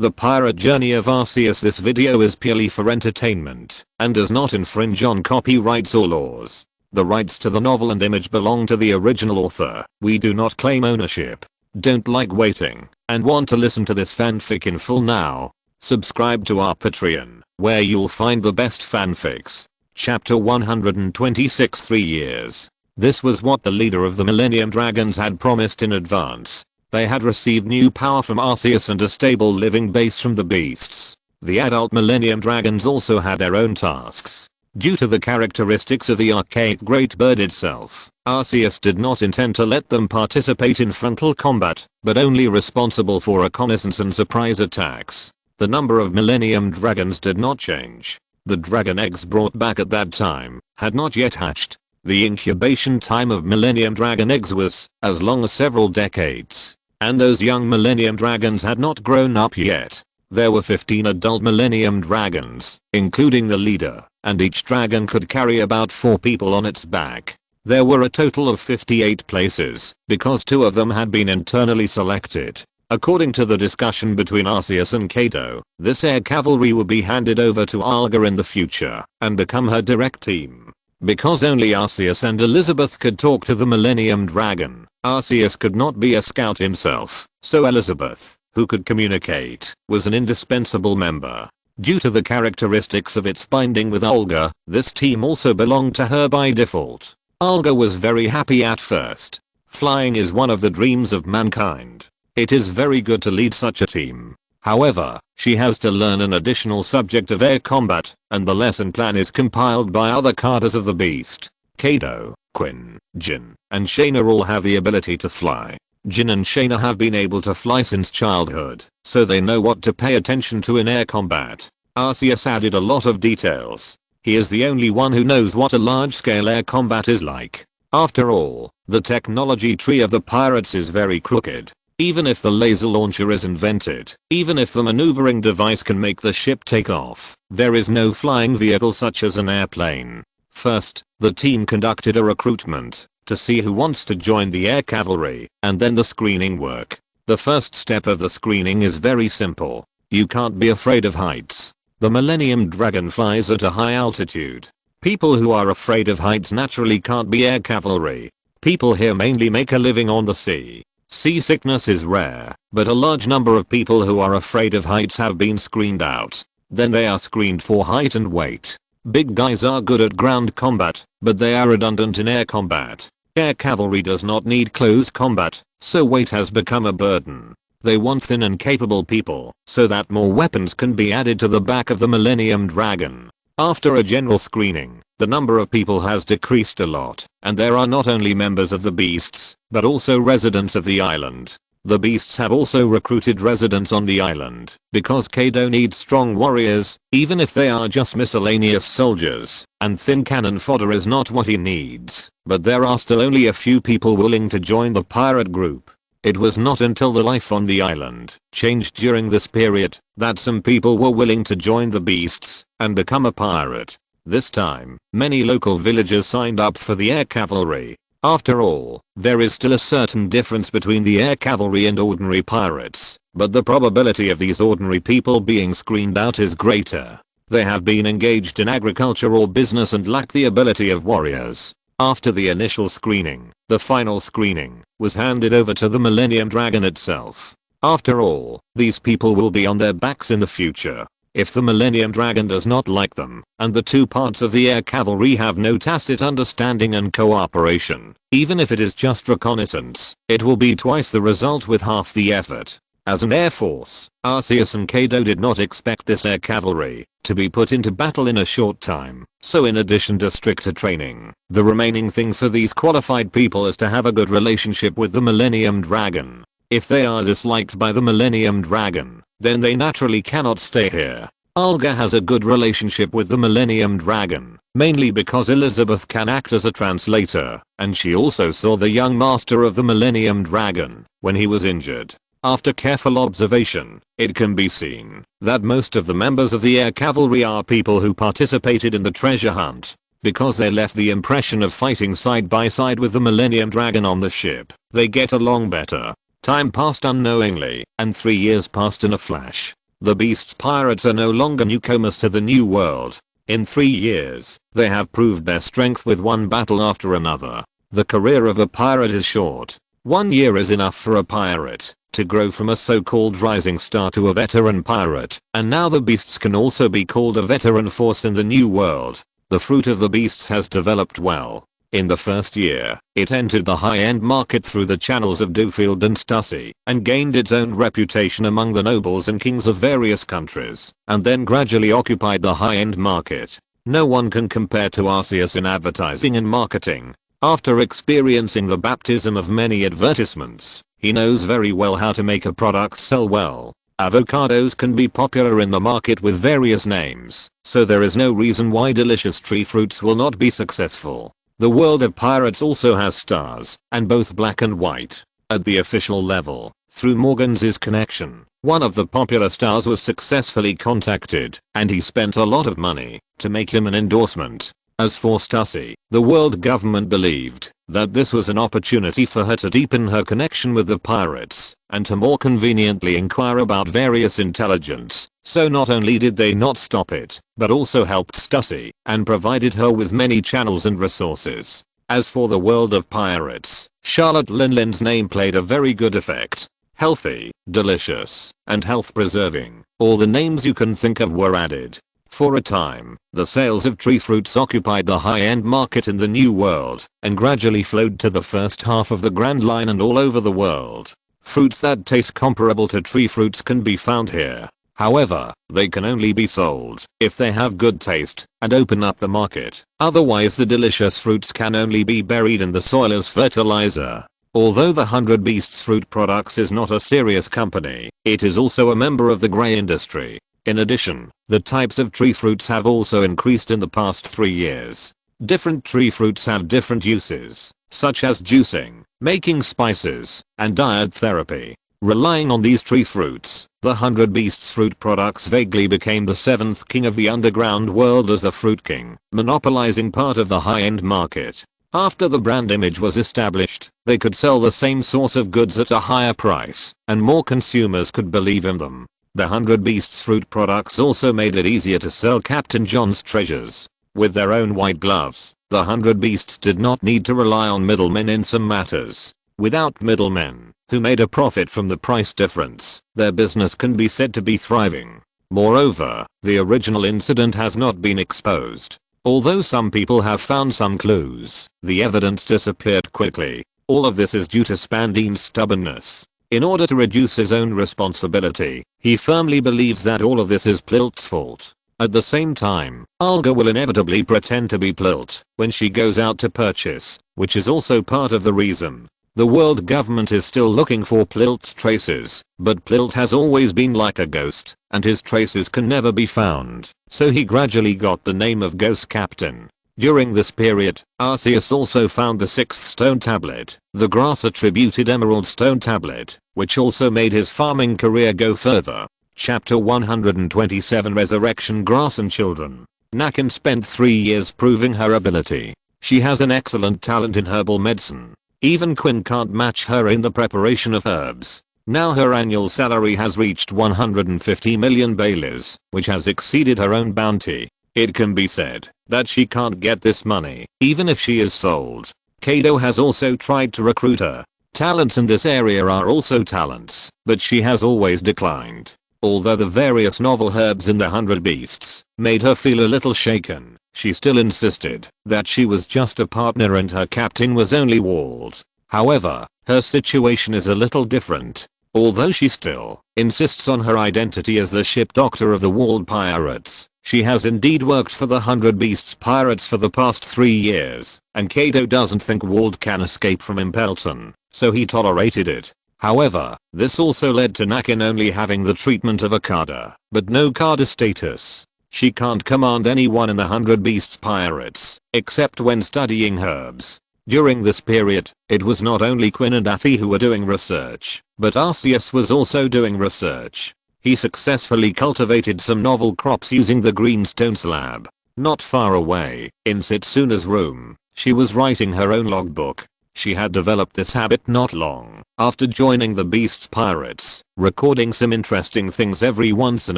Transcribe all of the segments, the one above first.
The Pirate Journey of Arceus. This video is purely for entertainment and does not infringe on copyrights or laws. The rights to the novel and image belong to the original author. We do not claim ownership. Don't like waiting and want to listen to this fanfic in full now? Subscribe to our Patreon, where you'll find the best fanfics. Chapter 126. 3 years. This was what the leader of the Millennium Dragons had promised in advance. They had received new power from Arceus and a stable living base from the beasts. The adult Millennium Dragons also had their own tasks. Due to the characteristics of the archaic Great Bird itself, Arceus did not intend to let them participate in frontal combat, but only responsible for reconnaissance and surprise attacks. The number of Millennium Dragons did not change. The dragon eggs brought back at that time had not yet hatched. The incubation time of Millennium Dragon eggs was as long as several decades. And those young Millennium Dragons had not grown up yet. There were 15 adult Millennium Dragons, including the leader, and each dragon could carry about 4 people on its back. There were a total of 58 places, because 2 of them had been internally selected. According to the discussion between Arceus and Kaido, this air cavalry would be handed over to Alga in the future, and become her direct team. Because only Arceus and Elizabeth could talk to the Millennium Dragon, Arceus could not be a scout himself, so Elizabeth, who could communicate, was an indispensable member. Due to the characteristics of its binding with Olga, this team also belonged to her by default. Olga was very happy at first. Flying is one of the dreams of mankind. It is very good to lead such a team. However, she has to learn an additional subject of air combat, and the lesson plan is compiled by other cadres of the beast. Kaido, Quinn, Jin, and Shaina all have the ability to fly. Jin and Shaina have been able to fly since childhood, so they know what to pay attention to in air combat. Arceus added a lot of details. He is the only one who knows what a large-scale air combat is like. After all, the technology tree of the pirates is very crooked. Even if the laser launcher is invented, even if the maneuvering device can make the ship take off, there is no flying vehicle such as an airplane. First, the team conducted a recruitment to see who wants to join the air cavalry, and then the screening work. The first step of the screening is very simple. You can't be afraid of heights. The Millennium Dragon flies at a high altitude. People who are afraid of heights naturally can't be air cavalry. People here mainly make a living on the sea. Seasickness is rare, but a large number of people who are afraid of heights have been screened out. Then they are screened for height and weight. Big guys are good at ground combat, but they are redundant in air combat. Air cavalry does not need close combat, so weight has become a burden. They want thin and capable people, so that more weapons can be added to the back of the Millennium Dragon. After a general screening, the number of people has decreased a lot, and there are not only members of the beasts, but also residents of the island. The beasts have also recruited residents on the island, because Kaido needs strong warriors, even if they are just miscellaneous soldiers, and thin cannon fodder is not what he needs. But there are still only a few people willing to join the pirate group. It was not until the life on the island changed during this period that some people were willing to join the beasts and become a pirate. This time, many local villagers signed up for the air cavalry. After all, there is still a certain difference between the air cavalry and ordinary pirates, but the probability of these ordinary people being screened out is greater. They have been engaged in agriculture or business and lack the ability of warriors. After the initial screening, the final screening was handed over to the Millennium Dragon itself. After all, these people will be on their backs in the future. If the Millennium Dragon does not like them, and the two parts of the air cavalry have no tacit understanding and cooperation, even if it is just reconnaissance, it will be twice the result with half the effort. As an air force, Arceus and Kaido did not expect this air cavalry to be put into battle in a short time, so in addition to stricter training, the remaining thing for these qualified people is to have a good relationship with the Millennium Dragon. If they are disliked by the Millennium Dragon, then they naturally cannot stay here. Olga has a good relationship with the Millennium Dragon, mainly because Elizabeth can act as a translator, and she also saw the young master of the Millennium Dragon when he was injured. After careful observation, it can be seen that most of the members of the air cavalry are people who participated in the treasure hunt. Because they left the impression of fighting side by side with the Millennium Dragon on the ship, they get along better. Time passed unknowingly, and 3 years passed in a flash. The Beast's pirates are no longer newcomers to the New World. In 3 years, they have proved their strength with one battle after another. The career of a pirate is short. 1 year is enough for a pirate to grow from a so-called rising star to a veteran pirate, and now the Beasts can also be called a veteran force in the New World. The fruit of the Beasts has developed well. In the first year, it entered the high-end market through the channels of Duffield and Stussy, and gained its own reputation among the nobles and kings of various countries, and then gradually occupied the high-end market. No one can compare to Arceus in advertising and marketing. After experiencing the baptism of many advertisements, he knows very well how to make a product sell well. Avocados can be popular in the market with various names, so there is no reason why delicious tree fruits will not be successful. The world of pirates also has stars, and both black and white. At the official level, through Morgan's connection, one of the popular stars was successfully contacted, and he spent a lot of money to make him an endorsement. As for Stussy, the world government believed that this was an opportunity for her to deepen her connection with the pirates and to more conveniently inquire about various intelligence, so not only did they not stop it, but also helped Stussy and provided her with many channels and resources. As for the world of pirates, Charlotte Linlin's name played a very good effect. Healthy, delicious, and health preserving, all the names you can think of were added. For a time, the sales of tree fruits occupied the high-end market in the New World, and gradually flowed to the first half of the Grand Line and all over the world. Fruits that taste comparable to tree fruits can be found here. However, they can only be sold if they have good taste and open up the market. Otherwise the delicious fruits can only be buried in the soil as fertilizer. Although the 100 Beasts Fruit Products is not a serious company, it is also a member of the grey industry. In addition, the types of tree fruits have also increased in the past 3 years. Different tree fruits have different uses, such as juicing, making spices, and diet therapy. Relying on these tree fruits, the 100 Beasts Fruit Products vaguely became the 7th king of the underground world as a fruit king, monopolizing part of the high-end market. After the brand image was established, they could sell the same source of goods at a higher price, and more consumers could believe in them. The 100 Beasts Fruit Products also made it easier to sell Captain John's treasures. With their own white gloves, the 100 Beasts did not need to rely on middlemen in some matters. Without middlemen, who made a profit from the price difference, their business can be said to be thriving. Moreover, the original incident has not been exposed. Although some people have found some clues, the evidence disappeared quickly. All of this is due to Spandine's stubbornness. In order to reduce his own responsibility, he firmly believes that all of this is Plilt's fault. At the same time, Olga will inevitably pretend to be Plilt when she goes out to purchase, which is also part of the reason. The world government is still looking for Plilt's traces, but Plilt has always been like a ghost, and his traces can never be found, so he gradually got the name of Ghost Captain. During this period, Arceus also found the 6th stone tablet, the grass-attributed emerald stone tablet, which also made his farming career go further. Chapter 127 Resurrection Grass and Children. Nakin spent 3 years proving her ability. She has an excellent talent in herbal medicine. Even Quinn can't match her in the preparation of herbs. Now her annual salary has reached 150 million baileys, which has exceeded her own bounty. It can be said that she can't get this money, even if she is sold. Kaido has also tried to recruit her. Talents in this area are also talents, but she has always declined. Although the various novel herbs in the 100 Beasts made her feel a little shaken, she still insisted that she was just a partner and her captain was only Wald. However, her situation is a little different. Although she still insists on her identity as the ship doctor of the Wald pirates, she has indeed worked for the 100 Beasts pirates for the past 3 years, and Kaido doesn't think Wald can escape from Impelton, so he tolerated it. However, this also led to Nakin only having the treatment of a Kada, but no Kada status. She can't command anyone in the 100 Beasts pirates, except when studying herbs. During this period, it was not only Quinn and Athi who were doing research, but Arceus was also doing research. He successfully cultivated some novel crops using the greenstone slab. Not far away, in Setsuna's room, she was writing her own logbook. She had developed this habit not long after joining the Beast's pirates, recording some interesting things every once in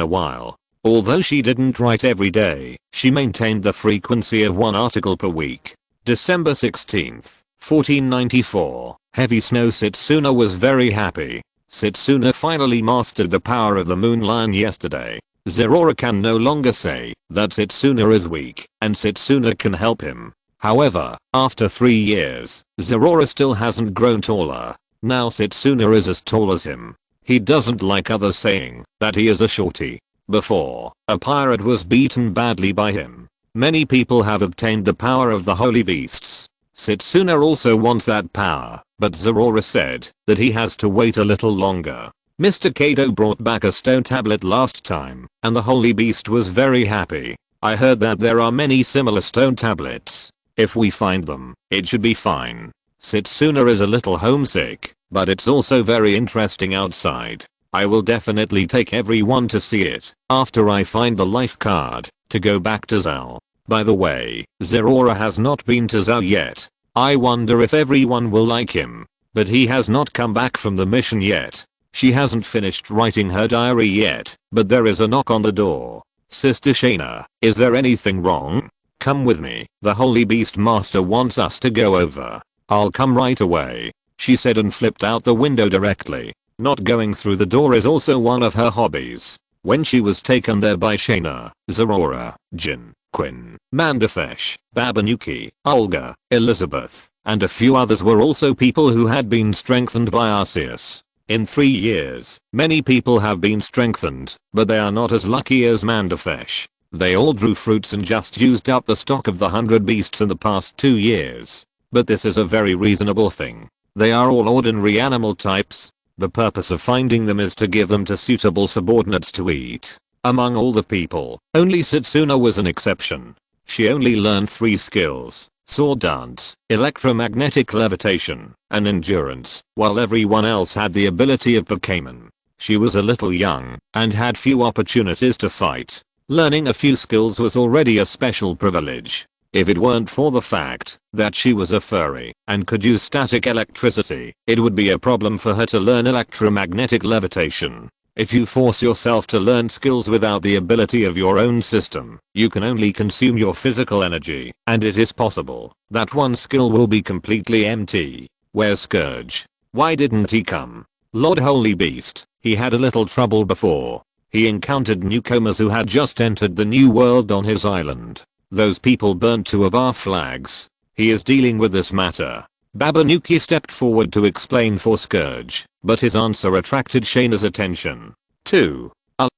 a while. Although she didn't write every day, she maintained the frequency of one article per week. December 16th, 1494. Heavy snow. Setsuna was very happy. Setsuna finally mastered the power of the moon lion yesterday. Zerora can no longer say that Setsuna is weak, and Setsuna can help him. However, after 3 years, Zerora still hasn't grown taller. Now Setsuna is as tall as him. He doesn't like others saying that he is a shorty. Before, a pirate was beaten badly by him. Many people have obtained the power of the holy beasts. Setsuna also wants that power, but Zerora said that he has to wait a little longer. Mr. Kaido brought back a stone tablet last time, and the holy beast was very happy. I heard that there are many similar stone tablets. If we find them, it should be fine. Setsuna is a little homesick, but it's also very interesting outside. I will definitely take everyone to see it after I find the life card to go back to Zal. By the way, Zerora has not been to Zal yet. I wonder if everyone will like him. But he has not come back from the mission yet. She hasn't finished writing her diary yet, but there is a knock on the door. Sister Shaina, is there anything wrong? Come with me, the Holy Beast Master wants us to go over. I'll come right away, she said and flipped out the window directly. Not going through the door is also one of her hobbies. When she was taken there by Shaina, Zerora, Jin, Quinn, Mandafesh, Babanuki, Olga, Elizabeth, and a few others were also people who had been strengthened by Arceus. In 3 years, many people have been strengthened, but they are not as lucky as Mandafesh. They all drew fruits and just used up the stock of the 100 beasts in the past 2 years. But this is a very reasonable thing. They are all ordinary animal types. The purpose of finding them is to give them to suitable subordinates to eat. Among all the people, only Setsuna was an exception. She only learned 3 skills: sword dance, electromagnetic levitation, and endurance, while everyone else had the ability of Pokemon. She was a little young and had few opportunities to fight. Learning a few skills was already a special privilege. If it weren't for the fact that she was a furry and could use static electricity, it would be a problem for her to learn electromagnetic levitation. If you force yourself to learn skills without the ability of your own system, you can only consume your physical energy, and it is possible that one skill will be completely empty. Where's Scourge? Why didn't he come? Lord Holy Beast, he had a little trouble before. He encountered newcomers who had just entered the new world on his island. Those people burned 2 of our flags. He is dealing with this matter. Babanuki stepped forward to explain for Scourge, but his answer attracted Shaina's attention. 2.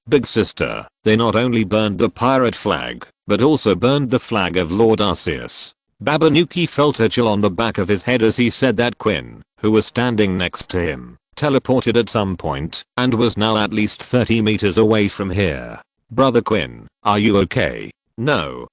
Big sister, they not only burned the pirate flag, but also burned the flag of Lord Arceus. Babanuki felt a chill on the back of his head as he said that. Quinn, who was standing next to him, teleported at some point and was now at least 30 meters away from here. Brother Quinn, are you okay? No,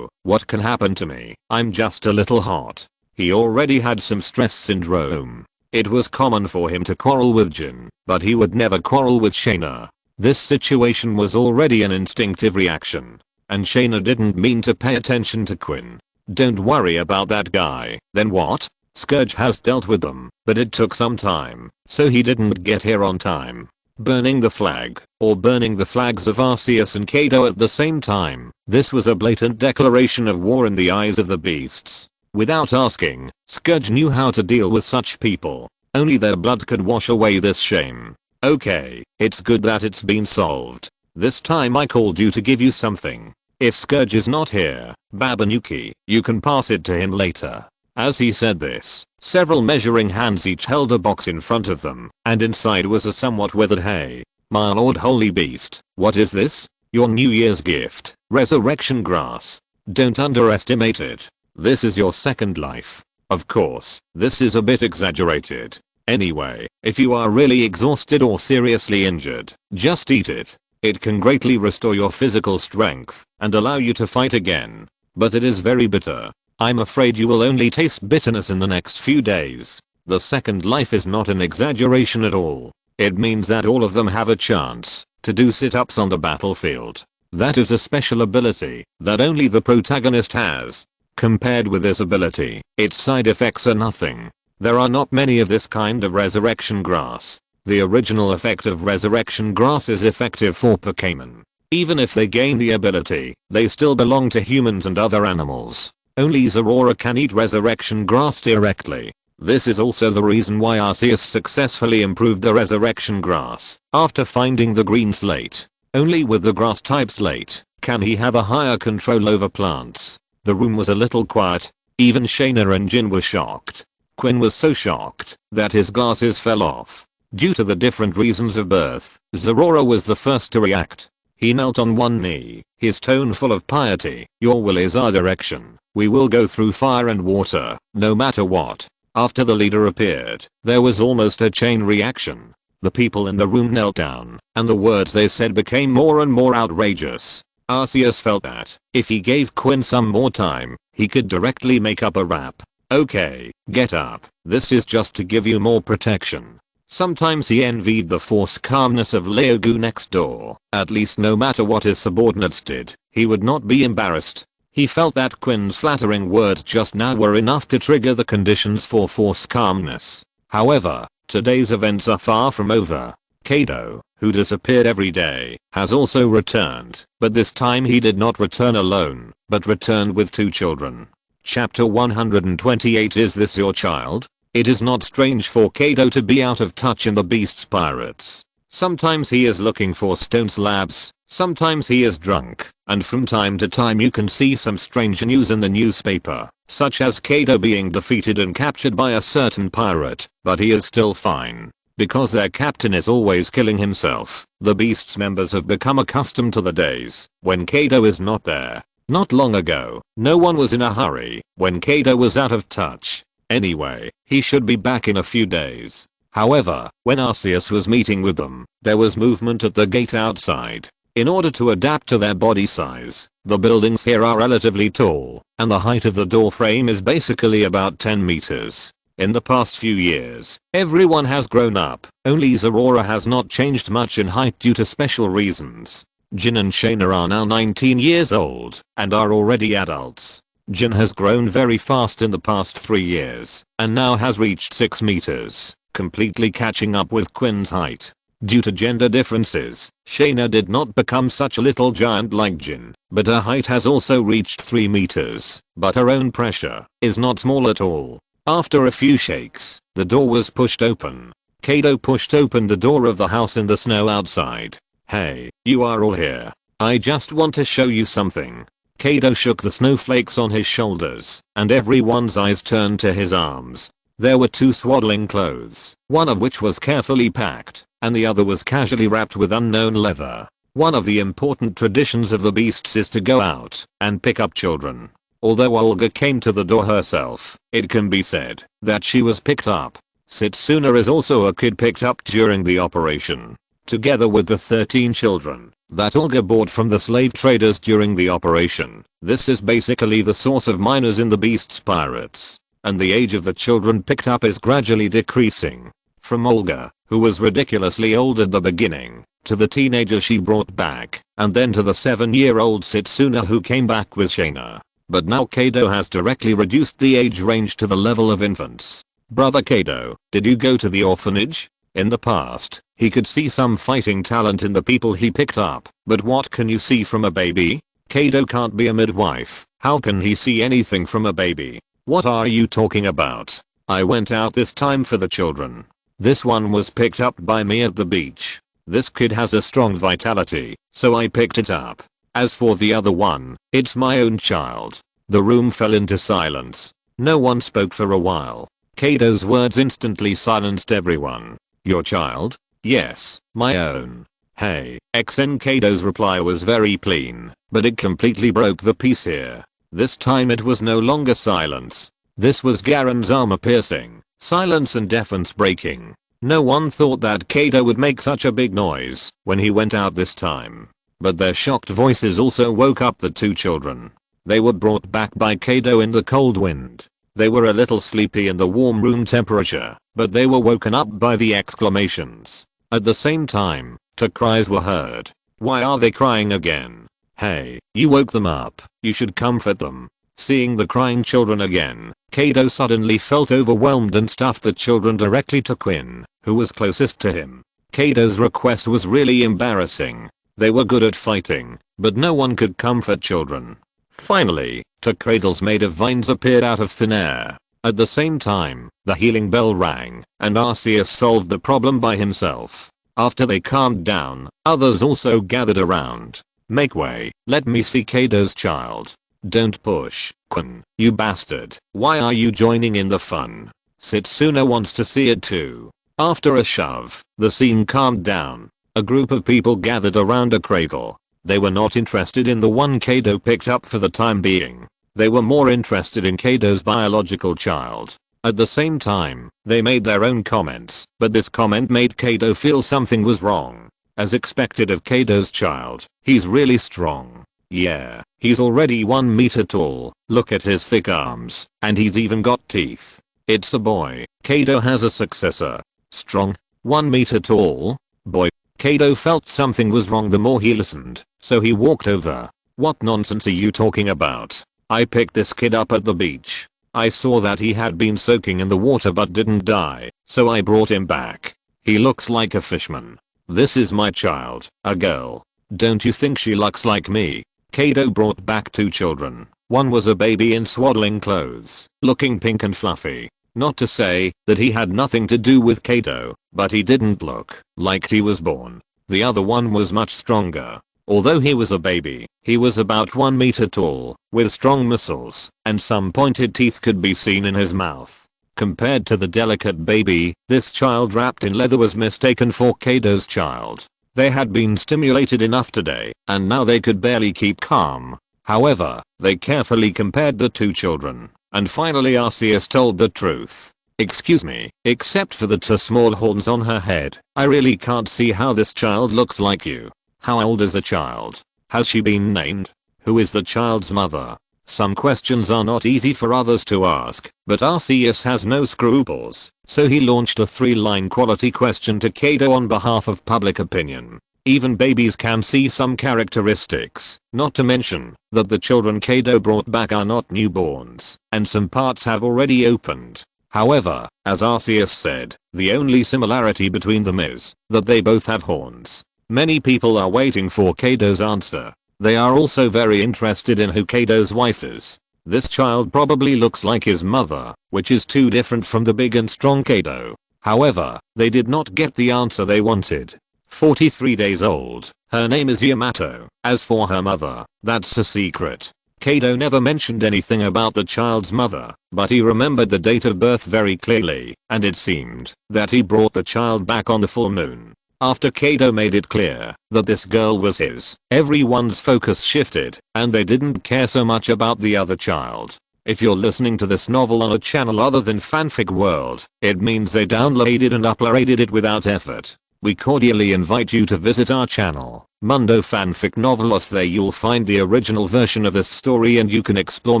what can happen to me? I'm just a little hot. He already had some stress syndrome. It was common for him to quarrel with Jin, but he would never quarrel with Shaina. This situation was already an instinctive reaction. And Shaina didn't mean to pay attention to Quinn. Don't worry about that guy. Then what? Scourge has dealt with them, but it took some time, so he didn't get here on time. Burning the flag, or burning the flags of Arceus and Kaido at the same time, this was a blatant declaration of war in the eyes of the beasts. Without asking, Scourge knew how to deal with such people. Only their blood could wash away this shame. Okay, it's good that it's been solved. This time I called you to give you something. If Scourge is not here, Babanuki, you can pass it to him later. As he said this, several measuring hands each held a box in front of them, and inside was a somewhat withered hay. My lord holy beast, what is this? Your New Year's gift, resurrection grass. Don't underestimate it. This is your second life. Of course, this is a bit exaggerated. Anyway, if you are really exhausted or seriously injured, just eat it. It can greatly restore your physical strength and allow you to fight again. But it is very bitter. I'm afraid you will only taste bitterness in the next few days. The second life is not an exaggeration at all. It means that all of them have a chance to do sit-ups on the battlefield. That is a special ability that only the protagonist has. Compared with this ability, its side effects are nothing. There are not many of this kind of resurrection grass. The original effect of resurrection grass is effective for Pokemon. Even if they gain the ability, they still belong to humans and other animals. Only Zorora can eat resurrection grass directly. This is also the reason why Arceus successfully improved the resurrection grass after finding the green slate. Only with the grass type slate can he have a higher control over plants. The room was a little quiet. Even Shaina and Jin were shocked. Quinn was so shocked that his glasses fell off. Due to the different reasons of birth, Zorora was the first to react. He knelt on one knee, his tone full of piety. Your will is our direction. We will go through fire and water, no matter what. After the leader appeared, there was almost a chain reaction. The people in the room knelt down, and the words they said became more and more outrageous. Arceus felt that, if he gave Quinn some more time, he could directly make up a rap. Okay, get up. This is just to give you more protection. Sometimes he envied the forced calmness of Leogu next door. At least no matter what his subordinates did, he would not be embarrassed. He felt that Quinn's flattering words just now were enough to trigger the conditions for forced calmness. However, today's events are far from over. Kaido, who disappeared every day, has also returned, but this time he did not return alone, but returned with 2 children. Chapter 128. Is this your child? It is not strange for Kaido to be out of touch in the Beast's pirates. Sometimes he is looking for stone slabs, sometimes he is drunk, and from time to time you can see some strange news in the newspaper, such as Kaido being defeated and captured by a certain pirate, but he is still fine. Because their captain is always killing himself, the Beast's members have become accustomed to the days when Kaido is not there. Not long ago, no one was in a hurry when Kaido was out of touch. Anyway, he should be back in a few days. However, when Arceus was meeting with them, there was movement at the gate outside. In order to adapt to their body size, the buildings here are relatively tall, and the height of the door frame is basically about 10 meters. In the past few years, everyone has grown up. Only Zorora has not changed much in height due to special reasons. Jin and Shaina are now 19 years old and are already adults. Jin has grown very fast in the past 3 years and now has reached 6 meters, completely catching up with Quinn's height. Due to gender differences, Shaina did not become such a little giant like Jin, but her height has also reached 3 meters, but her own pressure is not small at all. After a few shakes, the door was pushed open. Kaido pushed open the door of the house in the snow outside. Hey, you are all here. I just want to show you something. Kaido shook the snowflakes on his shoulders, and everyone's eyes turned to his arms. There were 2 swaddling clothes, one of which was carefully packed, and the other was casually wrapped with unknown leather. One of the important traditions of the Beasts is to go out and pick up children. Although Olga came to the door herself, it can be said that she was picked up. Setsuna is also a kid picked up during the operation, together with the 13 children that Olga bought from the slave traders during the operation. This is basically the source of minors in the Beast's pirates, and the age of the children picked up is gradually decreasing. From Olga, who was ridiculously old at the beginning, to the teenager she brought back, and then to the 7-year-old Setsuna who came back with Shaina. But now Kaido has directly reduced the age range to the level of infants. Brother Kaido, did you go to the orphanage? In the past, he could see some fighting talent in the people he picked up, but what can you see from a baby? Kaido can't be a midwife. How can he see anything from a baby? What are you talking about? I went out this time for the children. This one was picked up by me at the beach. This kid has a strong vitality, so I picked it up. As for the other one, it's my own child. The room fell into silence. No one spoke for a while. Kaido's words instantly silenced everyone. Your child? Yes, my own. Hey, XN. Kaido's reply was very clean, but it completely broke the peace here. This time it was no longer silence. This was Garen's armor piercing, silence and defense breaking. No one thought that Kaido would make such a big noise when he went out this time. But their shocked voices also woke up the 2 children. They were brought back by Kaido in the cold wind. They were a little sleepy in the warm room temperature, but they were woken up by the exclamations. At the same time, 2 cries were heard. Why are they crying again? Hey, you woke them up. You should comfort them. Seeing the crying children again, Kaido suddenly felt overwhelmed and stuffed the children directly to Quinn, who was closest to him. Kaido's request was really embarrassing. They were good at fighting, but no one could comfort children. Finally, two cradles made of vines appeared out of thin air. At the same time, the healing bell rang, and Arceus solved the problem by himself. After they calmed down, others also gathered around. Make way, let me see Kaido's child. Don't push, Quinn, you bastard. Why are you joining in the fun? Setsuna wants to see it too. After a shove, the scene calmed down. A group of people gathered around a cradle. They were not interested in the one Kaido picked up for the time being. They were more interested in Kaido's biological child. At the same time, they made their own comments, but this comment made Kaido feel something was wrong. As expected of Kaido's child, he's really strong. Yeah, he's already 1 meter tall, look at his thick arms, and he's even got teeth. It's a boy. Kaido has a successor. Strong, 1 meter tall, boy. Kaido felt something was wrong the more he listened, so he walked over. What nonsense are you talking about? I picked this kid up at the beach. I saw that he had been soaking in the water but didn't die, so I brought him back. He looks like a fishman. This is my child, a girl. Don't you think she looks like me? Kaido brought back 2 children. One was a baby in swaddling clothes, looking pink and fluffy. Not to say that he had nothing to do with Kaido, but he didn't look like he was born. The other one was much stronger. Although he was a baby, he was about 1 meter tall, with strong muscles, and some pointed teeth could be seen in his mouth. Compared to the delicate baby, this child wrapped in leather was mistaken for Kaido's child. They had been stimulated enough today, and now they could barely keep calm. However, they carefully compared the 2 children, and finally Arceus told the truth. Excuse me, except for the 2 small horns on her head, I really can't see how this child looks like you. How old is the child? Has she been named? Who is the child's mother? Some questions are not easy for others to ask, but Arceus has no scruples, so he launched a 3-line quality question to Kaido on behalf of public opinion. Even babies can see some characteristics, not to mention that the children Kaido brought back are not newborns, and some parts have already opened. However, as Arceus said, the only similarity between them is that they both have horns. Many people are waiting for Kaido's answer. They are also very interested in who Kaido's wife is. This child probably looks like his mother, which is too different from the big and strong Kaido. However, they did not get the answer they wanted. 43 days old, her name is Yamato. As for her mother, that's a secret. Kaido never mentioned anything about the child's mother, but he remembered the date of birth very clearly, and it seemed that he brought the child back on the full moon. After Kaido made it clear that this girl was his, everyone's focus shifted, and they didn't care so much about the other child. If you're listening to this novel on a channel other than Fanfic World, it means they downloaded and uploaded it without effort. We cordially invite you to visit our channel, Mundo Fanfic Novelos. There you'll find the original version of this story and you can explore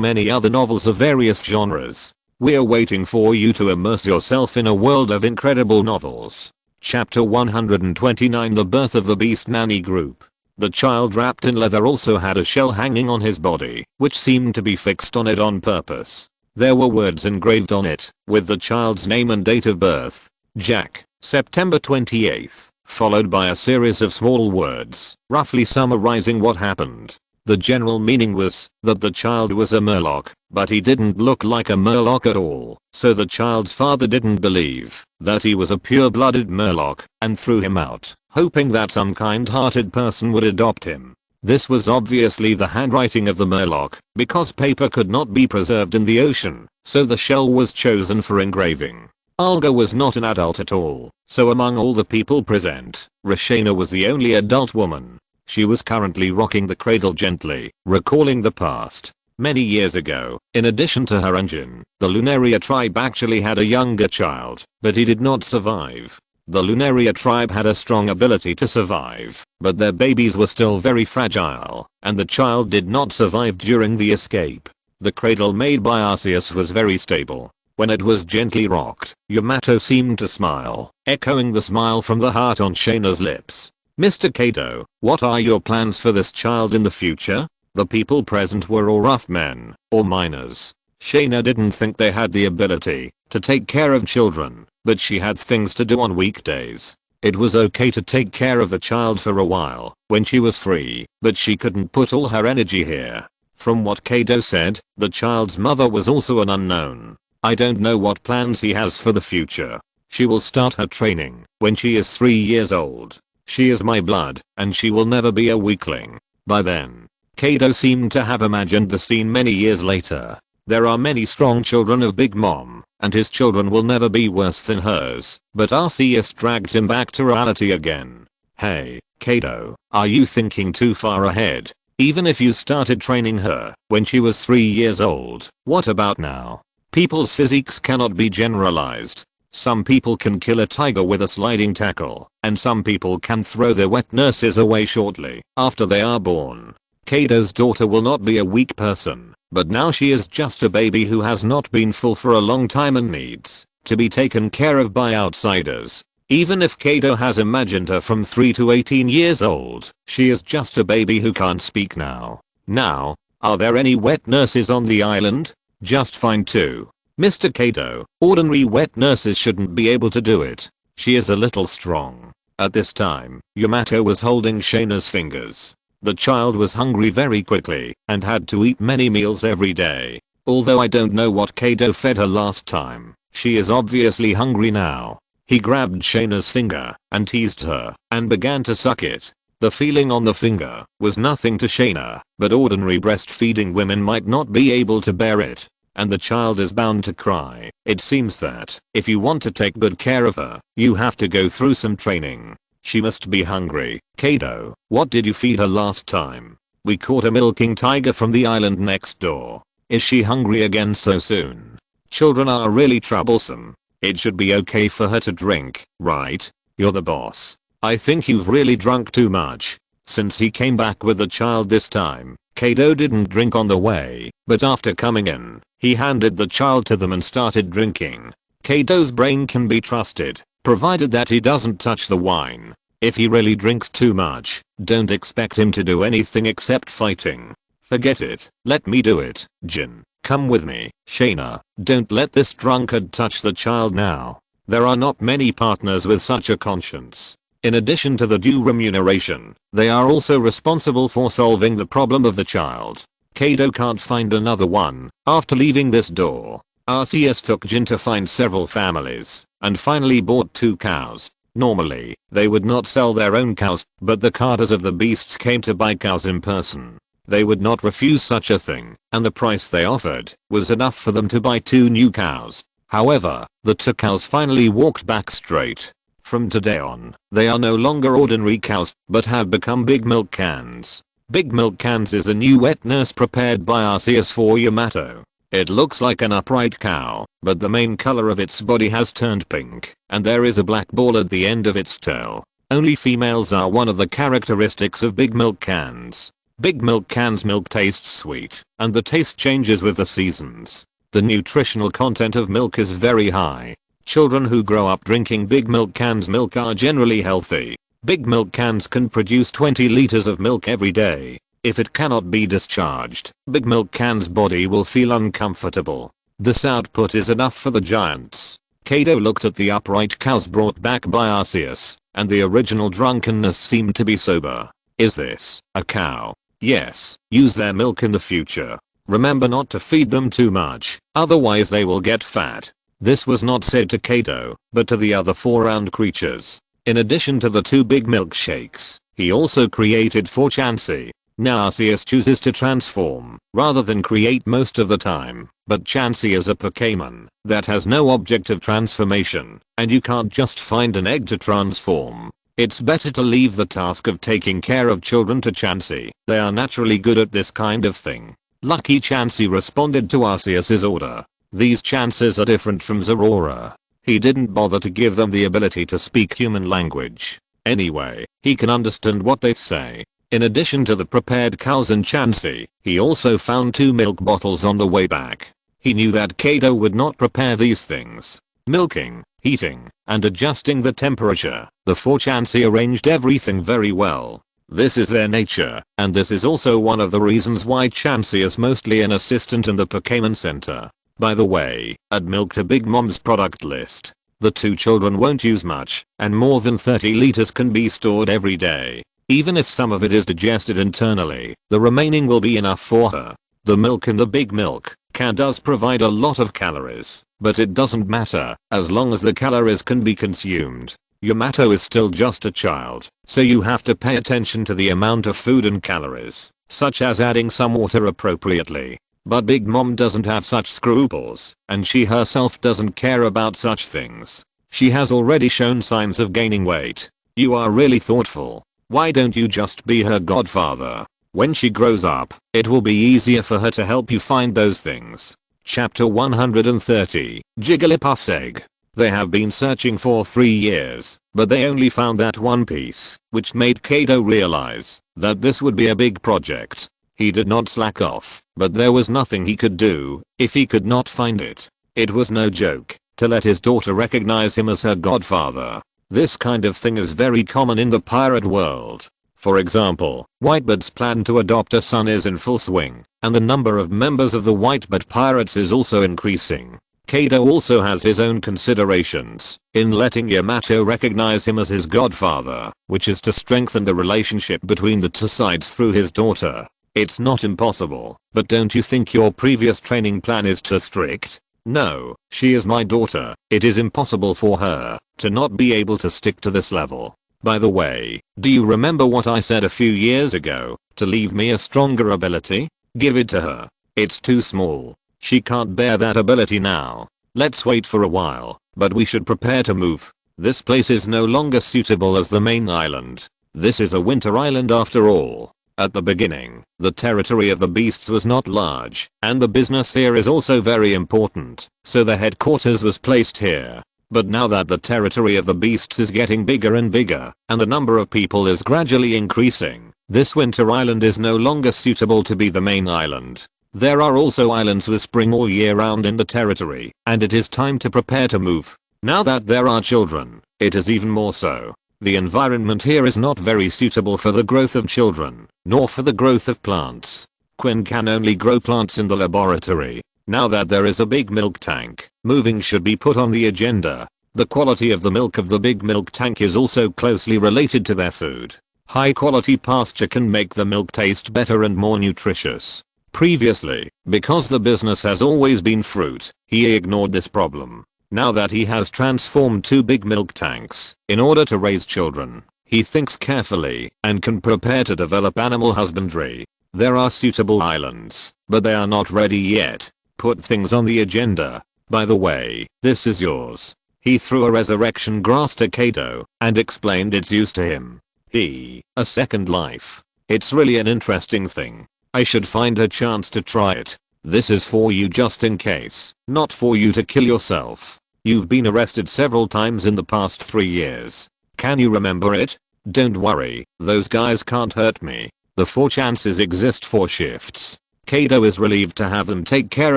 many other novels of various genres. We're waiting for you to immerse yourself in a world of incredible novels. Chapter 129 The Birth of the Beast Nanny Group. The child wrapped in leather also had a shell hanging on his body, which seemed to be fixed on it on purpose. There were words engraved on it, with the child's name and date of birth. Jack, September 28th, followed by a series of small words, roughly summarizing what happened. The general meaning was that the child was a Murloc, but he didn't look like a Murloc at all, so the child's father didn't believe that he was a pure-blooded Murloc and threw him out, hoping that some kind-hearted person would adopt him. This was obviously the handwriting of the Murloc, because paper could not be preserved in the ocean, so the shell was chosen for engraving. Olga was not an adult at all, so among all the people present, Shaina was the only adult woman. She was currently rocking the cradle gently, recalling the past. Many years ago, in addition to her engine, the Lunaria tribe actually had a younger child, but he did not survive. The Lunaria tribe had a strong ability to survive, but their babies were still very fragile, and the child did not survive during the escape. The cradle made by Arceus was very stable. When it was gently rocked, Yamato seemed to smile, echoing the smile from the heart on Shaina's lips. Mr. Kaido, what are your plans for this child in the future? The people present were all rough men, or miners. Shaina didn't think they had the ability to take care of children, but she had things to do on weekdays. It was okay to take care of the child for a while when she was free, but she couldn't put all her energy here. From what Kaido said, the child's mother was also an unknown. I don't know what plans he has for the future. She will start her training when she is 3 years old. She is my blood, and she will never be a weakling. By then, Kaido seemed to have imagined the scene many years later. There are many strong children of Big Mom, and his children will never be worse than hers, but Arceus dragged him back to reality again. Hey, Kaido, are you thinking too far ahead? Even if you started training her when she was 3 years old, what about now? People's physiques cannot be generalized. Some people can kill a tiger with a sliding tackle, and some people can throw their wet nurses away shortly after they are born. Kaido's daughter will not be a weak person, but now she is just a baby who has not been full for a long time and needs to be taken care of by outsiders. Even if Kaido has imagined her from 3 to 18 years old, she is just a baby who can't speak now. Now, are there any wet nurses on the island? Just find 2. Mr. Kaido, ordinary wet nurses shouldn't be able to do it. She is a little strong. At this time, Yamato was holding Shaina's fingers. The child was hungry very quickly and had to eat many meals every day. Although I don't know what Kaido fed her last time, she is obviously hungry now. He grabbed Shaina's finger and teased her and began to suck it. The feeling on the finger was nothing to Shaina, but ordinary breastfeeding women might not be able to bear it. And the child is bound to cry. It seems that if you want to take good care of her, you have to go through some training. She must be hungry. Kaido, what did you feed her last time? We caught a milking tiger from the island next door. Is she hungry again so soon? Children are really troublesome. It should be okay for her to drink, right? You're the boss. I think you've really drunk too much. Since he came back with the child this time, Kaido didn't drink on the way, but after coming in, he handed the child to them and started drinking. Kaido's brain can be trusted, provided that he doesn't touch the wine. If he really drinks too much, don't expect him to do anything except fighting. Forget it, let me do it. Jin, come with me. Shaina, don't let this drunkard touch the child now. There are not many partners with such a conscience. In addition to the due remuneration, they are also responsible for solving the problem of the child. Kaido can't find another one. After leaving this door, Arceus took Jin to find several families, and finally bought 2 cows. Normally, they would not sell their own cows, but the carters of the beasts came to buy cows in person. They would not refuse such a thing, and the price they offered was enough for them to buy 2 new cows. However, the 2 cows finally walked back straight. From today on, they are no longer ordinary cows, but have become big milk cans. Big milk cans is a new wet nurse prepared by Arceus for Yamato. It looks like an upright cow, but the main color of its body has turned pink, and there is a black ball at the end of its tail. Only females are one of the characteristics of big milk cans. Big milk cans' milk tastes sweet, and the taste changes with the seasons. The nutritional content of milk is very high. Children who grow up drinking big milk cans milk are generally healthy. Big milk cans can produce 20 liters of milk every day. If it cannot be discharged, big milk can's body will feel uncomfortable. This output is enough for the giants. Kaido looked at the upright cows brought back by Arceus, and the original drunkenness seemed to be sober. Is this a cow? Yes, use their milk in the future. Remember not to feed them too much, otherwise they will get fat. This was not said to Kaido, but to the other 4 round creatures. In addition to the 2 big milkshakes, he also created 4 Chansey. Now Arceus chooses to transform, rather than create most of the time, but Chansey is a Pokemon that has no object of transformation, and you can't just find an egg to transform. It's better to leave the task of taking care of children to Chansey. They are naturally good at this kind of thing. Lucky Chansey responded to Arceus's order. These Chances are different from Zorora. He didn't bother to give them the ability to speak human language. Anyway, he can understand what they say. In addition to the prepared cows and Chansey, he also found 2 milk bottles on the way back. He knew that Kaido would not prepare these things. Milking, heating, and adjusting the temperature. The 4 Chansey arranged everything very well. This is their nature, and this is also one of the reasons why Chansey is mostly an assistant in the Pokemon Center. By the way, add milk to Big Mom's product list. The two children won't use much, and more than 30 liters can be stored every day. Even if some of it is digested internally, the remaining will be enough for her. The milk in the Big Milk can does provide a lot of calories, but it doesn't matter as long as the calories can be consumed. Yamato is still just a child, so you have to pay attention to the amount of food and calories, such as adding some water appropriately. But Big Mom doesn't have such scruples, and she herself doesn't care about such things. She has already shown signs of gaining weight. You are really thoughtful. Why don't you just be her godfather? When she grows up, it will be easier for her to help you find those things. Chapter 130, Jigglypuff's Egg. They have been searching for 3 years, but they only found that one piece, which made Kaido realize that this would be a big project. He did not slack off, but there was nothing he could do if he could not find it. It was no joke to let his daughter recognize him as her godfather. This kind of thing is very common in the pirate world. For example, Whitebeard's plan to adopt a son is in full swing, and the number of members of the Whitebeard pirates is also increasing. Kaido also has his own considerations in letting Yamato recognize him as his godfather, which is to strengthen the relationship between the two sides through his daughter. It's not impossible, but don't you think your previous training plan is too strict? No, she is my daughter. It is impossible for her to not be able to stick to this level. By the way, do you remember what I said a few years ago? To leave me a stronger ability? Give it to her. It's too small. She can't bear that ability now. Let's wait for a while, but we should prepare to move. This place is no longer suitable as the main island. This is a winter island after all. At the beginning, the territory of the beasts was not large, and the business here is also very important, so the headquarters was placed here. But now that the territory of the beasts is getting bigger and bigger, and the number of people is gradually increasing, this winter island is no longer suitable to be the main island. There are also islands with spring all year round in the territory, and it is time to prepare to move. Now that there are children, it is even more so. The environment here is not very suitable for the growth of children, nor for the growth of plants. Quinn can only grow plants in the laboratory. Now that there is a big milk tank, moving should be put on the agenda. The quality of the milk of the big milk tank is also closely related to their food. High quality pasture can make the milk taste better and more nutritious. Previously, because the business has always been fruit, he ignored this problem. Now that he has transformed 2 big milk tanks in order to raise children, he thinks carefully and can prepare to develop animal husbandry. There are suitable islands, but they are not ready yet. Put things on the agenda. By the way, this is yours. He threw a resurrection grass to Kaido and explained its use to him. A second life. It's really an interesting thing. I should find a chance to try it. This is for you just in case, not for you to kill yourself. You've been arrested several times in the past 3 years. Can you remember it? Don't worry, those guys can't hurt me. The 4 chances exist for shifts. Kaido is relieved to have them take care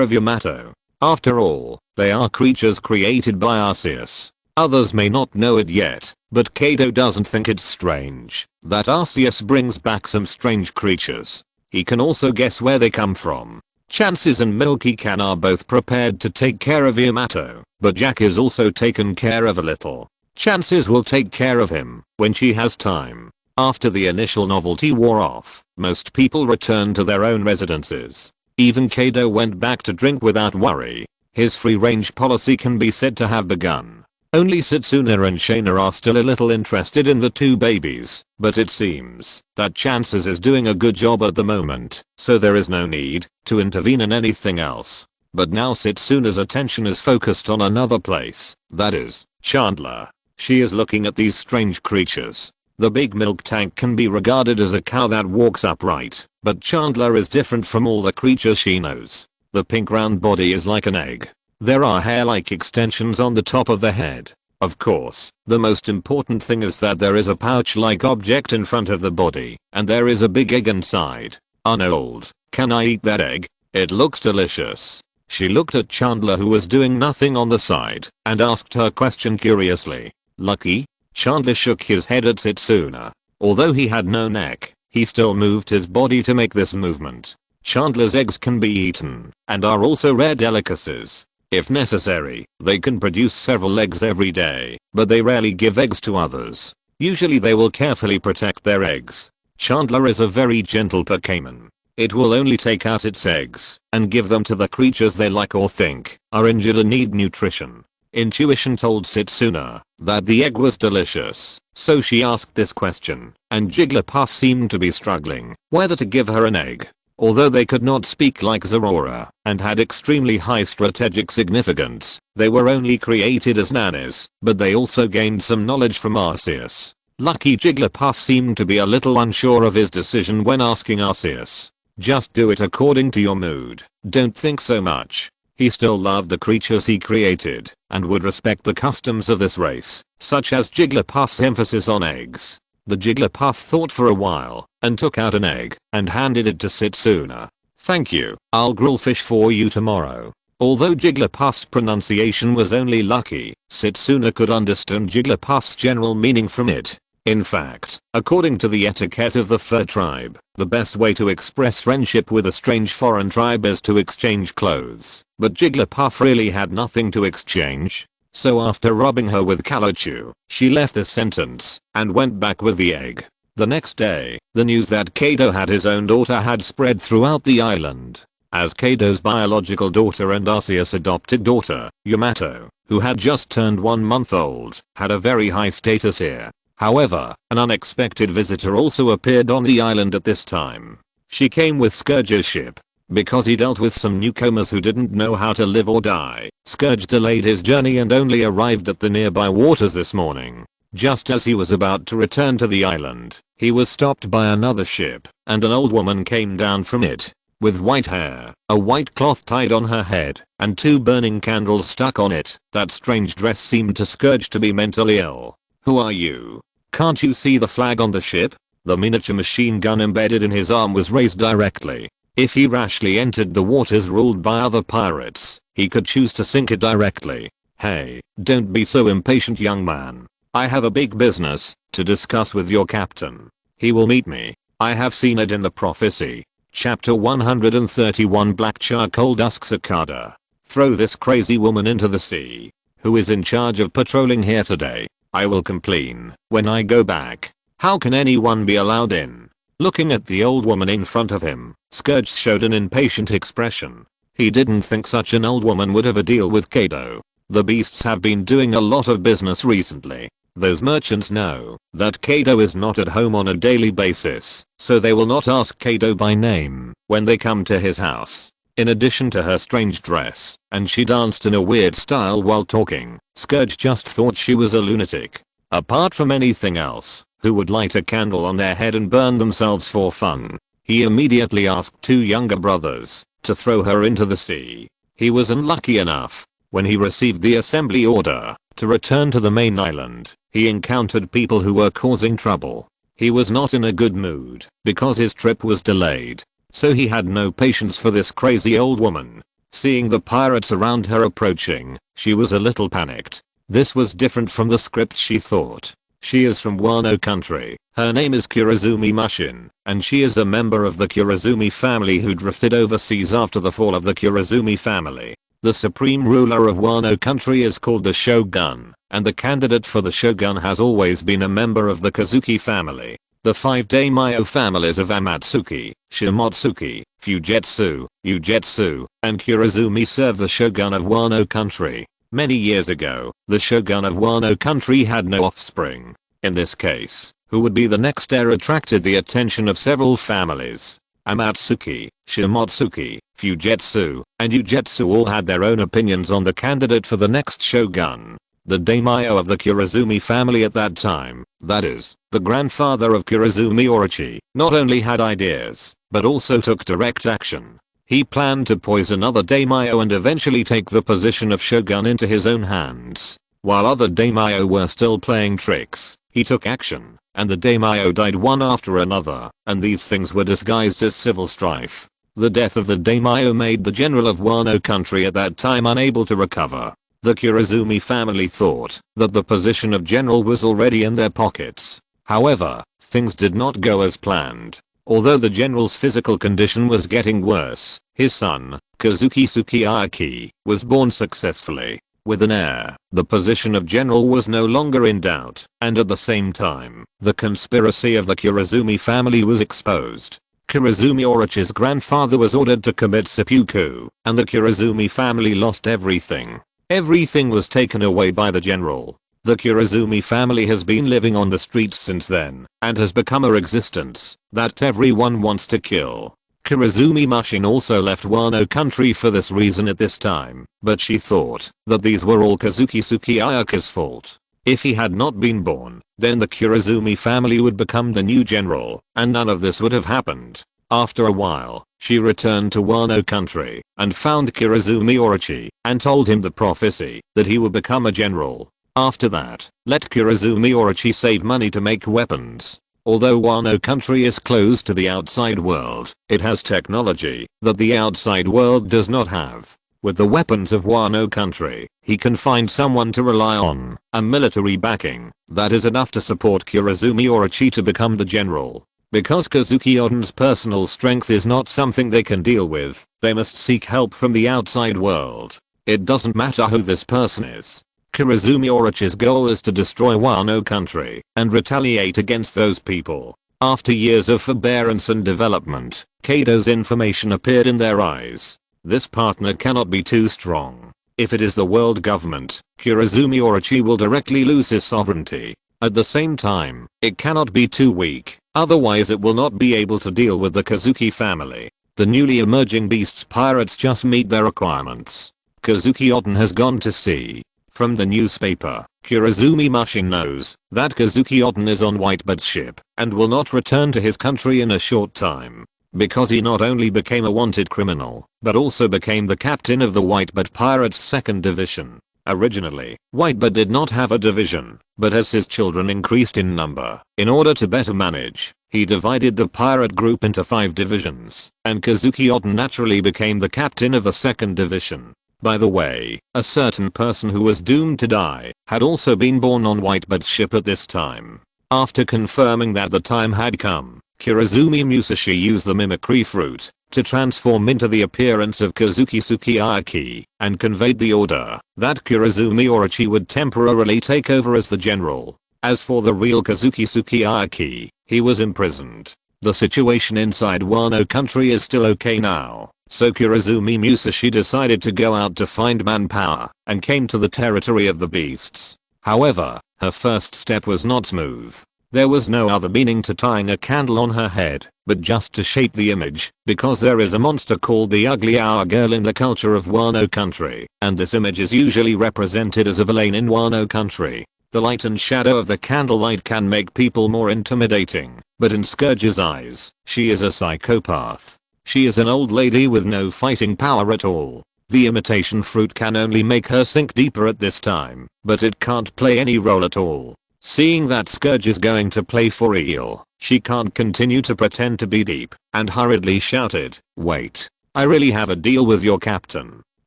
of Yamato. After all, they are creatures created by Arceus. Others may not know it yet, but Kaido doesn't think it's strange that Arceus brings back some strange creatures. He can also guess where they come from. Chances and Milky Can are both prepared to take care of Yamato, but Jack is also taken care of a little. Chances will take care of him when she has time. After the initial novelty wore off, most people returned to their own residences. Even Kaido went back to drink without worry. His free-range policy can be said to have begun. Only Setsuna and Shaina are still a little interested in the 2 babies, but it seems that Chances is doing a good job at the moment, so there is no need to intervene in anything else. But now Setsuna's attention is focused on another place, that is, Chandler. She is looking at these strange creatures. The big milk tank can be regarded as a cow that walks upright, but Chandler is different from all the creatures she knows. The pink round body is like an egg. There are hair-like extensions on the top of the head. Of course, the most important thing is that there is a pouch-like object in front of the body, and there is a big egg inside. Arnold, can I eat that egg? It looks delicious. She looked at Chandler, who was doing nothing on the side, and asked her question curiously. Lucky? Chandler shook his head at Setsuna. Although he had no neck, he still moved his body to make this movement. Chandler's eggs can be eaten and are also rare delicacies. If necessary, they can produce several eggs every day, but they rarely give eggs to others. Usually they will carefully protect their eggs. Chandler is a very gentle Pokemon. It will only take out its eggs and give them to the creatures they like or think are injured and need nutrition. Intuition told Setsuna that the egg was delicious, so she asked this question, and Jigglypuff seemed to be struggling whether to give her an egg. Although they could not speak like Zorora and had extremely high strategic significance, they were only created as nannies, but they also gained some knowledge from Arceus. Lucky Jigglypuff seemed to be a little unsure of his decision when asking Arceus. Just do it according to your mood, don't think so much. He still loved the creatures he created and would respect the customs of this race, such as Jigglypuff's emphasis on eggs. The Jigglypuff thought for a while and took out an egg and handed it to Setsuna. Thank you, I'll grill fish for you tomorrow. Although Jigglypuff's pronunciation was only lucky, Setsuna could understand Jigglypuff's general meaning from it. In fact, according to the etiquette of the fur tribe, the best way to express friendship with a strange foreign tribe is to exchange clothes. But Jigglypuff really had nothing to exchange. So after rubbing her with Calochu, she left the sentence and went back with the egg. The next day, the news that Kaido had his own daughter had spread throughout the island. As Kaido's biological daughter and Arceus' adopted daughter, Yamato, who had just turned 1 month old, had a very high status here. However, an unexpected visitor also appeared on the island at this time. She came with Scourge's ship. Because he dealt with some newcomers who didn't know how to live or die, Scourge delayed his journey and only arrived at the nearby waters this morning. Just as he was about to return to the island, he was stopped by another ship, and an old woman came down from it. With white hair, a white cloth tied on her head, and 2 burning candles stuck on it. That strange dress seemed to Scourge to be mentally ill. Who are you? Can't you see the flag on the ship? The miniature machine gun embedded in his arm was raised directly. If he rashly entered the waters ruled by other pirates, he could choose to sink it directly. Hey, don't be so impatient, young man. I have a big business to discuss with your captain. He will meet me. I have seen it in the prophecy. Chapter 131 Black Charcoal Dusk Cicada. Throw this crazy woman into the sea. Who is in charge of patrolling here today? I will complain when I go back. How can anyone be allowed in? Looking at the old woman in front of him, Scourge showed an impatient expression. He didn't think such an old woman would have a deal with Kaido. The beasts have been doing a lot of business recently. Those merchants know that Kaido is not at home on a daily basis, so they will not ask Kaido by name when they come to his house. In addition to her strange dress, and she danced in a weird style while talking, Scourge just thought she was a lunatic. Apart from anything else, who would light a candle on their head and burn themselves for fun? He immediately asked 2 younger brothers to throw her into the sea. He was unlucky enough. When he received the assembly order to return to the main island, he encountered people who were causing trouble. He was not in a good mood because his trip was delayed, so he had no patience for this crazy old woman. Seeing the pirates around her approaching, she was a little panicked. This was different from the script she thought. She is from Wano country. Her name is Kurazumi Mushin, and she is a member of the Kurazumi family who drifted overseas after the fall of the Kurazumi family. The supreme ruler of Wano country is called the Shogun, and the candidate for the Shogun has always been a member of the Kazuki family. The 5 daimyo families of Amatsuki, Shimotsuki, Fujetsu, Ugetsu, and Kurazumi serve the Shogun of Wano country. Many years ago, the Shogun of Wano country had no offspring. In this case, who would be the next heir attracted the attention of several families. Amatsuki, Shimotsuki, Fujetsu, and Ugetsu all had their own opinions on the candidate for the next shogun. The daimyo of the Kurazumi family at that time, that is, the grandfather of Kurazumi Orochi, not only had ideas, but also took direct action. He planned to poison other daimyo and eventually take the position of shogun into his own hands. While other daimyo were still playing tricks, he took action, and the daimyo died one after another, and these things were disguised as civil strife. The death of the daimyo made the general of Wano country at that time unable to recover. The Kurazumi family thought that the position of general was already in their pockets. However, Things did not go as planned. Although the general's physical condition was getting worse, his son, Kazuki Sukiyaki, was born successfully. With an heir, the position of general was no longer in doubt, and at the same time, the conspiracy of the Kurazumi family was exposed. Kurazumi Orochi's grandfather was ordered to commit seppuku, and the Kurazumi family lost everything. Everything was taken away by the general. The Kurazumi family has been living on the streets since then, and has become a existence that everyone wants to kill. Kurazumi Mushin also left Wano country for this reason at this time, but she thought that these were all Kazuki Sukiyaki's fault. If he had not been born, then the Kurazumi family would become the new general, and none of this would have happened. After a while, she returned to Wano country and found Kurazumi Orochi and told him the prophecy that he would become a general. After that, let Kurazumi Orochi save money to make weapons. Although Wano country is closed to the outside world, it has technology that the outside world does not have. With the weapons of Wano country, he can find someone to rely on, a military backing that is enough to support Kurazumi Orochi to become the general. Because Kazuki Oden's personal strength is not something they can deal with, they must seek help from the outside world. It doesn't matter who this person is. Kurazumi Orochi's goal is to destroy Wano country and retaliate against those people. After years of forbearance and development, Kaido's information appeared in their eyes. This partner cannot be too strong. If it is the world government, Kurazumi Orochi will directly lose his sovereignty. At the same time, it cannot be too weak, otherwise it will not be able to deal with the Kazuki family. The newly emerging beasts pirates just meet their requirements. Kazuki Oden has gone to sea. From the newspaper, Kurazumi Mushin knows that Kazuki Oden is on Whitebeard's ship and will not return to his country in a short time. Because he not only became a wanted criminal, but also became the captain of the Whitebeard Pirates' 2nd Division. Originally, Whitebeard did not have a division, but as his children increased in number, in order to better manage, he divided the pirate group into 5 divisions, and Kazuki Oden naturally became the captain of the 2nd Division. By the way, a certain person who was doomed to die had also been born on Whitebeard's ship at this time. After confirming that the time had come, Kurazumi Musashi used the mimicry fruit to transform into the appearance of Kazuki Sukiyaki and conveyed the order that Kurazumi Orochi would temporarily take over as the general. As for the real Kazuki Sukiyaki, he was imprisoned. The situation inside Wano country is still okay now, so Kurazumi Musashi decided to go out to find manpower and came to the territory of the beasts. However, her first step was not smooth. There was no other meaning to tying a candle on her head, but just to shape the image, because there is a monster called the ugly hour girl in the culture of Wano country, and this image is usually represented as a villain in Wano country. The light and shadow of the candlelight can make people more intimidating, but in Scourge's eyes, she is a psychopath. She is an old lady with no fighting power at all. The imitation fruit can only make her sink deeper at this time, but it can't play any role at all. Seeing that Scourge is going to play for real, she can't continue to pretend to be deep, and hurriedly shouted, "Wait. I really have a deal with your captain.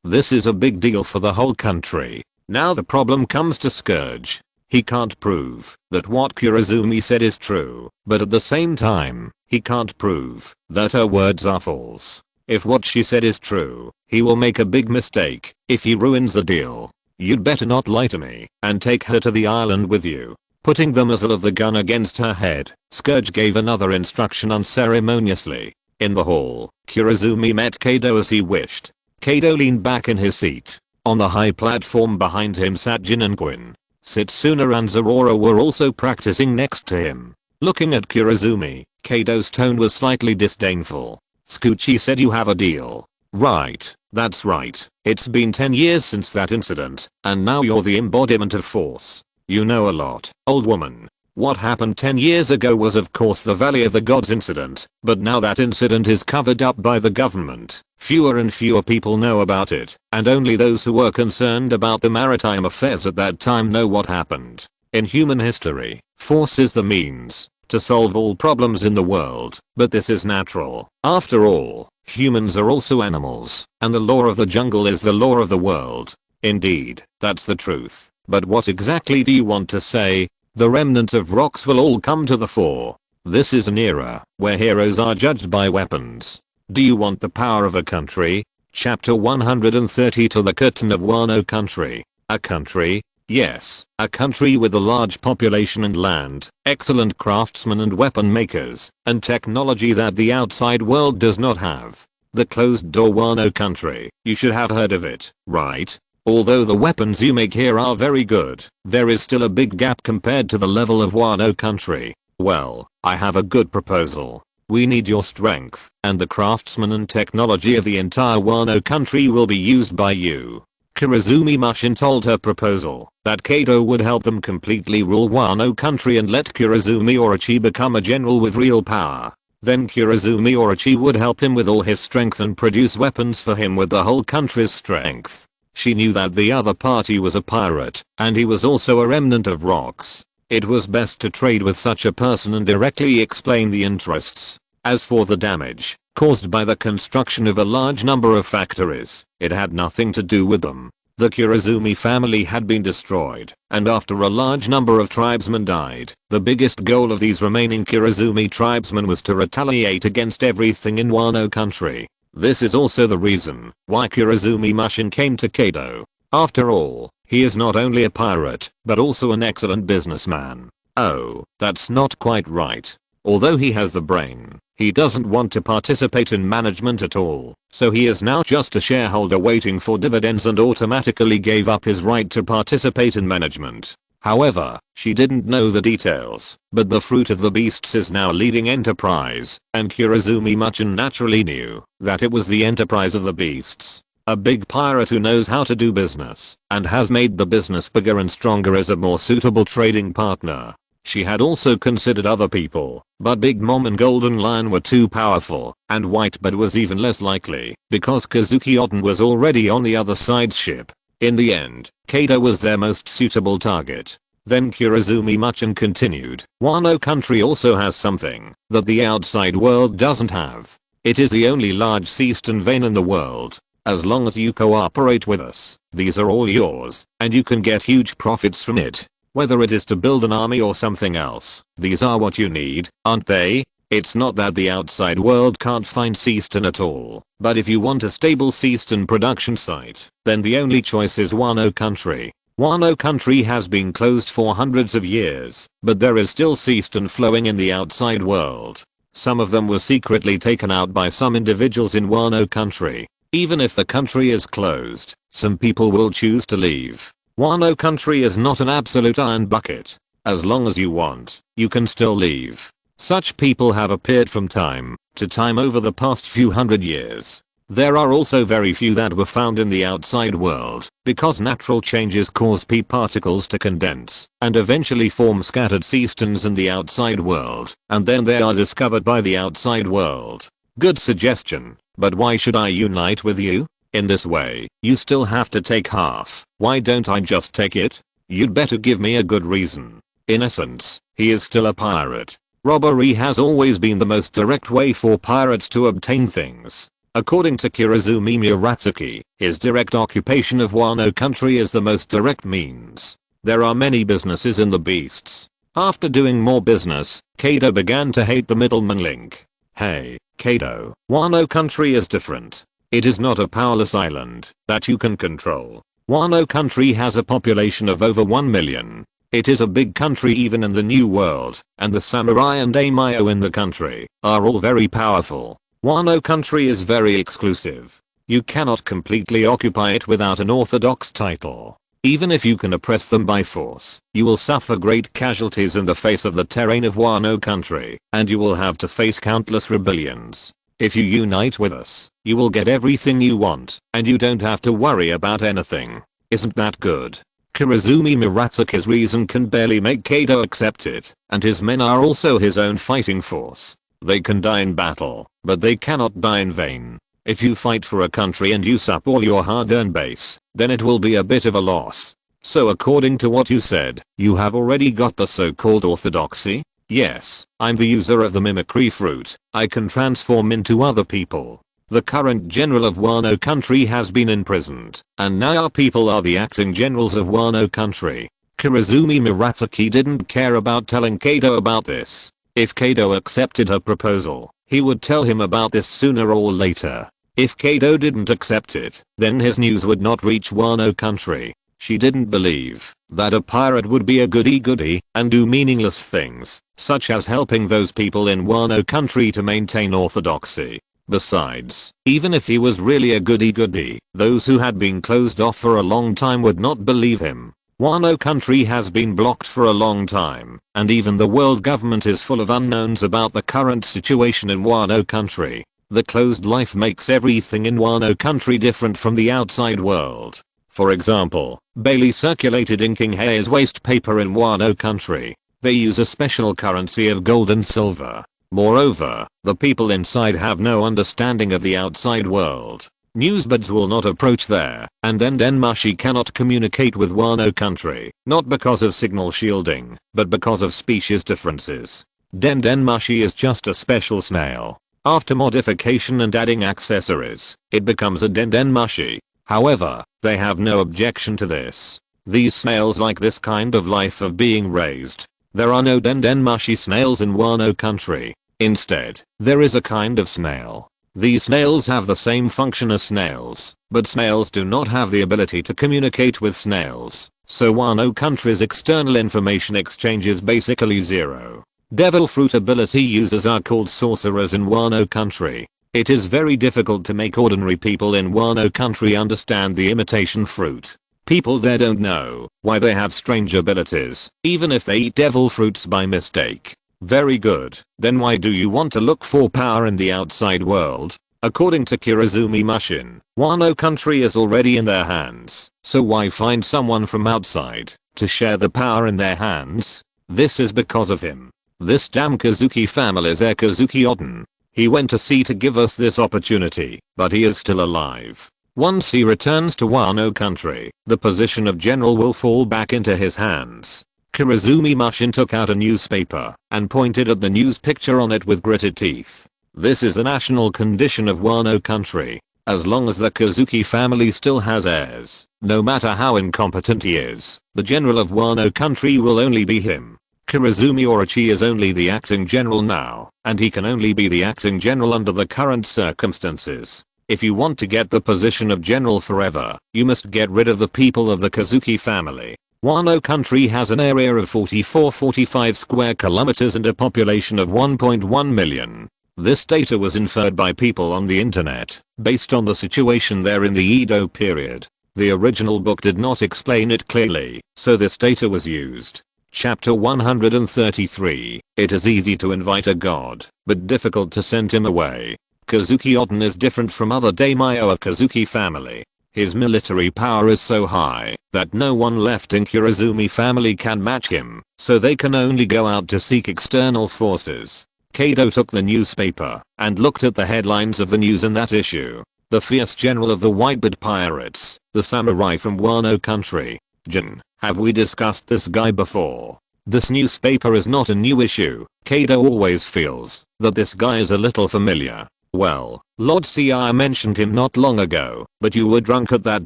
This is a big deal for the whole country." Now the problem comes to Scourge. He can't prove that what Kurazumi said is true, but at the same time, he can't prove that her words are false. If what she said is true, he will make a big mistake if he ruins the deal. "You'd better not lie to me and take her to the island with you." Putting the muzzle of the gun against her head, Scourge gave another instruction unceremoniously. In the hall, Kurazumi met Kaido as he wished. Kaido leaned back in his seat. On the high platform behind him sat Jin and Quinn. Setsuna and Zerora were also practicing next to him. Looking at Kurazumi, Kaido's tone was slightly disdainful. "Scoochie said you have a deal." "Right, that's right. It's been 10 years since that incident, and now you're the embodiment of force. You know a lot, old woman. What happened 10 years ago was of course the Valley of the Gods incident, but now that incident is covered up by the government. Fewer and fewer people know about it, and only those who were concerned about the maritime affairs at that time know what happened. In human history, force is the means to solve all problems in the world, but this is natural. After all, humans are also animals, and the law of the jungle is the law of the world. Indeed, that's the truth. But what exactly do you want to say? The remnant of rocks will all come to the fore. This is an era where heroes are judged by weapons. Do you want the power of a country? Chapter 130 To the Curtain of Wano Country. A country? Yes, a country with a large population and land, excellent craftsmen and weapon makers, and technology that the outside world does not have. The closed door Wano Country. You should have heard of it, right? Although the weapons you make here are very good, there is still a big gap compared to the level of Wano Country. Well, I have a good proposal. We need your strength, and the craftsmen and technology of the entire Wano Country will be used by you. Kurozumi Mushin told her proposal that Kaido would help them completely rule Wano Country and let Kurozumi Orochi become a general with real power. Then Kurozumi Orochi would help him with all his strength and produce weapons for him with the whole country's strength. She knew that the other party was a pirate, and he was also a remnant of rocks. It was best to trade with such a person and directly explain the interests. As for the damage caused by the construction of a large number of factories, it had nothing to do with them. The Kurozumi family had been destroyed, and after a large number of tribesmen died, the biggest goal of these remaining Kurozumi tribesmen was to retaliate against everything in Wano Country. This is also the reason why Kurozumi Mushin came to Kaido. After all, he is not only a pirate, but also an excellent businessman. Oh, that's not quite right. Although he has the brain, he doesn't want to participate in management at all, so he is now just a shareholder waiting for dividends and automatically gave up his right to participate in management. However, she didn't know the details, but the fruit of the beasts is now leading enterprise, and Kurozumi Mushin naturally knew that it was the enterprise of the beasts. A big pirate who knows how to do business, and has made the business bigger and stronger as a more suitable trading partner. She had also considered other people, but Big Mom and Golden Lion were too powerful, and Whitebird was even less likely, because Kazuki Oden was already on the other side's ship. In the end, Kaido was their most suitable target. Then Kurozumi Mushin continued, Wano Country also has something that the outside world doesn't have. It is the only large Seaston vein in the world. As long as you cooperate with us, these are all yours, and you can get huge profits from it. Whether it is to build an army or something else, these are what you need, aren't they? It's not that the outside world can't find Seaston at all, but if you want a stable Seaston production site, then the only choice is Wano Country. Wano Country has been closed for hundreds of years, but there is still Seaston flowing in the outside world. Some of them were secretly taken out by some individuals in Wano Country. Even if the country is closed, some people will choose to leave. Wano Country is not an absolute iron bucket. As long as you want, you can still leave. Such people have appeared from time to time over the past few hundred years. There are also very few that were found in the outside world, because natural changes cause P particles to condense and eventually form scattered Seastons in the outside world, and then they are discovered by the outside world. Good suggestion, but why should I unite with you? In this way, you still have to take half. Why don't I just take it? You'd better give me a good reason. In essence, he is still a pirate. Robbery has always been the most direct way for pirates to obtain things. According to Kurozumi Murasaki, his direct occupation of Wano Country is the most direct means. There are many businesses in the beasts. After doing more business, Kaido began to hate the middleman link. Hey, Kaido, Wano Country is different. It is not a powerless island that you can control. Wano Country has a population of over 1 million. It is a big country even in the New World, and the samurai and daimyo in the country are all very powerful. Wano Country is very exclusive. You cannot completely occupy it without an orthodox title. Even if you can oppress them by force, you will suffer great casualties in the face of the terrain of Wano Country, and you will have to face countless rebellions. If you unite with us, you will get everything you want, and you don't have to worry about anything. Isn't that good? Kurozumi Murasaki's reason can barely make Kaido accept it, and his men are also his own fighting force. They can die in battle, but they cannot die in vain. If you fight for a country and use up all your hard-earned base, then it will be a bit of a loss. So according to what you said, you have already got the so-called orthodoxy? Yes, I'm the user of the mimicry fruit. I can transform into other people. The current general of Wano Country has been imprisoned, and now our people are the acting generals of Wano Country. Kurozumi Murasaki didn't care about telling Kaido about this. If Kaido accepted her proposal, he would tell him about this sooner or later. If Kaido didn't accept it, then his news would not reach Wano country. She didn't believe that a pirate would be a goody-goody and do meaningless things, such as helping those people in Wano country to maintain orthodoxy. Besides, even if he was really a goody-goody, those who had been closed off for a long time would not believe him. Wano country has been blocked for a long time, and even the world government is full of unknowns about the current situation in Wano country. The closed life makes everything in Wano country different from the outside world. For example, Bailey circulated in King Hei's waste paper in Wano country. They use a special currency of gold and silver. Moreover, the people inside have no understanding of the outside world. Newsbirds will not approach there, and Dendenmushi cannot communicate with Wano country, not because of signal shielding, but because of species differences. Dendenmushi is just a special snail. After modification and adding accessories, it becomes a Dendenmushi. However, they have no objection to this. These snails like this kind of life of being raised. There are no Dendenmushi snails in Wano country. Instead, there is a kind of snail. These snails have the same function as snails, but snails do not have the ability to communicate with snails, so Wano country's external information exchange is basically zero. Devil fruit ability users are called sorcerers in Wano country. It is very difficult to make ordinary people in Wano country understand the imitation fruit. People there don't know why they have strange abilities, even if they eat devil fruits by mistake. Very good, then why do you want to look for power in the outside world? According to Kirizumi Mushin, Wano country is already in their hands, so why find someone from outside to share the power in their hands? This is because of him. This damn Kazuki family's heir Kazuki Oden. He went to sea to give us this opportunity, but he is still alive. Once he returns to Wano country, the position of general will fall back into his hands. Kirizumi Mushin took out a newspaper and pointed at the news picture on it with gritted teeth. This is the national condition of Wano country. As long as the Kazuki family still has heirs, no matter how incompetent he is, the general of Wano country will only be him. Kirizumi Orochi is only the acting general now, and he can only be the acting general under the current circumstances. If you want to get the position of general forever, you must get rid of the people of the Kazuki family. Wano country has an area of 44-45 square kilometers and a population of 1.1 million. This data was inferred by people on the internet, based on the situation there in the Edo period. The original book did not explain it clearly, so this data was used. Chapter 133. It is easy to invite a god, but difficult to send him away. Kazuki Oden is different from other daimyo of Kazuki family. His military power is so high that no one left in Kirizumi family can match him, so they can only go out to seek external forces. Kaido took the newspaper and looked at the headlines of the news in that issue. The fierce general of the Whitebeard pirates, the samurai from Wano country. Jin, have we discussed this guy before? This newspaper is not a new issue. Kaido always feels that this guy is a little familiar. Well, Lord Ci mentioned him not long ago, but you were drunk at that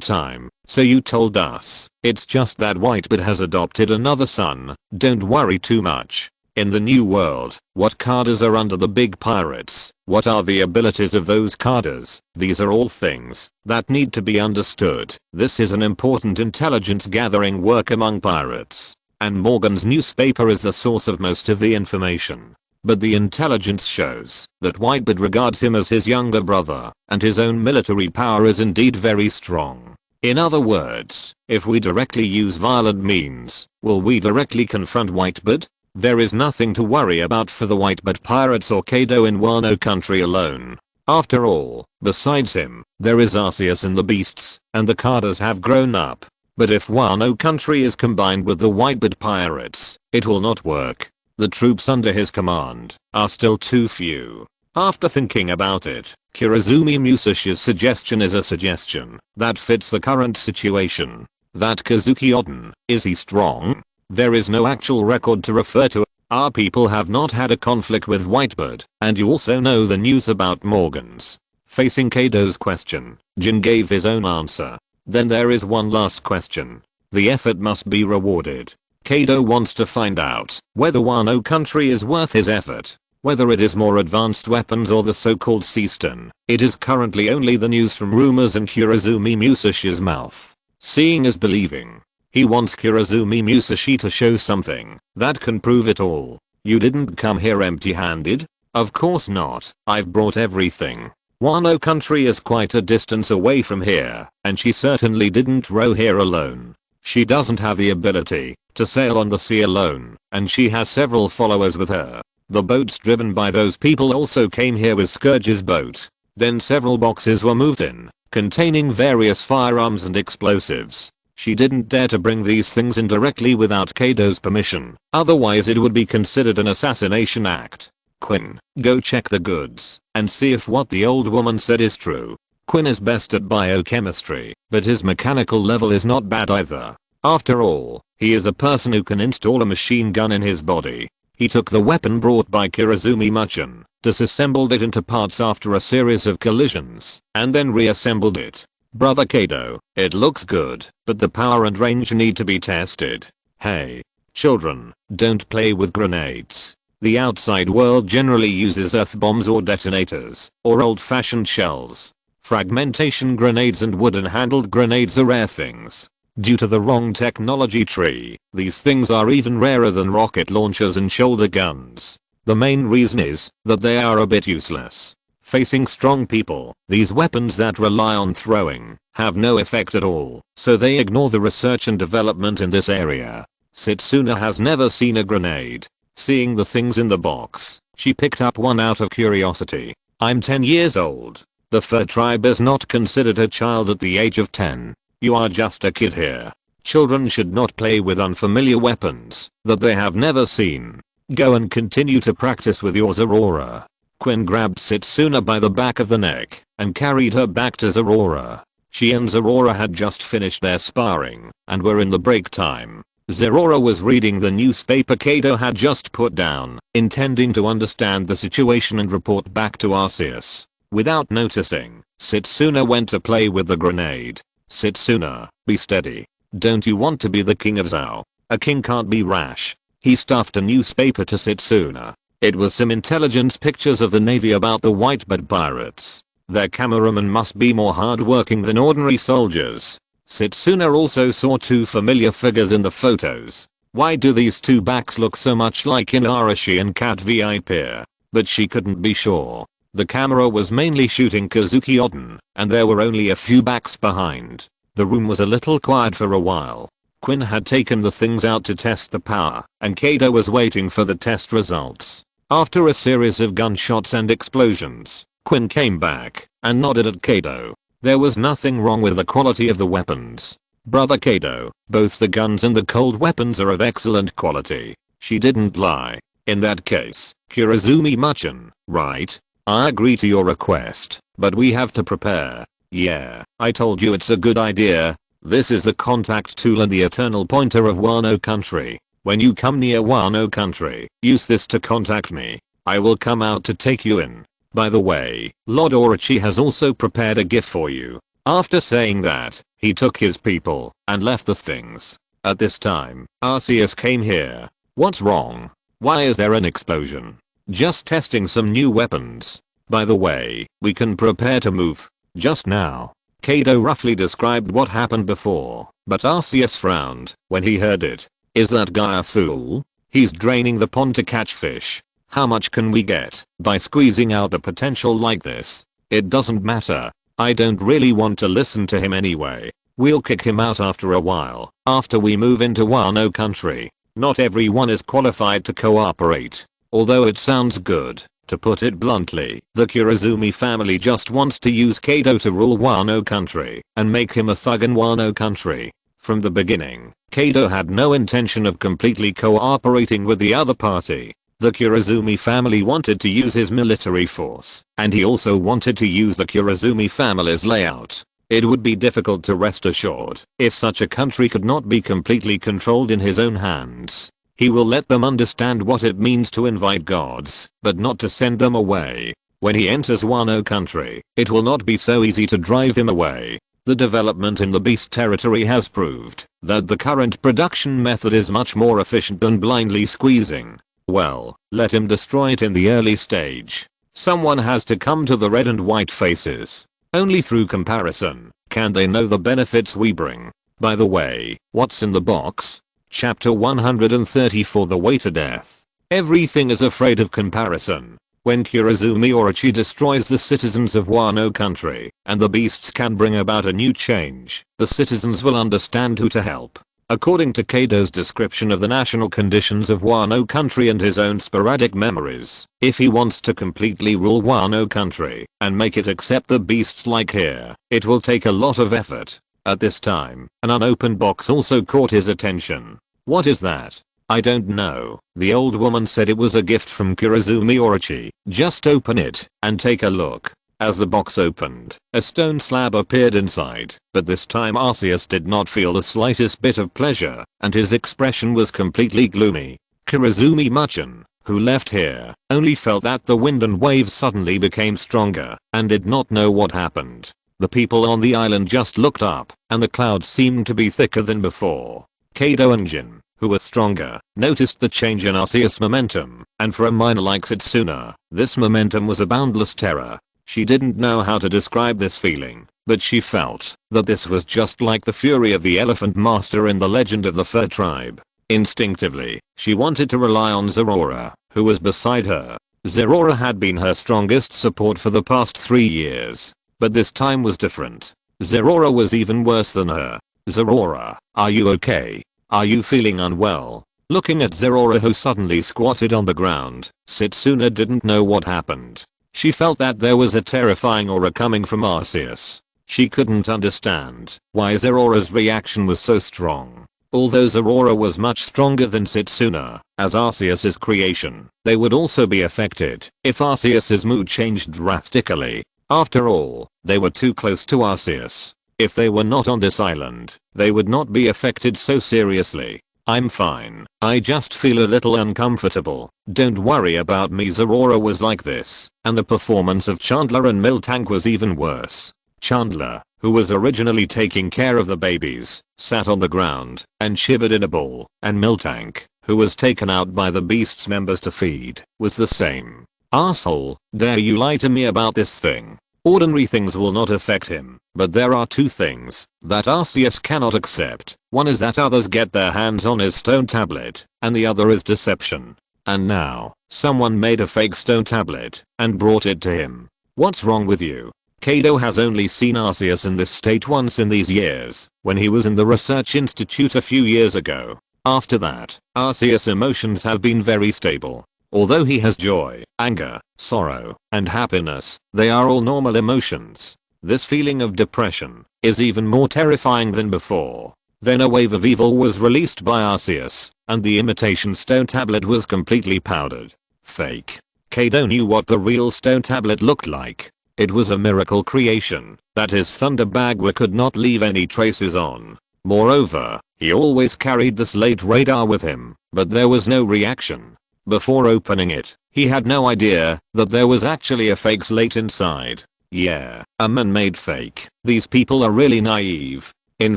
time, so you told us. It's just that Whitebeard has adopted another son. Don't worry too much. In the new world, what cadres are under the big pirates? What are the abilities of those cadres? These are all things that need to be understood. This is an important intelligence gathering work among pirates, and Morgan's newspaper is the source of most of the information. But the intelligence shows that Whitebeard regards him as his younger brother, and his own military power is indeed very strong. In other words, if we directly use violent means, will we directly confront Whitebeard? There is nothing to worry about for the Whitebeard pirates or Kaido in Wano country alone. After all, besides him, there is Arceus and the beasts, and the cadres have grown up. But if Wano country is combined with the Whitebeard pirates, it will not work. The troops under his command are still too few. After thinking about it, Kirizumi Musashi's suggestion is a suggestion that fits the current situation. That Kazuki Oden, is he strong? There is no actual record to refer to. Our people have not had a conflict with Whitebeard, and you also know the news about Morgans. Facing Kaido's question, Jin gave his own answer. Then there is one last question. The effort must be rewarded. Kaido wants to find out whether Wano country is worth his effort. Whether it is more advanced weapons or the so-called Seaston, it is currently only the news from rumors and Kurozumi Musashi's mouth. Seeing is believing. He wants Kurozumi Musashi to show something that can prove it all. You didn't come here empty-handed? Of course not, I've brought everything. Wano country is quite a distance away from here, and she certainly didn't row here alone. She doesn't have the ability to sail on the sea alone, and she has several followers with her. The boats driven by those people also came here with Scourge's boat. Then several boxes were moved in, containing various firearms and explosives. She didn't dare to bring these things in directly without Kaido's permission, otherwise it would be considered an assassination act. Quinn, go check the goods, and see if what the old woman said is true. Quinn is best at biochemistry, but his mechanical level is not bad either. After all, he is a person who can install a machine gun in his body. He took the weapon brought by Kurozumi Muchin, disassembled it into parts after a series of collisions, and then reassembled it. Brother Kaido, it looks good, but the power and range need to be tested. Hey, children, don't play with grenades. The outside world generally uses earth bombs or detonators, or old-fashioned shells. Fragmentation grenades and wooden-handled grenades are rare things. Due to the wrong technology tree, these things are even rarer than rocket launchers and shoulder guns. The main reason is that they are a bit useless. Facing strong people, these weapons that rely on throwing have no effect at all, so they ignore the research and development in this area. Setsuna has never seen a grenade. Seeing the things in the box, she picked up one out of curiosity. I'm 10 years old. The fur tribe is not considered a child at the age of 10. You are just a kid here. Children should not play with unfamiliar weapons that they have never seen. Go and continue to practice with your Zerora. Quinn grabbed Setsuna by the back of the neck and carried her back to Zerora. She and Zerora had just finished their sparring and were in the break time. Zerora was reading the newspaper Kaido had just put down, intending to understand the situation and report back to Arceus. Without noticing, Setsuna went to play with the grenade. Setsuna, be steady. Don't you want to be the king of Zhao? A king can't be rash. He stuffed a newspaper to Setsuna. It was some intelligence pictures of the navy about the whitebird pirates. Their cameramen must be more hardworking than ordinary soldiers. Setsuna also saw two familiar figures in the photos. Why do these two backs look so much like Inarashi and Cat VIP? But she couldn't be sure. The camera was mainly shooting Kazuki Oden, and there were only a few backs behind. The room was a little quiet for a while. Quinn had taken the things out to test the power, and Kaido was waiting for the test results. After a series of gunshots and explosions, Quinn came back and nodded at Kaido. There was nothing wrong with the quality of the weapons. Brother Kaido, both the guns and the cold weapons are of excellent quality. She didn't lie. In that case, Kurozumi Muchin, right? I agree to your request, but we have to prepare. Yeah, I told you it's a good idea. This is the contact tool and the eternal pointer of Wano country. When you come near Wano country, use this to contact me. I will come out to take you in. By the way, Lord Orochi has also prepared a gift for you. After saying that, he took his people and left the things. At this time, Arceus came here. What's wrong? Why is there an explosion? Just testing some new weapons. By the way, we can prepare to move. Just now. Kaido roughly described what happened before, but Arceus frowned when he heard it. Is that guy a fool? He's draining the pond to catch fish. How much can we get by squeezing out the potential like this? It doesn't matter. I don't really want to listen to him anyway. We'll kick him out after a while, after we move into Wano country. Not everyone is qualified to cooperate. Although it sounds good, to put it bluntly, the Kurozumi family just wants to use Kaido to rule Wano country and make him a thug in Wano country. From the beginning, Kaido had no intention of completely cooperating with the other party. The Kurozumi family wanted to use his military force, and he also wanted to use the Kurozumi family's layout. It would be difficult to rest assured if such a country could not be completely controlled in his own hands. He will let them understand what it means to invite gods, but not to send them away. When he enters Wano country, it will not be so easy to drive him away. The development in the beast territory has proved that the current production method is much more efficient than blindly squeezing. Well, let him destroy it in the early stage. Someone has to come to the red and white faces. Only through comparison can they know the benefits we bring. By the way, what's in the box? Chapter 134, The Way to Death. Everything is afraid of comparison. When Kurozumi Orochi destroys the citizens of Wano country, and the beasts can bring about a new change, the citizens will understand who to help. According to Kaido's description of the national conditions of Wano country and his own sporadic memories, if he wants to completely rule Wano country and make it accept the beasts like here, it will take a lot of effort. At this time, an unopened box also caught his attention. What is that? I don't know. The old woman said it was a gift from Kurozumi Orochi. Just open it and take a look. As the box opened, a stone slab appeared inside, but this time Arceus did not feel the slightest bit of pleasure, and his expression was completely gloomy. Kurozumi Machan, who left here, only felt that the wind and waves suddenly became stronger, and did not know what happened. The people on the island just looked up, and the clouds seemed to be thicker than before. Kaido and Jin, who were stronger, noticed the change in Arceus' momentum, and for a miner like Setsuna, this momentum was a boundless terror. She didn't know how to describe this feeling, but she felt that this was just like the fury of the Elephant Master in the Legend of the Fur Tribe. Instinctively, she wanted to rely on Zerora, who was beside her. Zerora had been her strongest support for the past 3 years, but this time was different. Zerora was even worse than her. Zerora, are you okay? Are you feeling unwell? Looking at Zerora, who suddenly squatted on the ground, Setsuna didn't know what happened. She felt that there was a terrifying aura coming from Arceus. She couldn't understand why Zerora's reaction was so strong. Although Zerora was much stronger than Setsuna, as Arceus's creation, they would also be affected if Arceus's mood changed drastically. After all, they were too close to Arceus. If they were not on this island, they would not be affected so seriously. I'm fine. I just feel a little uncomfortable. Don't worry about me. Zerora was like this, and the performance of Chandler and Miltank was even worse. Chandler, who was originally taking care of the babies, sat on the ground and shivered in a ball, and Miltank, who was taken out by the beast's members to feed, was the same. Asshole, dare you lie to me about this thing? Ordinary things will not affect him, but there are 2 things that Arceus cannot accept. One is that others get their hands on his stone tablet, and the other is deception. And now, someone made a fake stone tablet and brought it to him. What's wrong with you? Kaido has only seen Arceus in this state once in these years, when he was in the research institute a few years ago. After that, Arceus' emotions have been very stable. Although he has joy, anger, sorrow, and happiness, they are all normal emotions. This feeling of depression is even more terrifying than before. Then a wave of evil was released by Arceus, and the imitation stone tablet was completely powdered. Fake. Kaido knew what the real stone tablet looked like. It was a miracle creation that his Thunder Bagua could not leave any traces on. Moreover, he always carried the slate radar with him, but there was no reaction. Before opening it, he had no idea that there was actually a fake slate inside. Yeah, a man-made fake. These people are really naive. In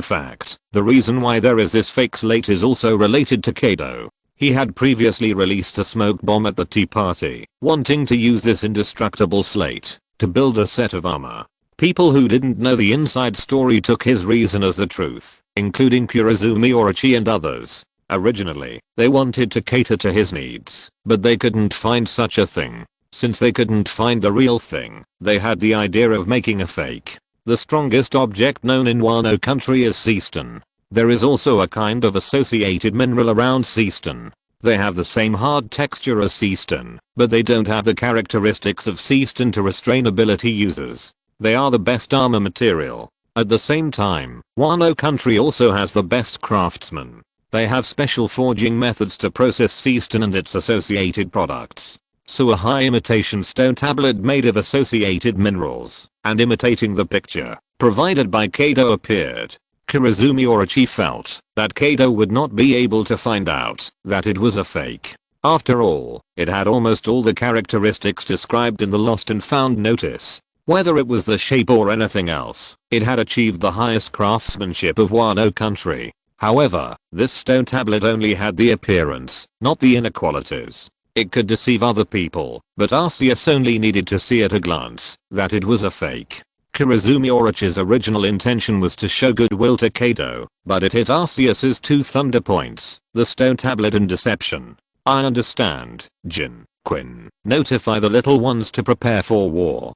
fact, the reason why there is this fake slate is also related to Kaido. He had previously released a smoke bomb at the tea party, wanting to use this indestructible slate to build a set of armor. People who didn't know the inside story took his reason as the truth, including Kurozumi Orochi and others. Originally, they wanted to cater to his needs, but they couldn't find such a thing. Since they couldn't find the real thing, they had the idea of making a fake. The strongest object known in Wano country is seastone. There is also a kind of associated mineral around seastone. They have the same hard texture as seastone, but they don't have the characteristics of seastone to restrain ability users. They are the best armor material. At the same time, Wano country also has the best craftsmen. They have special forging methods to process seastone and its associated products. So a high imitation stone tablet made of associated minerals and imitating the picture provided by Kaido appeared. Kurozumi Orochi felt that Kaido would not be able to find out that it was a fake. After all, it had almost all the characteristics described in the Lost and Found notice. Whether it was the shape or anything else, it had achieved the highest craftsmanship of Wano country. However, this stone tablet only had the appearance, not the inequalities. It could deceive other people, but Arceus only needed to see at a glance that it was a fake. Kurozumi Orochi's original intention was to show goodwill to Kaido, but it hit Arceus's two thunder points, the stone tablet and deception. I understand, Jin, Quinn. Notify the little ones to prepare for war.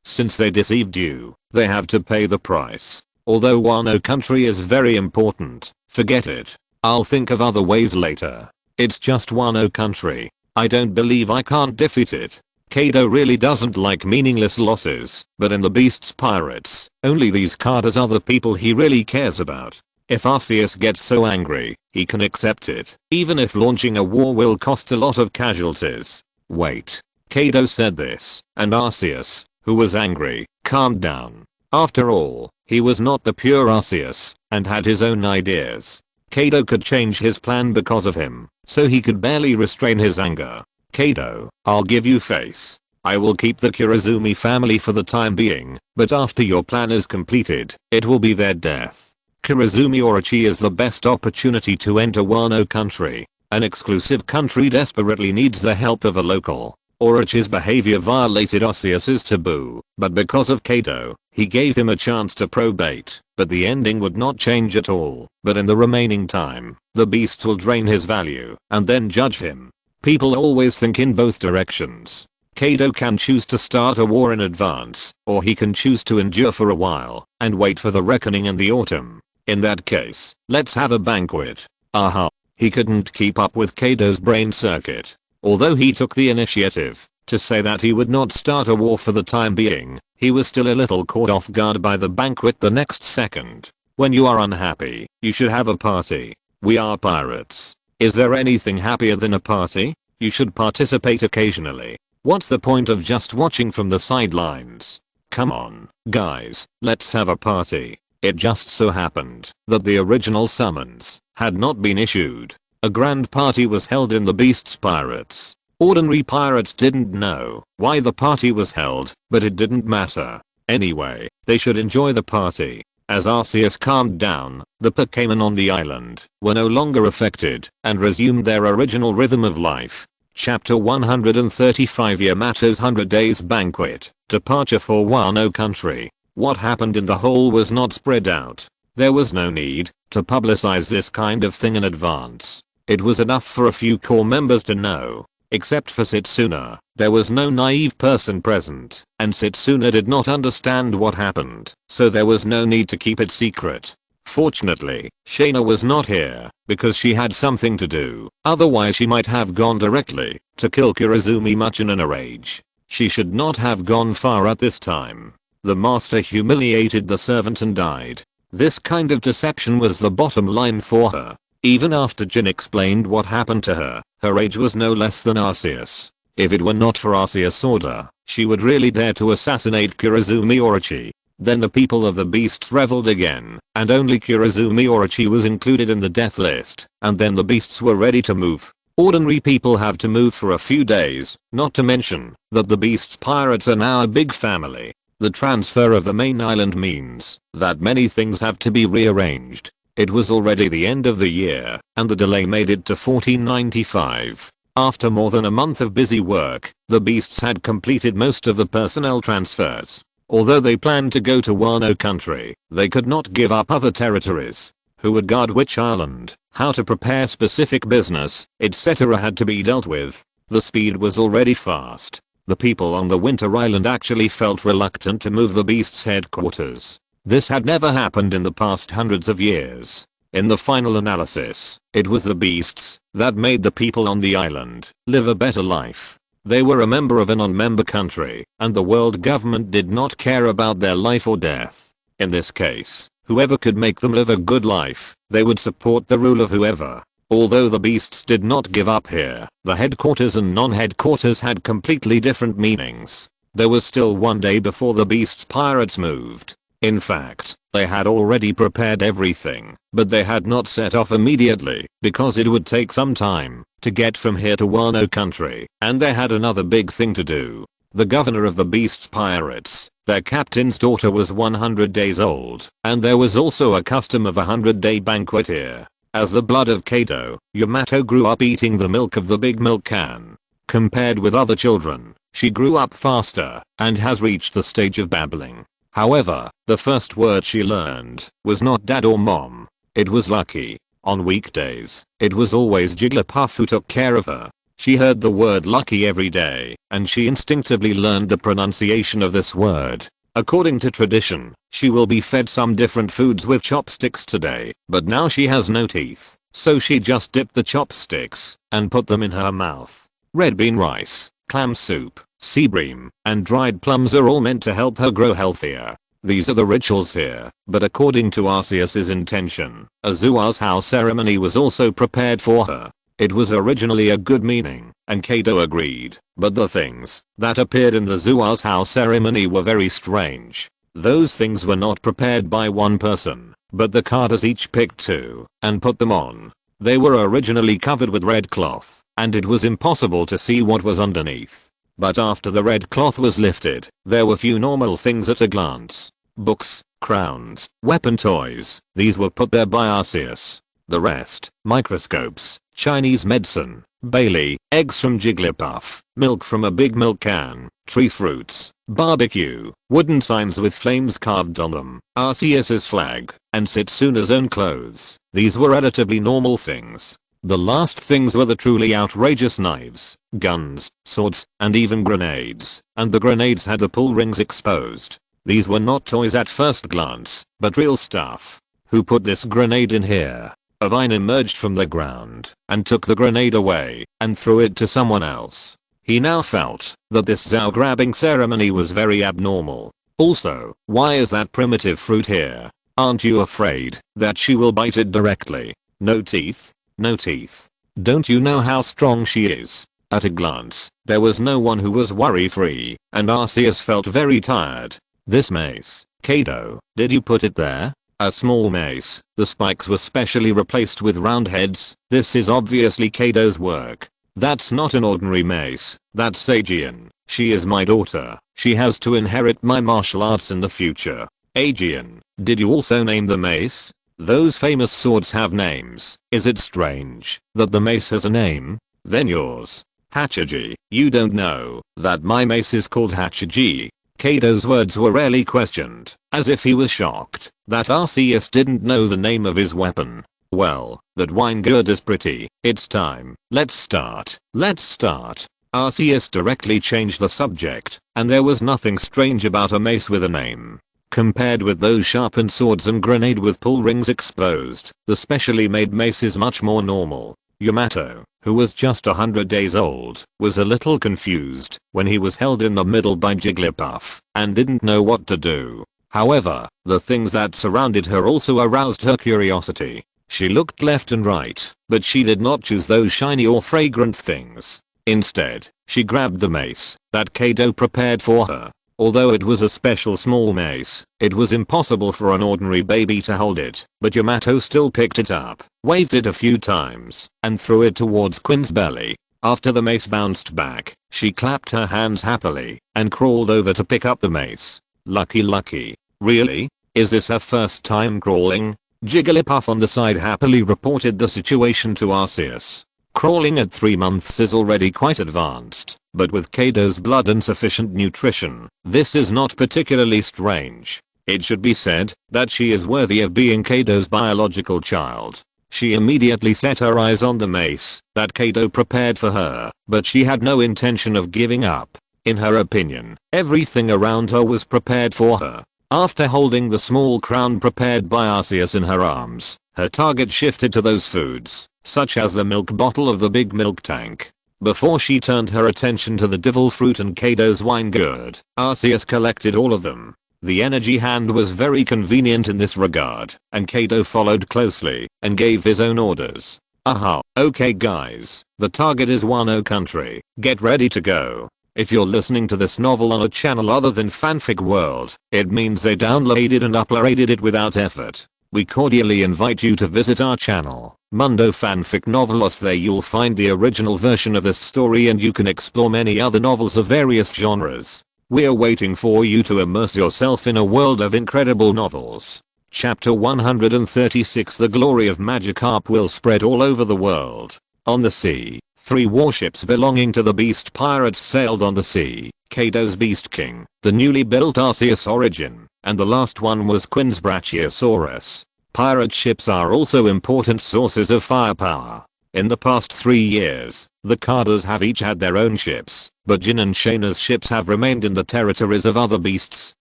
Since they deceived you, they have to pay the price. Although Wano country is very important, forget it. I'll think of other ways later. It's just Wano country. I don't believe I can't defeat it. Kaido really doesn't like meaningless losses, but in the Beast's pirates, only these card as other people he really cares about. If Arceus gets so angry, he can accept it, even if launching a war will cost a lot of casualties. Wait. Kaido said this, and Arceus, who was angry, calmed down. After all, he was not the pure Arceus, and had his own ideas. Kaido could change his plan because of him, so he could barely restrain his anger. Kaido, I'll give you face. I will keep the Kurozumi family for the time being, but after your plan is completed, it will be their death. Kurozumi Orochi is the best opportunity to enter Wano country. An exclusive country desperately needs the help of a local. Orochi's behavior violated Arceus's taboo, but because of Kaido, he gave him a chance to probate, but the ending would not change at all. But in the remaining time, the beasts will drain his value, and then judge him. People always think in both directions. Kaido can choose to start a war in advance, or he can choose to endure for a while, and wait for the reckoning in the autumn. In that case, let's have a banquet. Aha. He couldn't keep up with Kaido's brain circuit. Although he took the initiative to say that he would not start a war for the time being, he was still a little caught off guard by the banquet the next second. When you are unhappy, you should have a party. We are pirates. Is there anything happier than a party? You should participate occasionally. What's the point of just watching from the sidelines? Come on, guys, let's have a party. It just so happened that the original summons had not been issued. A grand party was held in the Beast's pirates. Ordinary pirates didn't know why the party was held, but it didn't matter. Anyway, they should enjoy the party. As Arceus calmed down, the Pokemon on the island were no longer affected and resumed their original rhythm of life. Chapter 135 Yamato's 100 Days Banquet. Departure for Wano country. What happened in the hole was not spread out. There was no need to publicize this kind of thing in advance. It was enough for a few core members to know. Except for Setsuna, there was no naive person present, and Setsuna did not understand what happened, so there was no need to keep it secret. Fortunately, Shaina was not here, because she had something to do, otherwise she might have gone directly to kill Kurozumi much in a rage. She should not have gone far at this time. The master humiliated the servant and died. This kind of deception was the bottom line for her. Even after Jin explained what happened to her, her rage was no less than Arceus. If it were not for Arceus' order, she would really dare to assassinate Kurozumi Orochi. Then the people of the beasts reveled again, and only Kurozumi Orochi was included in the death list, and then the beasts were ready to move. Ordinary people have to move for a few days, not to mention that the beasts pirates are now a big family. The transfer of the main island means that many things have to be rearranged. It was already the end of the year, and the delay made it to 1495. After more than a month of busy work, the beasts had completed most of the personnel transfers. Although they planned to go to Wano country, they could not give up other territories. Who would guard which island, how to prepare specific business, etc. had to be dealt with. The speed was already fast. The people on the Winter Island actually felt reluctant to move the beast's headquarters. This had never happened in the past hundreds of years. In the final analysis, it was the beasts that made the people on the island live a better life. They were a member of a non-member country, and the world government did not care about their life or death. In this case, whoever could make them live a good life, they would support the rule of whoever. Although the beasts did not give up here, the headquarters and non-headquarters had completely different meanings. There was still one day before the beasts pirates moved. In fact, they had already prepared everything, but they had not set off immediately because it would take some time to get from here to Wano country, and they had another big thing to do. the governor of the Beast's pirates. Their captain's daughter was 100 days old, and there was also a custom of a 100-day banquet here. As the blood of Kaido, Yamato grew up eating the milk of the big milk can. Compared with other children, she grew up faster and has reached the stage of babbling. However, the first word she learned was not dad or mom. It was lucky. On weekdays, it was always Jigglypuff who took care of her. She heard the word lucky every day, and she instinctively learned the pronunciation of this word. According to tradition, she will be fed some different foods with chopsticks today, but now she has no teeth, so she just dipped the chopsticks and put them in her mouth. Red bean rice, clam soup, sea bream, and dried plums are all meant to help her grow healthier. These are the rituals here, but according to Arceus's intention, a Zua's house ceremony was also prepared for her. It was originally a good meaning, and Kaido agreed, but the things that appeared in the Zua's house ceremony were very strange. Those things were not prepared by one person, but the carters each picked two and put them on. They were originally covered with red cloth, and it was impossible to see what was underneath. But after the red cloth was lifted, there were few normal things at a glance. Books, crowns, weapon toys, these were put there by Arceus. The rest, microscopes, Chinese medicine, Bailey, eggs from Jigglypuff, milk from a big milk can, tree fruits, barbecue, wooden signs with flames carved on them, Arceus's flag, and Setsuna's own clothes. These were relatively normal things. The last things were the truly outrageous knives, guns, swords, and even grenades, and the grenades had the pull rings exposed. These were not toys at first glance, but real stuff. Who put this grenade in here? A vine emerged from the ground and took the grenade away and threw it to someone else. He now felt that this Zao grabbing ceremony was very abnormal. Also, why is that primitive fruit here? Aren't you afraid that she will bite it directly? No teeth? No teeth. Don't you know how strong she is? At a glance, there was no one who was worry-free, and Arceus felt very tired. This mace, Kaido, did you put it there? A small mace. The spikes were specially replaced with round heads. This is obviously Kaido's work. That's not an ordinary mace. That's Aegean. She is my daughter. She has to inherit my martial arts in the future. Aegean, did you also name the mace? Those famous swords have names. Is it strange that the mace has a name? Then yours. Hachiji, you don't know that my mace is called Hachiji. Kaido's words were rarely questioned, as if he was shocked that Arceus didn't know the name of his weapon. Well, that wine gourd is pretty. It's time. Let's start. Arceus directly changed the subject, and there was nothing strange about a mace with a name. Compared with those sharpened swords and grenade with pull rings exposed, the specially made mace is much more normal. Yamato, who was just 100 days old, was a little confused when he was held in the middle by Jigglypuff and didn't know what to do. However, the things that surrounded her also aroused her curiosity. She looked left and right, but she did not choose those shiny or fragrant things. Instead, she grabbed the mace that Kaido prepared for her. Although it was a special small mace, it was impossible for an ordinary baby to hold it, but Yamato still picked it up, waved it a few times, and threw it towards Quinn's belly. After the mace bounced back, she clapped her hands happily and crawled over to pick up the mace. Lucky. Really? Is this her first time crawling? Jigglypuff on the side happily reported the situation to Arceus. Crawling at 3 months is already quite advanced, but with Kaido's blood and sufficient nutrition, this is not particularly strange. It should be said that she is worthy of being Kaido's biological child. She immediately set her eyes on the mace that Kaido prepared for her, but she had no intention of giving up. In her opinion, everything around her was prepared for her. After holding the small crown prepared by Arceus in her arms, her target shifted to those foods, such as the milk bottle of the big milk tank. Before she turned her attention to the devil fruit and Kaido's wine gourd, Arceus collected all of them. The energy hand was very convenient in this regard, and Kaido followed closely and gave his own orders. Aha, okay guys, the target is Wano country, get ready to go. If you're listening to this novel on a channel other than Fanfic World, it means they downloaded and uploaded it without effort. We cordially invite you to visit our channel. Mundo fanfic novelos. There you'll find the original version of this story, and you can explore many other novels of various genres. We're waiting for you to immerse yourself in a world of incredible novels. Chapter 136. The glory of Magikarp will spread all over the world. On the sea, 3 warships belonging to the Beast Pirates sailed on the sea: Kaido's Beast King, the newly built Arceus Origin, and the last one was Quinn's Brachiosaurus. Pirate ships are also important sources of firepower. In the past 3 years, the Kaidos have each had their own ships, but Jin and Shaina's ships have remained in the territories of other beasts,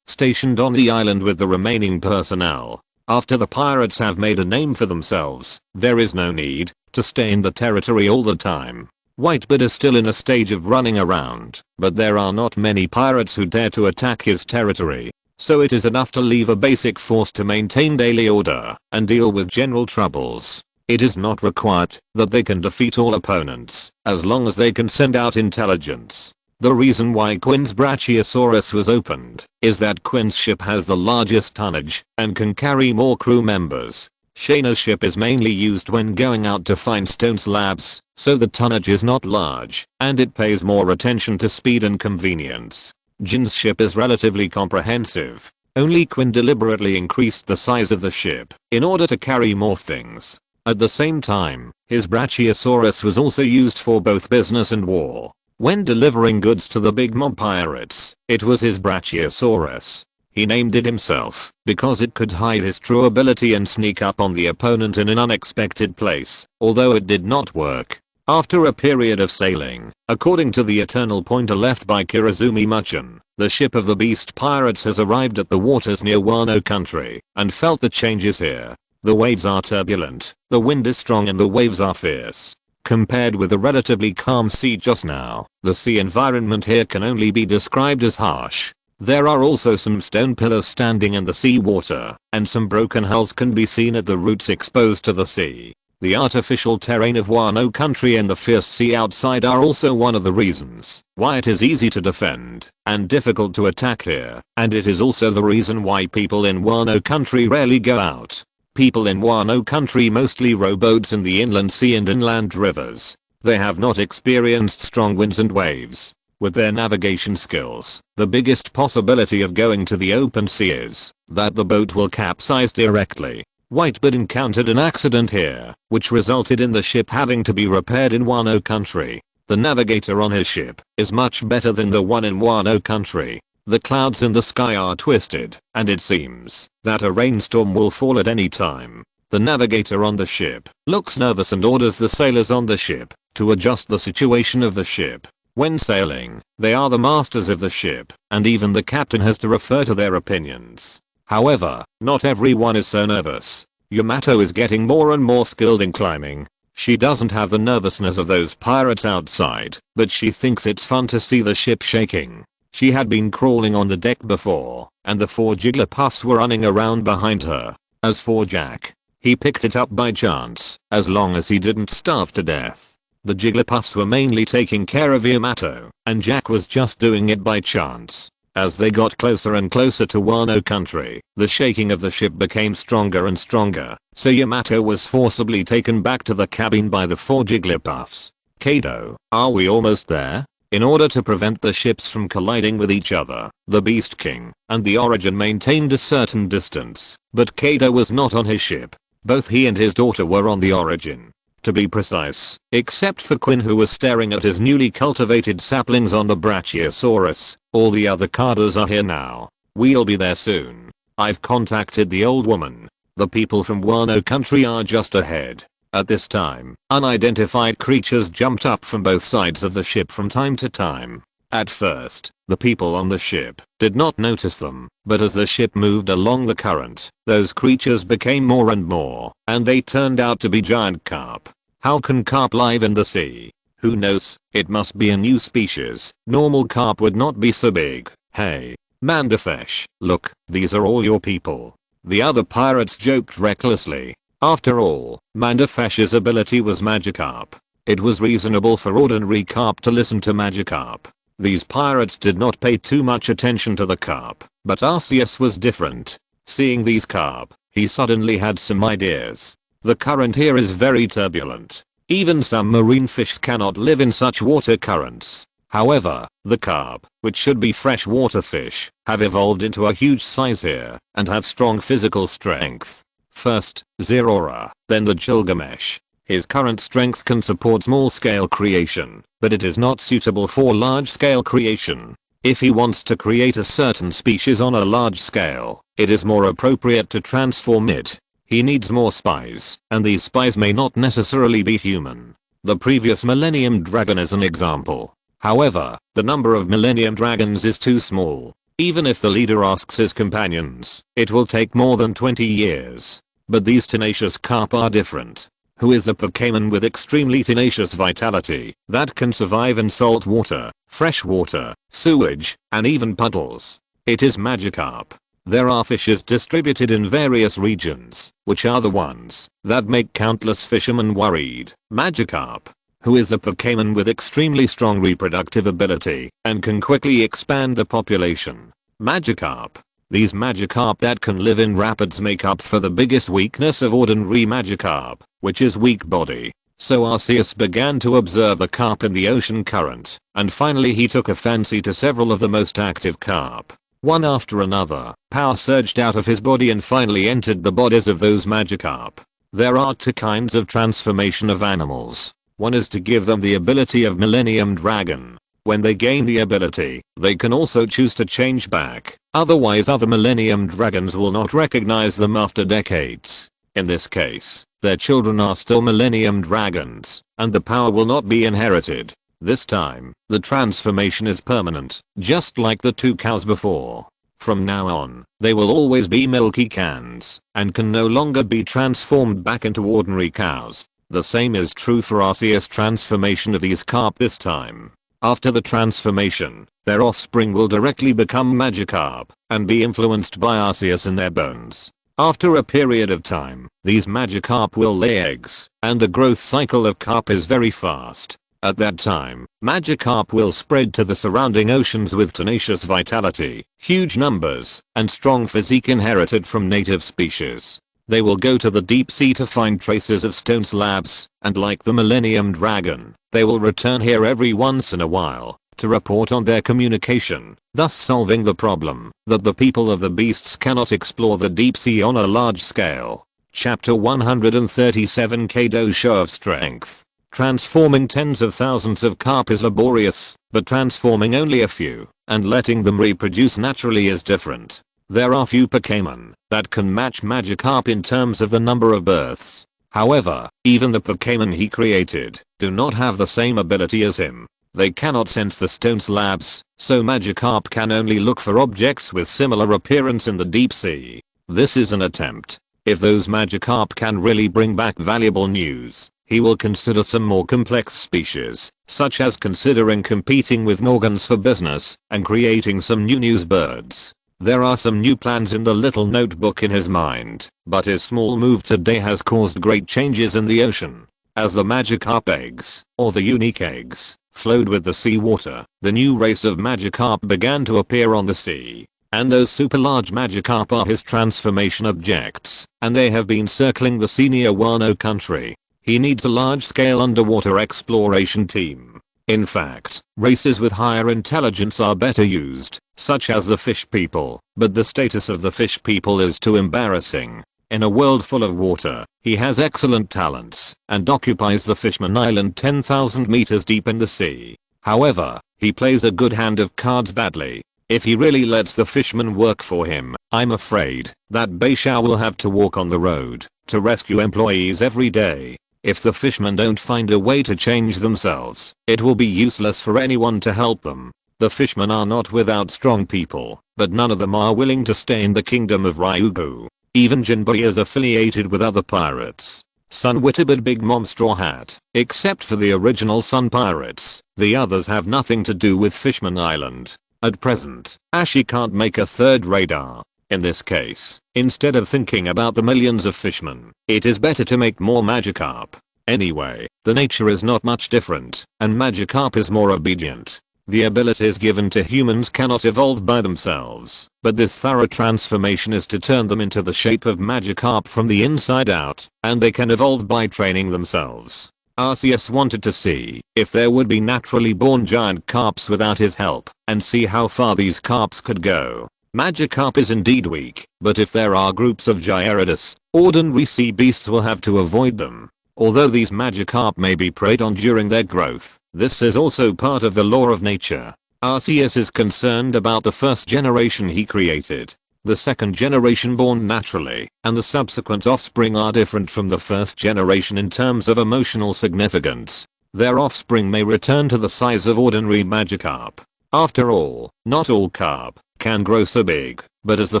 stationed on the island with the remaining personnel. After the pirates have made a name for themselves, there is no need to stay in the territory all the time. Whitebeard is still in a stage of running around, but there are not many pirates who dare to attack his territory. So it is enough to leave a basic force to maintain daily order and deal with general troubles. It is not required that they can defeat all opponents, as long as they can send out intelligence. The reason why Quinn's Brachiosaurus was opened is that Quinn's ship has the largest tonnage and can carry more crew members. Shaina's ship is mainly used when going out to find stone slabs, so the tonnage is not large, and it pays more attention to speed and convenience. Jin's ship is relatively comprehensive. Only Quinn deliberately increased the size of the ship in order to carry more things. At the same time, his Brachiosaurus was also used for both business and war. When delivering goods to the big mob pirates, it was his Brachiosaurus. He named it himself because it could hide his true ability and sneak up on the opponent in an unexpected place, although it did not work. After a period of sailing, according to the eternal pointer left by Kirizumi Muchin, the ship of the Beast Pirates has arrived at the waters near Wano country and felt the changes here. The waves are turbulent, the wind is strong, and the waves are fierce. Compared with the relatively calm sea just now, the sea environment here can only be described as harsh. There are also some stone pillars standing in the sea water, and some broken hulls can be seen at the roots exposed to the sea. The artificial terrain of Wano country and the fierce sea outside are also one of the reasons why it is easy to defend and difficult to attack here, and it is also the reason why people in Wano country rarely go out. People in Wano country mostly row boats in the inland sea and inland rivers. They have not experienced strong winds and waves. With their navigation skills, the biggest possibility of going to the open sea is that the boat will capsize directly. Whitebeard encountered an accident here, which resulted in the ship having to be repaired in Wano country. The navigator on his ship is much better than the one in Wano country. The clouds in the sky are twisted, and it seems that a rainstorm will fall at any time. The navigator on the ship looks nervous and orders the sailors on the ship to adjust the situation of the ship. When sailing, they are the masters of the ship, and even the captain has to refer to their opinions. However, not everyone is so nervous. Yamato is getting more and more skilled in climbing. She doesn't have the nervousness of those pirates outside, but she thinks it's fun to see the ship shaking. She had been crawling on the deck before, and the 4 Jigglypuffs were running around behind her. As for Jack, he picked it up by chance, as long as he didn't starve to death. The Jigglypuffs were mainly taking care of Yamato, and Jack was just doing it by chance. As they got closer and closer to Wano country, the shaking of the ship became stronger and stronger, so Yamato was forcibly taken back to the cabin by the 4 Jigglypuffs. Kaido, are we almost there? In order to prevent the ships from colliding with each other, the Beast King and the Origin maintained a certain distance, but Kaido was not on his ship. Both he and his daughter were on the Origin. To be precise, except for Quinn, who was staring at his newly cultivated saplings on the Brachiosaurus, all the other Kaidos are here now. We'll be there soon. I've contacted the old woman. The people from Wano country are just ahead. At this time, unidentified creatures jumped up from both sides of the ship from time to time. At first, the people on the ship did not notice them, but as the ship moved along the current, those creatures became more and more, and they turned out to be giant carp. How can carp live in the sea? Who knows? It must be a new species. Normal carp would not be so big. Hey, Mandafesh, look, these are all your people. The other pirates joked recklessly. After all, Mandafesh's ability was Magikarp. It was reasonable for ordinary carp to listen to Magikarp. These pirates did not pay too much attention to the carp, but Arceus was different. Seeing these carp, he suddenly had some ideas. The current here is very turbulent. Even some marine fish cannot live in such water currents. However, the carp, which should be freshwater fish, have evolved into a huge size here and have strong physical strength. First, Zerora, then the Gilgamesh. His current strength can support small-scale creation, but it is not suitable for large-scale creation. If he wants to create a certain species on a large scale, it is more appropriate to transform it. He needs more spies, and these spies may not necessarily be human. The previous Millennium Dragon is an example. However, the number of Millennium Dragons is too small. Even if the leader asks his companions, it will take more than 20 years. But these tenacious carp are different. Who is a Pokemon with extremely tenacious vitality that can survive in salt water, fresh water, sewage, and even puddles? It is Magikarp. There are fishes distributed in various regions, which are the ones that make countless fishermen worried. Magikarp, who is a Pokemon with extremely strong reproductive ability and can quickly expand the population. Magikarp. These Magikarp that can live in rapids make up for the biggest weakness of ordinary Magikarp, which is weak body. So Arceus began to observe the carp in the ocean current, and finally he took a fancy to several of the most active carp. One after another, power surged out of his body and finally entered the bodies of those Magikarp. There are two kinds of transformation of animals. One is to give them the ability of Millennium Dragon. When they gain the ability, they can also choose to change back. Otherwise other Millennium Dragons will not recognize them after decades. In this case, their children are still Millennium Dragons, and the power will not be inherited. This time, the transformation is permanent, just like the two cows before. From now on, they will always be milky cans, and can no longer be transformed back into ordinary cows. The same is true for Arceus' transformation of these carp this time. After the transformation, their offspring will directly become Magikarp, and be influenced by Arceus in their bones. After a period of time, these Magikarp will lay eggs, and the growth cycle of carp is very fast. At that time, Magikarp will spread to the surrounding oceans with tenacious vitality, huge numbers, and strong physique inherited from native species. They will go to the deep sea to find traces of stone slabs, and like the Millennium Dragon, they will return here every once in a while to report on their communication, thus solving the problem that the people of the beasts cannot explore the deep sea on a large scale. Chapter 137 Kaido's Show of Strength. Transforming tens of thousands of carp is laborious, but transforming only a few and letting them reproduce naturally is different. There are few Pokemon that can match Magikarp in terms of the number of births. However, even the Pokemon he created do not have the same ability as him. They cannot sense the stone slabs, so Magikarp can only look for objects with similar appearance in the deep sea. This is an attempt. If those Magikarp can really bring back valuable news, he will consider some more complex species, such as considering competing with Morgans for business and creating some new news birds. There are some new plans in the little notebook in his mind, but his small move today has caused great changes in the ocean. As the Magikarp eggs, or the unique eggs, flowed with the seawater, the new race of Magikarp began to appear on the sea. And those super large Magikarp are his transformation objects, and they have been circling the sea near Wano country. He needs a large-scale underwater exploration team. In fact, races with higher intelligence are better used, such as the fish people, but the status of the fish people is too embarrassing. In a world full of water, he has excellent talents, and occupies the Fishman Island 10,000 meters deep in the sea. However, he plays a good hand of cards badly. If he really lets the fishmen work for him, I'm afraid that Beisha will have to walk on the road to rescue employees every day. If the fishmen don't find a way to change themselves, it will be useless for anyone to help them. The fishmen are not without strong people, but none of them are willing to stay in the kingdom of Ryugu. Even Jinbei is affiliated with other pirates. Sun Witterbird, Big Mom, Straw Hat. Except for the original Sun Pirates, the others have nothing to do with Fishman Island. At present, Ashi can't make a third radar. In this case, instead of thinking about the millions of fishmen, it is better to make more Magikarp. Anyway, the nature is not much different, and Magikarp is more obedient. The abilities given to humans cannot evolve by themselves, but this thorough transformation is to turn them into the shape of Magikarp from the inside out, and they can evolve by training themselves. Arceus wanted to see if there would be naturally born giant carps without his help, and see how far these carps could go. Magikarp is indeed weak, but if there are groups of Gyarados, ordinary sea beasts will have to avoid them. Although these Magikarp may be preyed on during their growth, this is also part of the law of nature. Arceus is concerned about the first generation he created. The second generation born naturally, and the subsequent offspring are different from the first generation in terms of emotional significance. Their offspring may return to the size of ordinary Magikarp. After all, not all carp can grow so big, but as the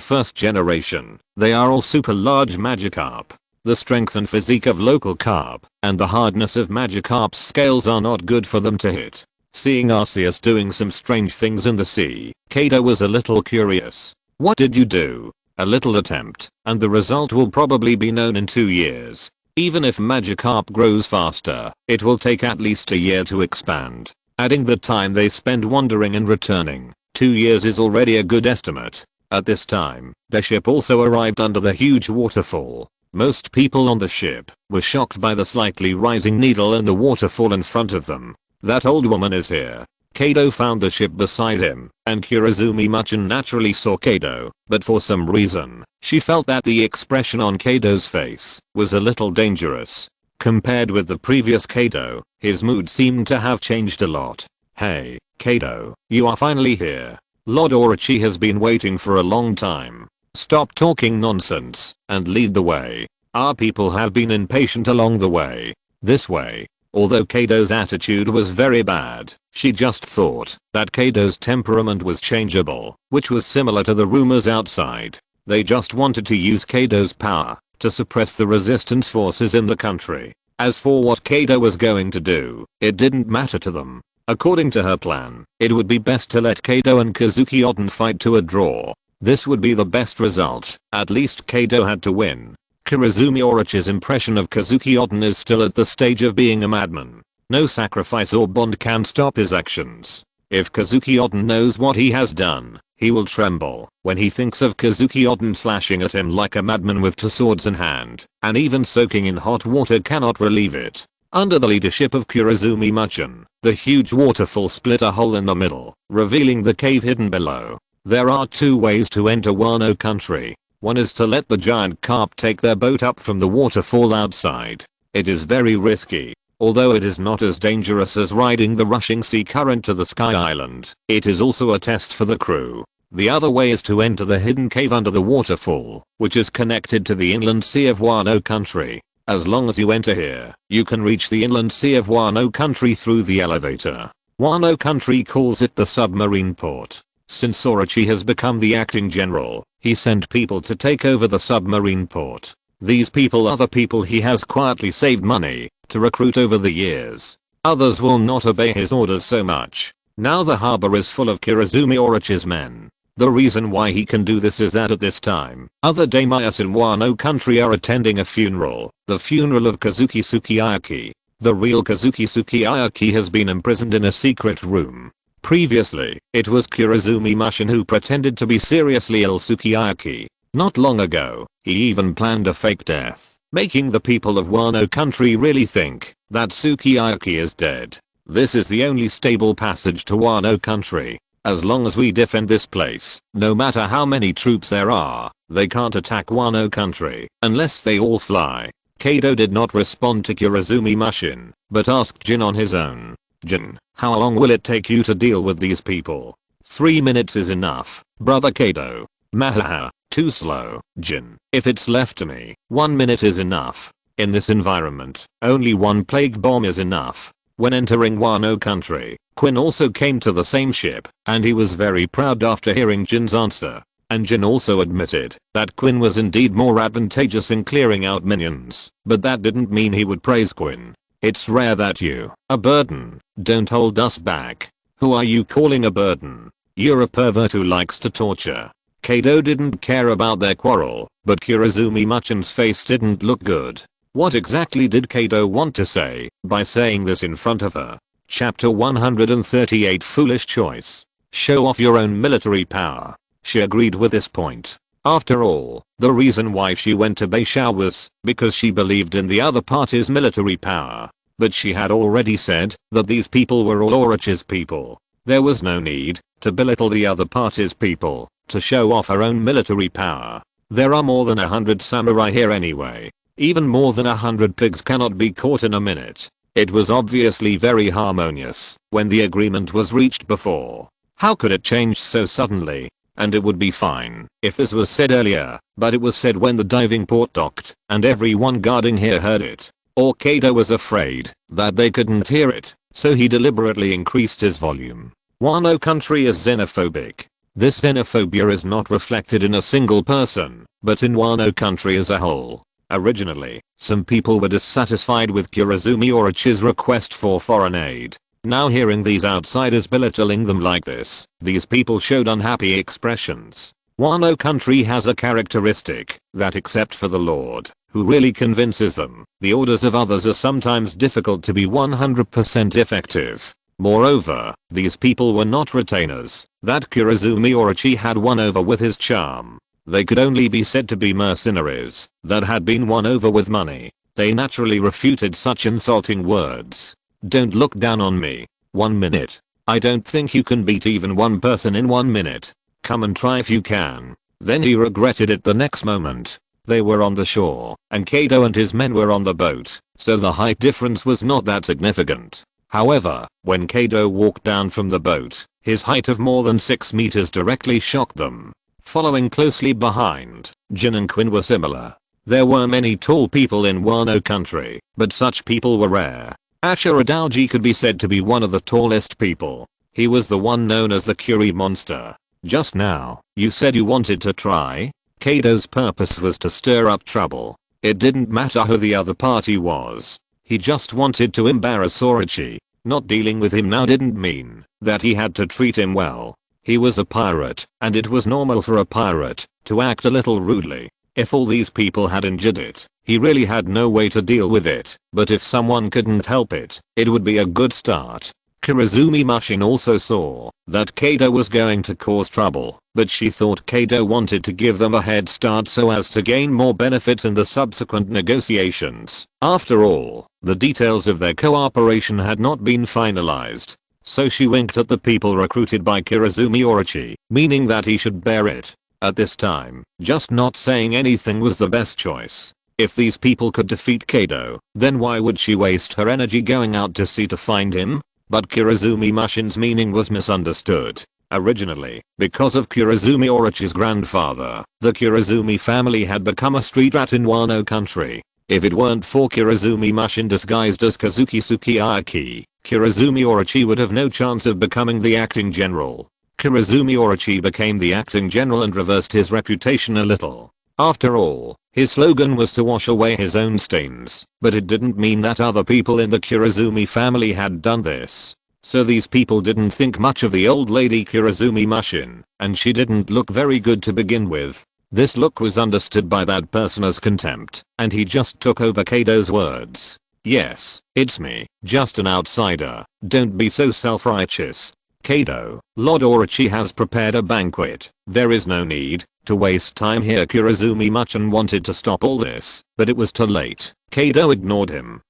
first generation, they are all super large Magikarp. The strength and physique of local carp, and the hardness of Magikarp's scales are not good for them to hit. Seeing Arceus doing some strange things in the sea, Kaido was a little curious. What did you do? A little attempt, and the result will probably be known in 2 years. Even if Magikarp grows faster, it will take at least a year to expand. Adding the time they spend wandering and returning, 2 years is already a good estimate. At this time, the ship also arrived under the huge waterfall. Most people on the ship were shocked by the slightly rising needle in the waterfall in front of them. That old woman is here. Kaido found the ship beside him, and Kurozumi-machan naturally saw Kaido, but for some reason, she felt that the expression on Kaido's face was a little dangerous. Compared with the previous Kaido, his mood seemed to have changed a lot. Hey, Kaido, you are finally here. Lord Orochi has been waiting for a long time. Stop talking nonsense, and lead the way. Our people have been impatient along the way. This way. Although Kaido's attitude was very bad, she just thought that Kaido's temperament was changeable, which was similar to the rumors outside. They just wanted to use Kaido's power to suppress the resistance forces in the country. As for what Kaido was going to do, it didn't matter to them. According to her plan, it would be best to let Kaido and Kazuki Oden fight to a draw. This would be the best result. At least Kaido had to win. Kurozumi Orochi's impression of Kazuki Oden is still at the stage of being a madman. No sacrifice or bond can stop his actions. If Kazuki Oden knows what he has done, he will tremble when he thinks of Kazuki Oden slashing at him like a madman with 2 swords in hand, and even soaking in hot water cannot relieve it. Under the leadership of Kurozumi-machan, the huge waterfall split a hole in the middle, revealing the cave hidden below. There are 2 ways to enter Wano country. One is to let the giant carp take their boat up from the waterfall outside. It is very risky. Although it is not as dangerous as riding the rushing sea current to the Sky Island, it is also a test for the crew. The other way is to enter the hidden cave under the waterfall, which is connected to the inland sea of Wano country. As long as you enter here, you can reach the inland sea of Wano country through the elevator. Wano country calls it the submarine port. Since Orochi has become the acting general, he sent people to take over the submarine port. These people are the people he has quietly saved money to recruit over the years. Others will not obey his orders so much. Now the harbor is full of Kurozumi Orochi's men. The reason why he can do this is that at this time, other daimyos in Wano country are attending a funeral, the funeral of Kazuki Sukiyaki. The real Kazuki Sukiyaki has been imprisoned in a secret room. Previously, it was Kurozumi-machan who pretended to be seriously ill Sukiyaki. Not long ago, he even planned a fake death, making the people of Wano country really think that Sukiyaki is dead. This is the only stable passage to Wano country. As long as we defend this place, no matter how many troops there are, they can't attack Wano country unless they all fly. Kaido did not respond to Kurozumi-machan, but asked Jin on his own. Jin, how long will it take you to deal with these people? 3 minutes is enough, brother Kaido. Mahaha, too slow, Jin. If it's left to me, 1 minute is enough. In this environment, only 1 plague bomb is enough. When entering Wano country, Quinn also came to the same ship, and he was very proud after hearing Jin's answer. And Jin also admitted that Quinn was indeed more advantageous in clearing out minions, but that didn't mean he would praise Quinn. It's rare that you, a burden, don't hold us back. Who are you calling a burden? You're a pervert who likes to torture. Kaido didn't care about their quarrel, but Kurozumi-machan's face didn't look good. What exactly did Kaido want to say by saying this in front of her? Chapter 138 Foolish Choice. Show off your own military power. She agreed with this point. After all, the reason why she went to Beisha was because she believed in the other party's military power. But she had already said that these people were all Orochi's people. There was no need to belittle the other party's people to show off her own military power. There are more than 100 samurai here anyway. Even more than 100 pigs cannot be caught in a minute. It was obviously very harmonious when the agreement was reached before. How could it change so suddenly? And it would be fine if this was said earlier, but it was said when the diving port docked and everyone guarding here heard it. Or Kaido was afraid that they couldn't hear it, so he deliberately increased his volume. Wano country is xenophobic. This xenophobia is not reflected in a single person, but in Wano country as a whole. Originally, some people were dissatisfied with Kurozumi Orochi's request for foreign aid. Now hearing these outsiders belittling them like this, these people showed unhappy expressions. Wano country has a characteristic that except for the Lord, who really convinces them, the orders of others are sometimes difficult to be 100% effective. Moreover, these people were not retainers that Kurozumi Orochi had won over with his charm. They could only be said to be mercenaries that had been won over with money. They naturally refuted such insulting words. Don't look down on me. 1 minute. I don't think you can beat even one person in 1 minute. Come and try if you can. Then he regretted it the next moment. They were on the shore, and Kaido and his men were on the boat, so the height difference was not that significant. However, when Kaido walked down from the boat, his height of more than 6 meters directly shocked them. Following closely behind, Jin and Quinn were similar. There were many tall people in Wano country, but such people were rare. Ashura Daoji could be said to be one of the tallest people. He was the one known as the Curie monster. Just now, you said you wanted to try? Kaido's purpose was to stir up trouble. It didn't matter who the other party was. He just wanted to embarrass Orochi. Not dealing with him now didn't mean that he had to treat him well. He was a pirate, and it was normal for a pirate to act a little rudely. If all these people had injured it, he really had no way to deal with it, but if someone couldn't help it, it would be a good start. Kurozumi Mushin also saw that Kaido was going to cause trouble, but she thought Kaido wanted to give them a head start so as to gain more benefits in the subsequent negotiations. After all, the details of their cooperation had not been finalized. So she winked at the people recruited by Kurozumi Orochi, meaning that he should bear it. At this time, just not saying anything was the best choice. If these people could defeat Kaido, then why would she waste her energy going out to sea to find him? But Kurozumi Mushin's meaning was misunderstood. Originally, because of Kurozumi Orochi's grandfather, the Kurozumi family had become a street rat in Wano country. If it weren't for Kurozumi Mushin disguised as Kazuki Sukiyaki, Kurozumi Orochi would have no chance of becoming the acting general. Kurozumi Orochi became the acting general and reversed his reputation a little. After all, his slogan was to wash away his own stains, but it didn't mean that other people in the Kurozumi family had done this. So these people didn't think much of the old lady Kurozumi Mushin, and she didn't look very good to begin with. This look was understood by that person as contempt, and he just took over Kaido's words. Yes, it's me, just an outsider. Don't be so self-righteous. Kaido, Lord Orochi has prepared a banquet. There is no need to waste time here. Kurozumi Mushin wanted to stop all this, but it was too late. Kaido ignored him.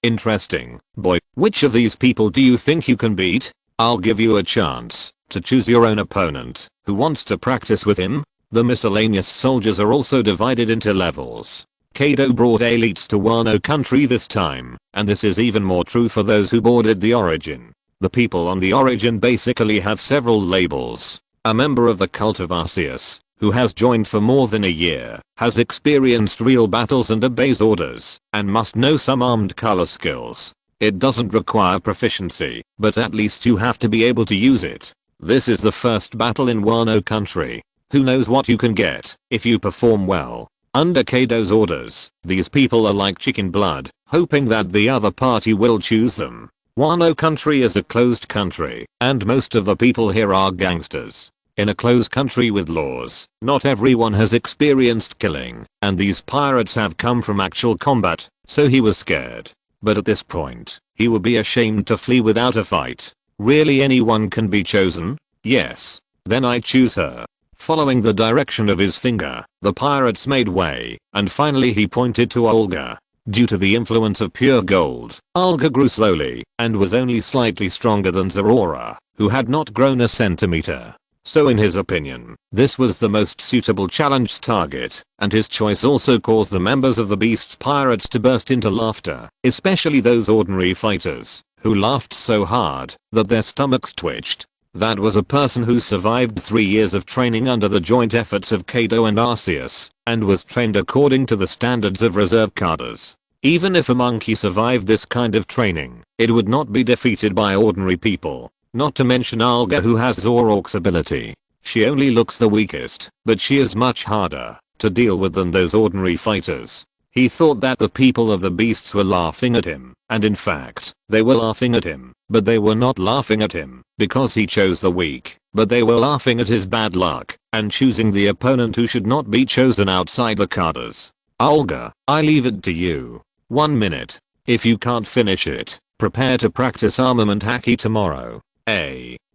Interesting, boy. Which of these people do you think you can beat? I'll give you a chance to choose your own opponent. Who wants to practice with him? The miscellaneous soldiers are also divided into levels. Kaido brought elites to Wano country this time, and this is even more true for those who boarded the Origin. The people on the Origin basically have several labels. A member of the cult of Arceus, who has joined for more than a year, has experienced real battles and obeys orders, and must know some armed color skills. It doesn't require proficiency, but at least you have to be able to use it. This is the first battle in Wano country. Who knows what you can get if you perform well. Under Kaido's orders, these people are like chicken blood, hoping that the other party will choose them. Wano country is a closed country, and most of the people here are gangsters. In a closed country with laws, not everyone has experienced killing, and these pirates have come from actual combat, so he was scared. but at this point, he would be ashamed to flee without a fight. Really, anyone can be chosen? Yes. Then I choose her. Following the direction of his finger, the pirates made way, and finally he pointed to Olga. Due to the influence of pure gold, Olga grew slowly, and was only slightly stronger than Zorora, who had not grown a centimeter. So in his opinion, this was the most suitable challenge target, and his choice also caused the members of the Beast's pirates to burst into laughter, especially those ordinary fighters, who laughed so hard that their stomachs twitched. That was a person who survived 3 years of training under the joint efforts of Kaido and Arceus, and was trained according to the standards of reserve cadres. Even if a monkey survived this kind of training, it would not be defeated by ordinary people. Not to mention Olga, who has Zorok's ability. She only looks the weakest, but she is much harder to deal with than those ordinary fighters. He thought that the people of the Beasts were laughing at him, and in fact, they were laughing at him, but they were not laughing at him because he chose the weak, but they were laughing at his bad luck and choosing the opponent who should not be chosen outside the cadres. Olga, I leave it to you. 1 minute. If you can't finish it, prepare to practice armament haki tomorrow.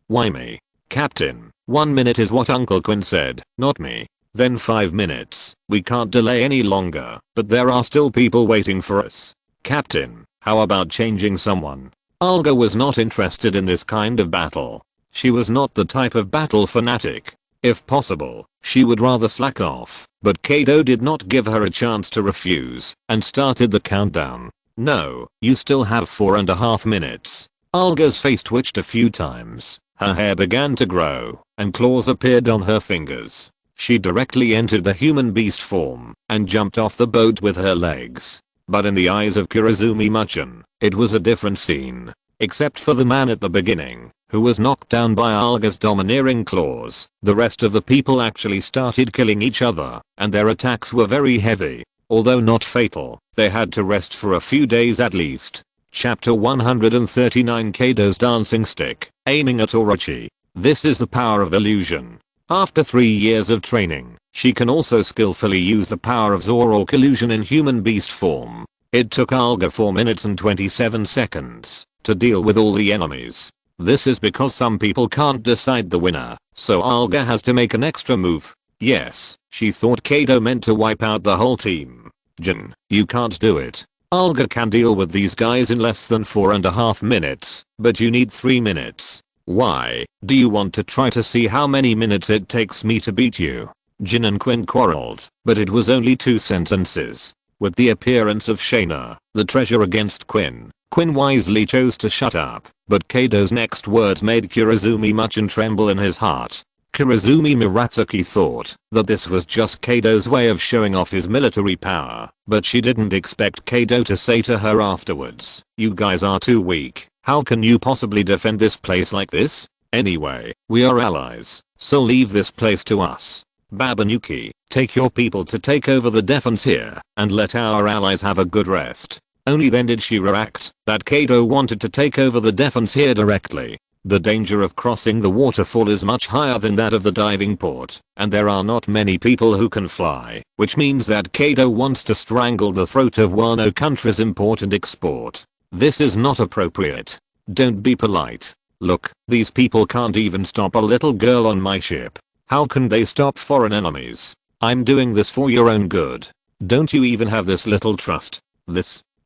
Why me? Captain, 1 minute is what Uncle Quinn said, not me. Then 5 minutes. We can't delay any longer, but there are still people waiting for us. Captain, how about changing someone? Olga was not interested in this kind of battle. She was not the type of battle fanatic. If possible, she would rather slack off, but Kaido did not give her a chance to refuse, and started the countdown. No, you still have 4.5 minutes. Olga's face twitched a few times, her hair began to grow, and claws appeared on her fingers. She directly entered the human beast form, and jumped off the boat with her legs. But in the eyes of Kurozumi-machan, it was a different scene. Except for the man at the beginning, who was knocked down by Olga's domineering claws, the rest of the people actually started killing each other, and their attacks were very heavy. Although not fatal, they had to rest for a few days at least. Chapter 139, Kaido's dancing stick, aiming at Orochi. This is the power of illusion. After 3 years of training, she can also skillfully use the power of Zorok illusion in human beast form. It took Olga 4 minutes and 27 seconds to deal with all the enemies. This is because some people can't decide the winner, so Olga has to make an extra move. Yes, she thought Kaido meant to wipe out the whole team. Jin, you can't do it. Olga can deal with these guys in less than 4.5 minutes, but you need 3 minutes. Why? Do you want to try to see how many minutes it takes me to beat you? Jin and Quinn quarreled, but it was only 2 sentences. With the appearance of Shaina, the treasure against Quinn, Quinn wisely chose to shut up, but Kaido's next words made Kurozumi-machan tremble in his heart. Kurozumi Miratsuki thought that this was just Kaido's way of showing off his military power, but she didn't expect Kaido to say to her afterwards, "You guys are too weak. How can you possibly defend this place like this? Anyway, we are allies, so leave this place to us. Babanuki, take your people to take over the defense here, and let our allies have a good rest." Only then did she react that Kaido wanted to take over the defense here directly. The danger of crossing the waterfall is much higher than that of the diving port, and there are not many people who can fly, which means that Kaido wants to strangle the throat of Wano country's import and export. This is not appropriate. Don't be polite. Look, these people can't even stop a little girl on my ship. How can they stop foreign enemies? I'm doing this for your own good. Don't you even have this little trust?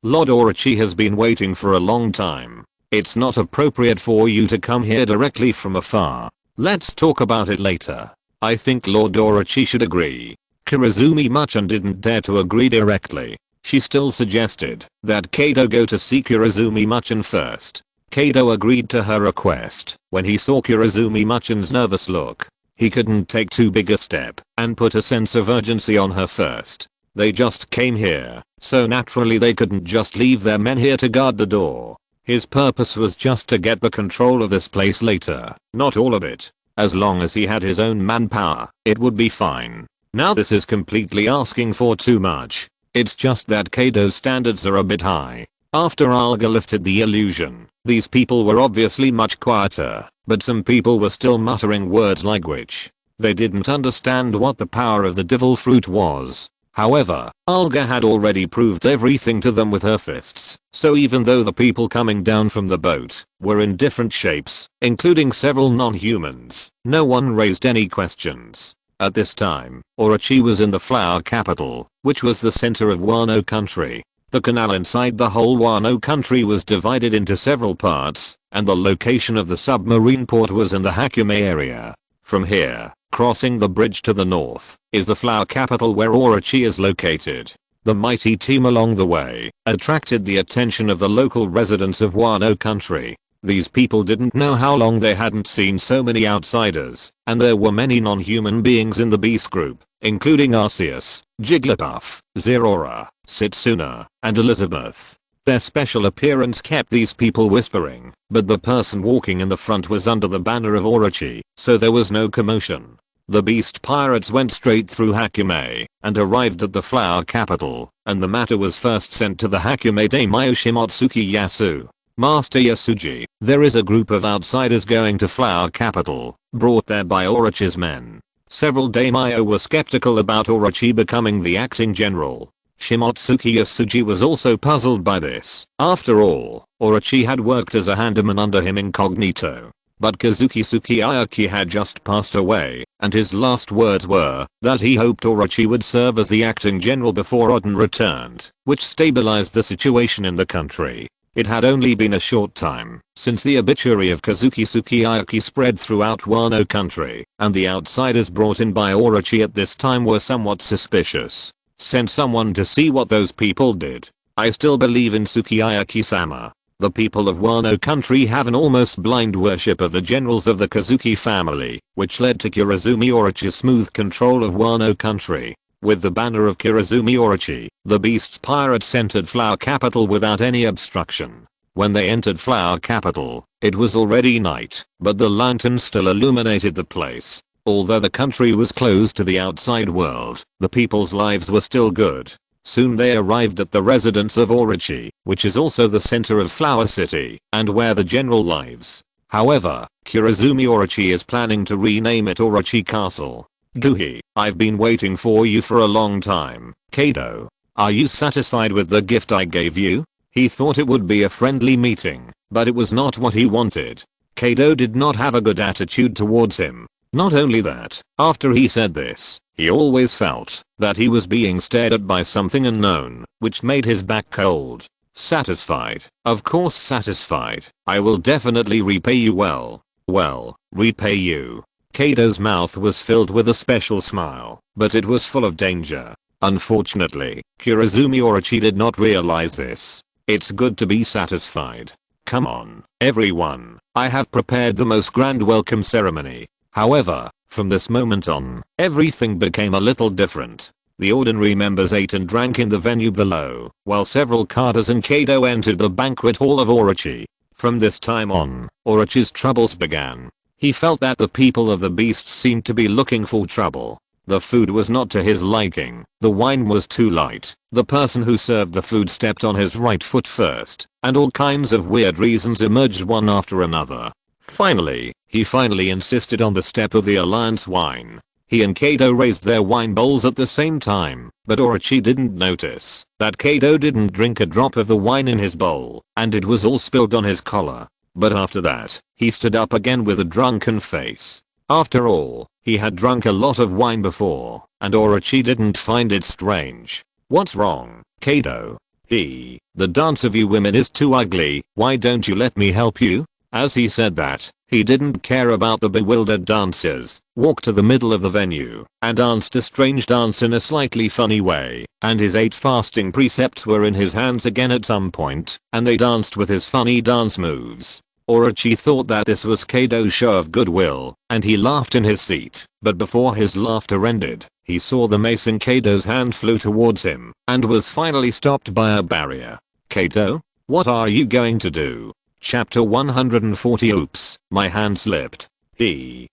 Lord Orochi has been waiting for a long time. It's not appropriate for you to come here directly from afar. Let's talk about it later. I think Lord Orochi should agree. Kurozumi-machan didn't dare to agree directly. She still suggested that Kaido go to see Kurozumi-machan first. Kaido agreed to her request when he saw Kurozumi-machan's nervous look. He couldn't take too big a step and put a sense of urgency on her first. They just came here, so naturally they couldn't just leave their men here to guard the door. His purpose was just to get the control of this place later, not all of it. As long as he had his own manpower, it would be fine. Now this is completely asking for too much. It's just that Kaido's standards are a bit high. After Olga lifted the illusion, these people were obviously much quieter, but some people were still muttering words like witch. They didn't understand what the power of the devil fruit was. However, Olga had already proved everything to them with her fists, so even though the people coming down from the boat were in different shapes, including several non-humans, no one raised any questions. At this time, Orochi was in the flower capital, which was the center of Wano country. The canal inside the whole Wano country was divided into several parts, and the location of the submarine port was in the Hakume area. From here, crossing the bridge to the north, is the flower capital where Orochi is located. The mighty team along the way attracted the attention of the local residents of Wano country. These people didn't know how long they hadn't seen so many outsiders, and there were many non-human beings in the beast group, including Arceus, Jigglypuff, Zerora, Setsuna, and Elizabeth. Their special appearance kept these people whispering, but the person walking in the front was under the banner of Orochi, so there was no commotion. The beast pirates went straight through Hakume and arrived at the flower capital, and the matter was first sent to the Hakume daimyo Shimotsuki Yasu. Master Yasuji, there is a group of outsiders going to flower capital, brought there by Orochi's men. Several daimyo were skeptical about Orochi becoming the acting general. Shimotsuki Yasuji was also puzzled by this. After all, Orochi had worked as a handyman under him incognito. But Kazuki Sukiyaki had just passed away, and his last words were that he hoped Orochi would serve as the acting general before Oden returned, which stabilized the situation in the country. It had only been a short time since the obituary of Kazuki Sukiyaki spread throughout Wano country, and the outsiders brought in by Orochi at this time were somewhat suspicious. Send someone to see what those people did. I still believe in Sukiyaki-sama. The people of Wano country have an almost blind worship of the generals of the Kazuki family, which led to Kurazumi Orochi's smooth control of Wano country. With the banner of Kurazumi Orochi, the beast's pirates entered Flower Capital without any obstruction. When they entered Flower Capital, it was already night, but the lanterns still illuminated the place. Although the country was closed to the outside world, the people's lives were still good. Soon they arrived at the residence of Orochi, which is also the center of Flower City, and where the general lives. However, Kurazumi Orochi is planning to rename it Orochi Castle. Guhi, I've been waiting for you for a long time. Kaido, are you satisfied with the gift I gave you? He thought it would be a friendly meeting, but it was not what he wanted. Kaido did not have a good attitude towards him. Not only that, after he said this, he always felt that he was being stared at by something unknown, which made his back cold. Satisfied, of course satisfied. I will definitely repay you well. Well, repay you. Kaido's mouth was filled with a special smile, but it was full of danger. Unfortunately, Kurazumi Orochi did not realize this. It's good to be satisfied. Come on, everyone, I have prepared the most grand welcome ceremony. However, from this moment on, everything became a little different. The ordinary members ate and drank in the venue below, while several carters and Kaido entered the banquet hall of Orochi. From this time on, Orochi's troubles began. He felt that the people of the beasts seemed to be looking for trouble. The food was not to his liking, the wine was too light, the person who served the food stepped on his right foot first, and all kinds of weird reasons emerged one after another. Finally, he insisted on the step of the alliance wine. He and Kaido raised their wine bowls at the same time, but Orochi didn't notice that Kaido didn't drink a drop of the wine in his bowl, and it was all spilled on his collar. But after that, he stood up again with a drunken face. After all, he had drunk a lot of wine before, and Orochi didn't find it strange. What's wrong, Kaido? The dance of you women is too ugly, why don't you let me help you? As he said that, he didn't care about the bewildered dancers, walked to the middle of the venue, and danced a strange dance in a slightly funny way, and his 8 fasting precepts were in his hands again at some point, and they danced with his funny dance moves. Orochi thought that this was Kaido's show of goodwill, and he laughed in his seat, but before his laughter ended, he saw the mace in Kaido's hand flew towards him, and was finally stopped by a barrier. Kaido? What are you going to do? Chapter 140. Oops, my hand slipped.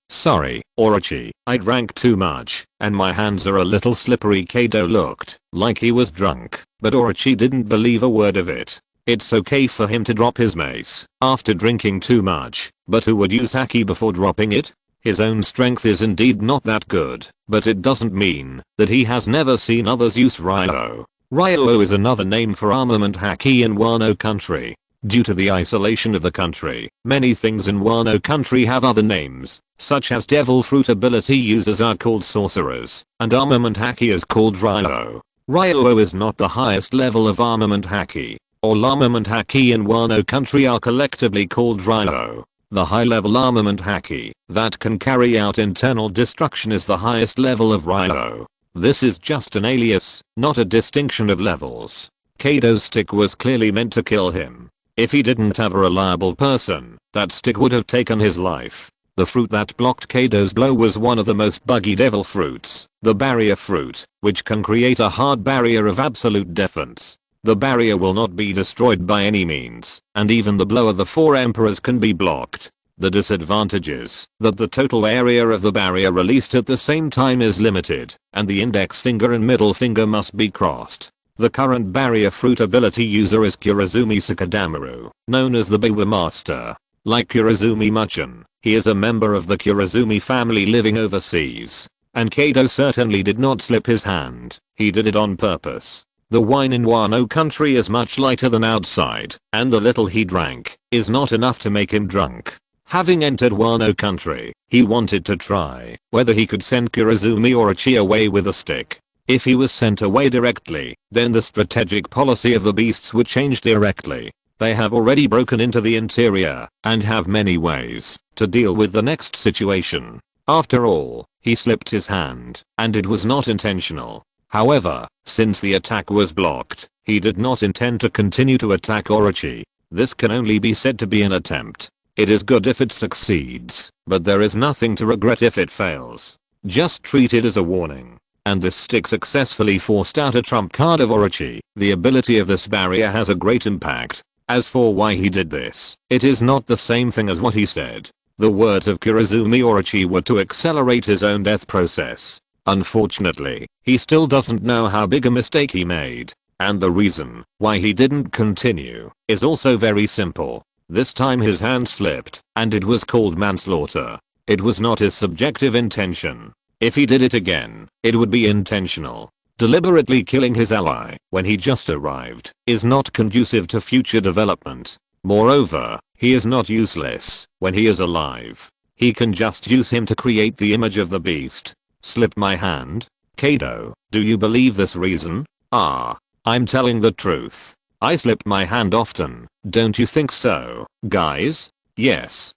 Sorry, Orochi, I drank too much, and my hands are a little slippery. Kaido looked like he was drunk, but Orochi didn't believe a word of it. It's okay for him to drop his mace after drinking too much, but who would use haki before dropping it? His own strength is indeed not that good, but it doesn't mean that he has never seen others use Ryo. Ryo is another name for armament haki in Wano country. Due to the isolation of the country, many things in Wano country have other names, such as devil fruit ability users are called sorcerers, and armament haki is called Ryo. Ryo is not the highest level of armament haki. All armament haki in Wano country are collectively called Ryo. The high level armament haki that can carry out internal destruction is the highest level of Ryo. This is just an alias, not a distinction of levels. Kaido's stick was clearly meant to kill him. If he didn't have a reliable person, that stick would have taken his life. The fruit that blocked Kaido's blow was one of the most buggy devil fruits, the barrier fruit, which can create a hard barrier of absolute defense. The barrier will not be destroyed by any means, and even the blow of the four emperors can be blocked. The disadvantage is that the total area of the barrier released at the same time is limited, and the index finger and middle finger must be crossed. The current barrier fruit ability user is Kurazumi Sakadamaru, known as the Biwa Master. Like Kurazumi Muchin, he is a member of the Kurazumi family living overseas. And Kaido certainly did not slip his hand, he did it on purpose. The wine in Wano country is much lighter than outside, and the little he drank is not enough to make him drunk. Having entered Wano country, he wanted to try whether he could send Kurazumi Orochi away with a stick. If he was sent away directly, then the strategic policy of the beasts would change directly. They have already broken into the interior and have many ways to deal with the next situation. After all, he slipped his hand, and it was not intentional. However, since the attack was blocked, he did not intend to continue to attack Orochi. This can only be said to be an attempt. It is good if it succeeds, but there is nothing to regret if it fails. Just treat it as a warning. And this stick successfully forced out a trump card of Orochi. The ability of this barrier has a great impact. As for why he did this, it is not the same thing as what he said. The words of Kurazumi Orochi were to accelerate his own death process. Unfortunately, he still doesn't know how big a mistake he made. And the reason why he didn't continue is also very simple. This time his hand slipped, and it was called manslaughter. It was not his subjective intention. If he did it again, it would be intentional. Deliberately killing his ally when he just arrived is not conducive to future development. Moreover, he is not useless when he is alive. He can just use him to create the image of the beast. Slip my hand? Kaido, do you believe this reason? I'm telling the truth. I slipped my hand often, don't you think so, guys? Yes.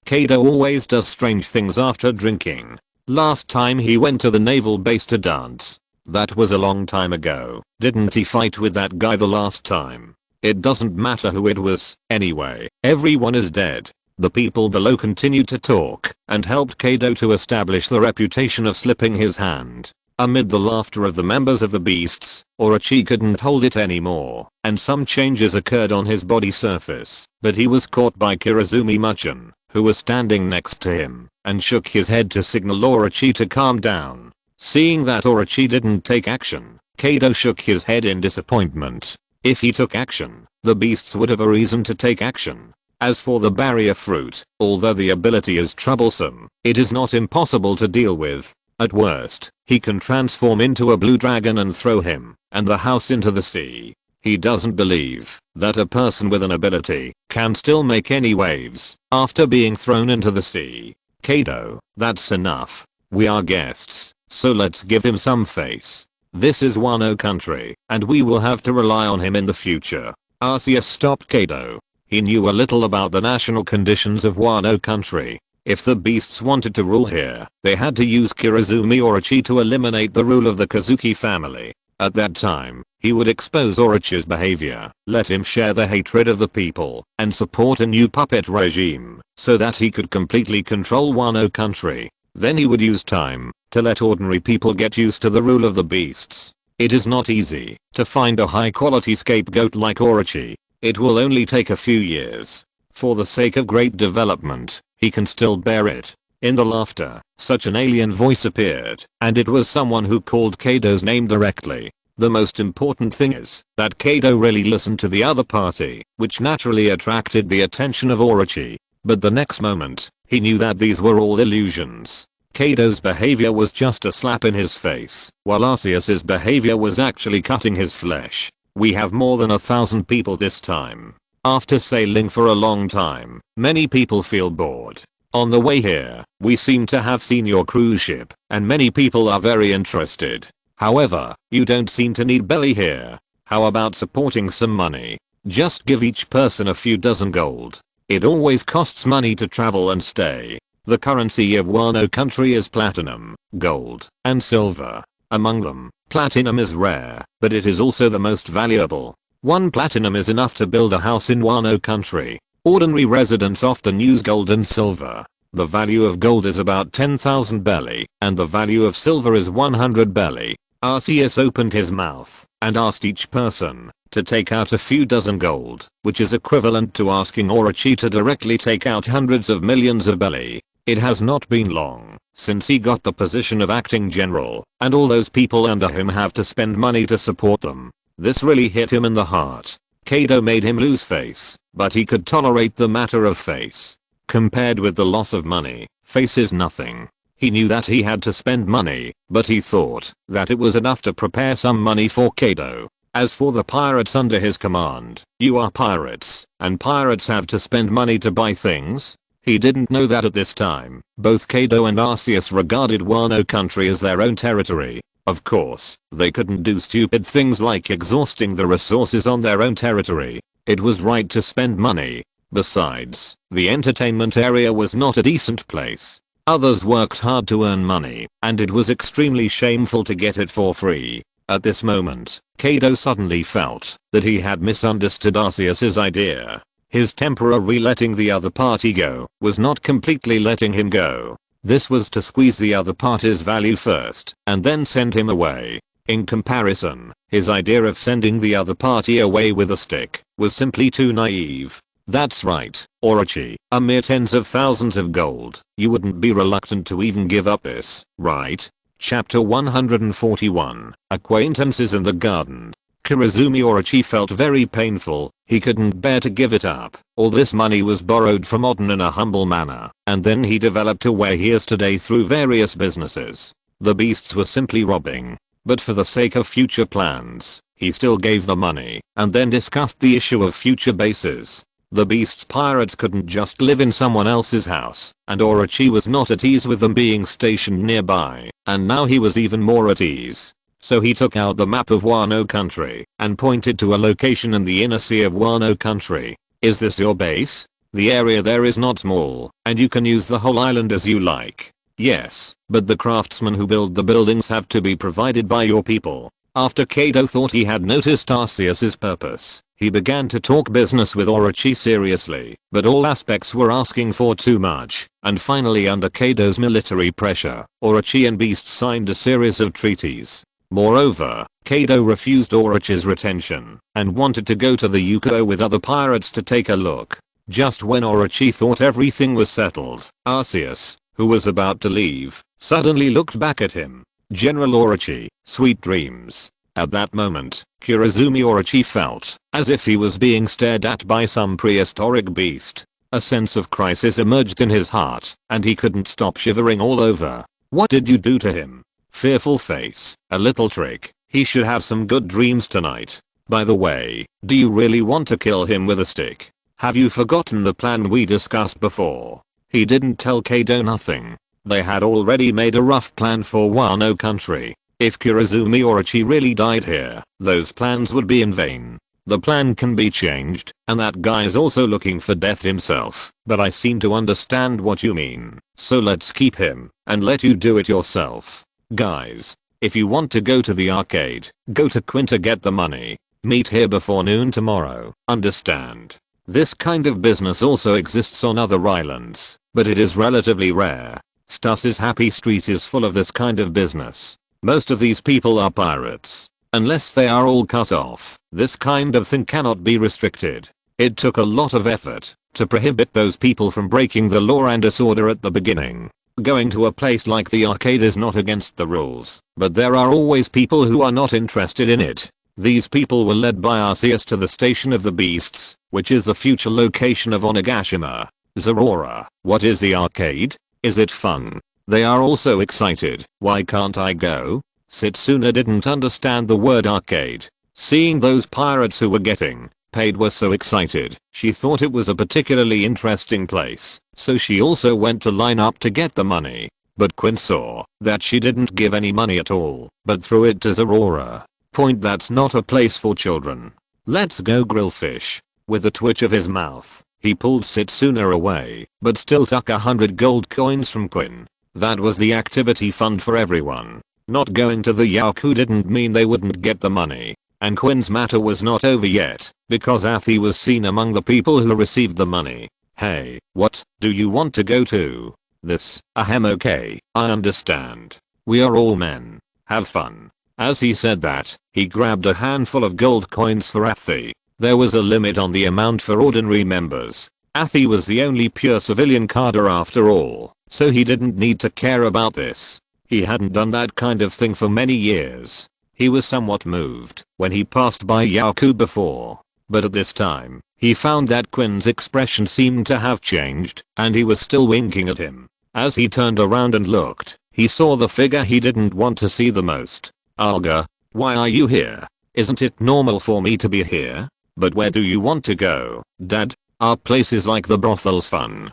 Kaido always does strange things after drinking. Last time he went to the naval base to dance. That was a long time ago. Didn't he fight with that guy the last time? It doesn't matter who it was, anyway, everyone is dead. The people below continued to talk and helped Kaido to establish the reputation of slipping his hand. Amid the laughter of the members of the beasts, Orochi couldn't hold it anymore, and some changes occurred on his body surface, but he was caught by Kurazumi Muchin, who was standing next to him, and shook his head to signal Orochi to calm down. Seeing that Orochi didn't take action, Kaido shook his head in disappointment. If he took action, the beasts would have a reason to take action. As for the barrier fruit, although the ability is troublesome, it is not impossible to deal with. At worst, he can transform into a blue dragon and throw him and the house into the sea. He doesn't believe that a person with an ability can still make any waves after being thrown into the sea. Kaido, that's enough. We are guests, so let's give him some face. This is Wano country, and we will have to rely on him in the future. Arceus stopped Kaido. He knew a little about the national conditions of Wano country. If the beasts wanted to rule here, they had to use Kurazumi Orochi to eliminate the rule of the Kazuki family. At that time, he would expose Orochi's behavior, let him share the hatred of the people, and support a new puppet regime, so that he could completely control Wano country. Then he would use time to let ordinary people get used to the rule of the beasts. It is not easy to find a high quality scapegoat like Orochi. It will only take a few years. For the sake of great development, he can still bear it. In the laughter, such an alien voice appeared, and it was someone who called Kaido's name directly. The most important thing is that Kaido really listened to the other party, which naturally attracted the attention of Orochi. But the next moment, he knew that these were all illusions. Kaido's behavior was just a slap in his face, while Arceus's behavior was actually cutting his flesh. We have more than 1,000 people this time. After sailing for a long time, many people feel bored. On the way here, we seem to have seen your cruise ship, and many people are very interested. However, you don't seem to need belly here. How about supporting some money? Just give each person a few dozen gold. It always costs money to travel and stay. The currency of Wano country is platinum, gold, and silver. Among them, platinum is rare, but it is also the most valuable. 1 platinum is enough to build a house in Wano country. Ordinary residents often use gold and silver. The value of gold is about 10,000 belly, and the value of silver is 100 belly. Arceus opened his mouth and asked each person to take out a few dozen gold, which is equivalent to asking Orochi to directly take out hundreds of millions of belly. It has not been long since he got the position of acting general, and all those people under him have to spend money to support them. This really hit him in the heart. Kaido made him lose face, but he could tolerate the matter of face. Compared with the loss of money, face is nothing. He knew that he had to spend money, but he thought that it was enough to prepare some money for Kaido. As for the pirates under his command, you are pirates, and pirates have to spend money to buy things? He didn't know that at this time. Both Kaido and Arceus regarded Wano country as their own territory. Of course, they couldn't do stupid things like exhausting the resources on their own territory. It was right to spend money. Besides, the entertainment area was not a decent place. Others worked hard to earn money, and it was extremely shameful to get it for free. At this moment, Kaido suddenly felt that he had misunderstood Arceus's idea. His temporary letting the other party go was not completely letting him go. This was to squeeze the other party's value first and then send him away. In comparison, his idea of sending the other party away with a stick was simply too naive. That's right, Orochi, a mere tens of thousands of gold. You wouldn't be reluctant to even give up this, right? Chapter 141, Acquaintances in the Garden. Kurozumi Orochi felt very painful. He couldn't bear to give it up. All this money was borrowed from Odin in a humble manner, and then he developed to where he is today through various businesses. The beasts were simply robbing, but for the sake of future plans, he still gave the money, and then discussed the issue of future bases. The beasts' pirates couldn't just live in someone else's house, and Orochi was not at ease with them being stationed nearby, and now he was even more at ease. So he took out the map of Wano country and pointed to a location in the inner sea of Wano country. Is this your base? The area there is not small, and you can use the whole island as you like. Yes, but the craftsmen who build the buildings have to be provided by your people. After Kaido thought he had noticed Arceus's purpose, he began to talk business with Orochi seriously, but all aspects were asking for too much, and finally under Kaido's military pressure, Orochi and Beast signed a series of treaties. Moreover, Kaido refused Orochi's retention and wanted to go to the Yuko with other pirates to take a look. Just when Orochi thought everything was settled, Arceus, who was about to leave, suddenly looked back at him. General Orochi, sweet dreams. At that moment, Kurozumi Orochi felt as if he was being stared at by some prehistoric beast. A sense of crisis emerged in his heart, and he couldn't stop shivering all over. What did you do to him? Fearful face, a little trick. He should have some good dreams tonight. By the way, do you really want to kill him with a stick? Have you forgotten the plan we discussed before? He didn't tell Kaido nothing. They had already made a rough plan for Wano country. If Kurozumi Orochi really died here, those plans would be in vain. The plan can be changed, and that guy is also looking for death himself, but I seem to understand what you mean. So let's keep him, and let you do it yourself. Guys, if you want to go to the arcade, go to Quinta, get the money. Meet here before noon tomorrow, understand? This kind of business also exists on other islands, but it is relatively rare. Stus's Happy Street is full of this kind of business. Most of these people are pirates. Unless they are all cut off, this kind of thing cannot be restricted. It took a lot of effort to prohibit those people from breaking the law and disorder at the beginning. Going to a place like the arcade is not against the rules, but there are always people who are not interested in it. These people were led by Arceus to the Station of the Beasts, which is the future location of Onigashima. Zerora, what is the arcade? Is it fun? They are also excited. Why can't I go? Setsuna didn't understand the word arcade. Seeing those pirates who were getting paid were so excited, she thought it was a particularly interesting place, so she also went to line up to get the money. But Quinn saw that she didn't give any money at all, but threw it to Zerora. Point, that's not a place for children. Let's go grill fish. With a twitch of his mouth, he pulled Setsuna away, but still took 100 gold coins from Quinn. That was the activity fund for everyone. Not going to the Yaku didn't mean they wouldn't get the money. And Quinn's matter was not over yet, because Athi was seen among the people who received the money. Hey, what do you want to go to? This, ahem, okay, I understand. We are all men. Have fun. As he said that, he grabbed a handful of gold coins for Athi. There was a limit on the amount for ordinary members. Athi was the only pure civilian cadre after all, so he didn't need to care about this. He hadn't done that kind of thing for many years. He was somewhat moved when he passed by Yaku before, but at this time, he found that Quinn's expression seemed to have changed, and he was still winking at him. As he turned around and looked, he saw the figure he didn't want to see the most. Alga, why are you here? Isn't it normal for me to be here? But where do you want to go, Dad? Are places like the brothels fun?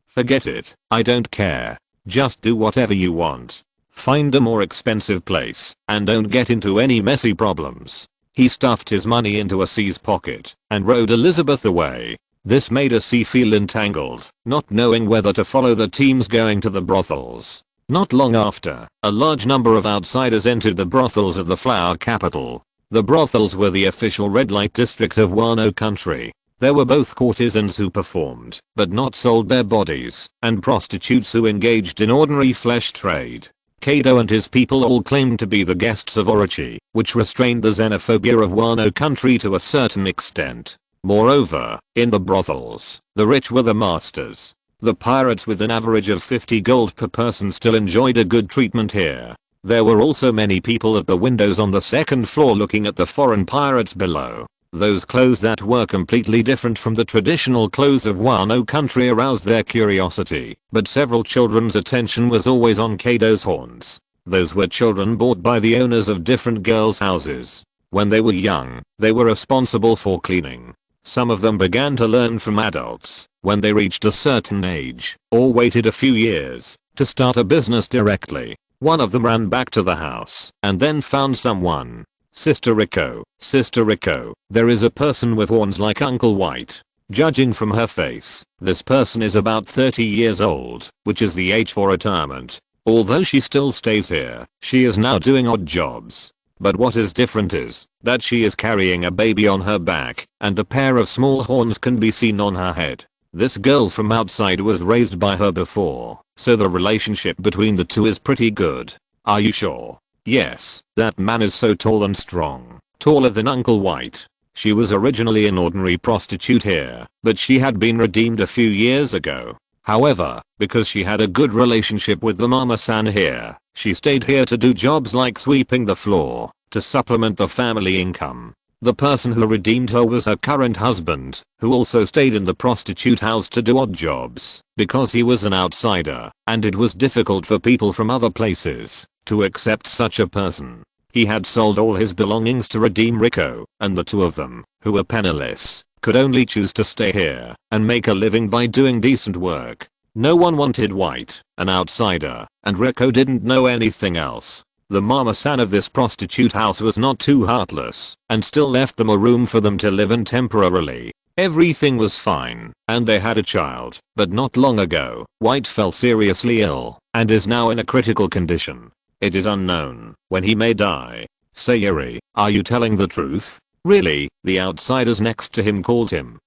Forget it, I don't care. Just do whatever you want. Find a more expensive place, and don't get into any messy problems. He stuffed his money into a C's pocket, and rode Elizabeth away. This made a C feel entangled, not knowing whether to follow the teams going to the brothels. Not long after, a large number of outsiders entered the brothels of the flower capital. The brothels were the official red light district of Wano country. There were both courtesans who performed, but not sold their bodies, and prostitutes who engaged in ordinary flesh trade. Kaido and his people all claimed to be the guests of Orochi, which restrained the xenophobia of Wano country to a certain extent. Moreover, in the brothels, the rich were the masters. The pirates with an average of 50 gold per person still enjoyed a good treatment here. There were also many people at the windows on the second floor looking at the foreign pirates below. Those clothes that were completely different from the traditional clothes of Wano country aroused their curiosity, but several children's attention was always on Kaido's horns. Those were children bought by the owners of different girls' houses. When they were young, they were responsible for cleaning. Some of them began to learn from adults when they reached a certain age, or waited a few years to start a business directly. One of them ran back to the house and then found someone. Sister Rico, there is a person with horns like Uncle White. Judging from her face, this person is about 30 years old, which is the age for retirement. Although she still stays here, she is now doing odd jobs. But what is different is that she is carrying a baby on her back, and a pair of small horns can be seen on her head. This girl from outside was raised by her before, so the relationship between the two is pretty good. Are you sure? Yes, that man is so tall and strong, taller than Uncle White. She was originally an ordinary prostitute here, but she had been redeemed a few years ago. However, because she had a good relationship with the mama-san here, she stayed here to do jobs like sweeping the floor, to supplement the family income. The person who redeemed her was her current husband, who also stayed in the prostitute house to do odd jobs, because he was an outsider, and it was difficult for people from other places to accept such a person. He had sold all his belongings to redeem Rico, and the two of them, who were penniless, could only choose to stay here and make a living by doing decent work. No one wanted White, an outsider, and Rico didn't know anything else. The mama-san of this prostitute house was not too heartless, and still left them a room for them to live in temporarily. Everything was fine, and they had a child, but not long ago, White fell seriously ill, and is now in a critical condition. It is unknown when he may die. Sayuri, are you telling the truth? Really? The outsiders next to him called him.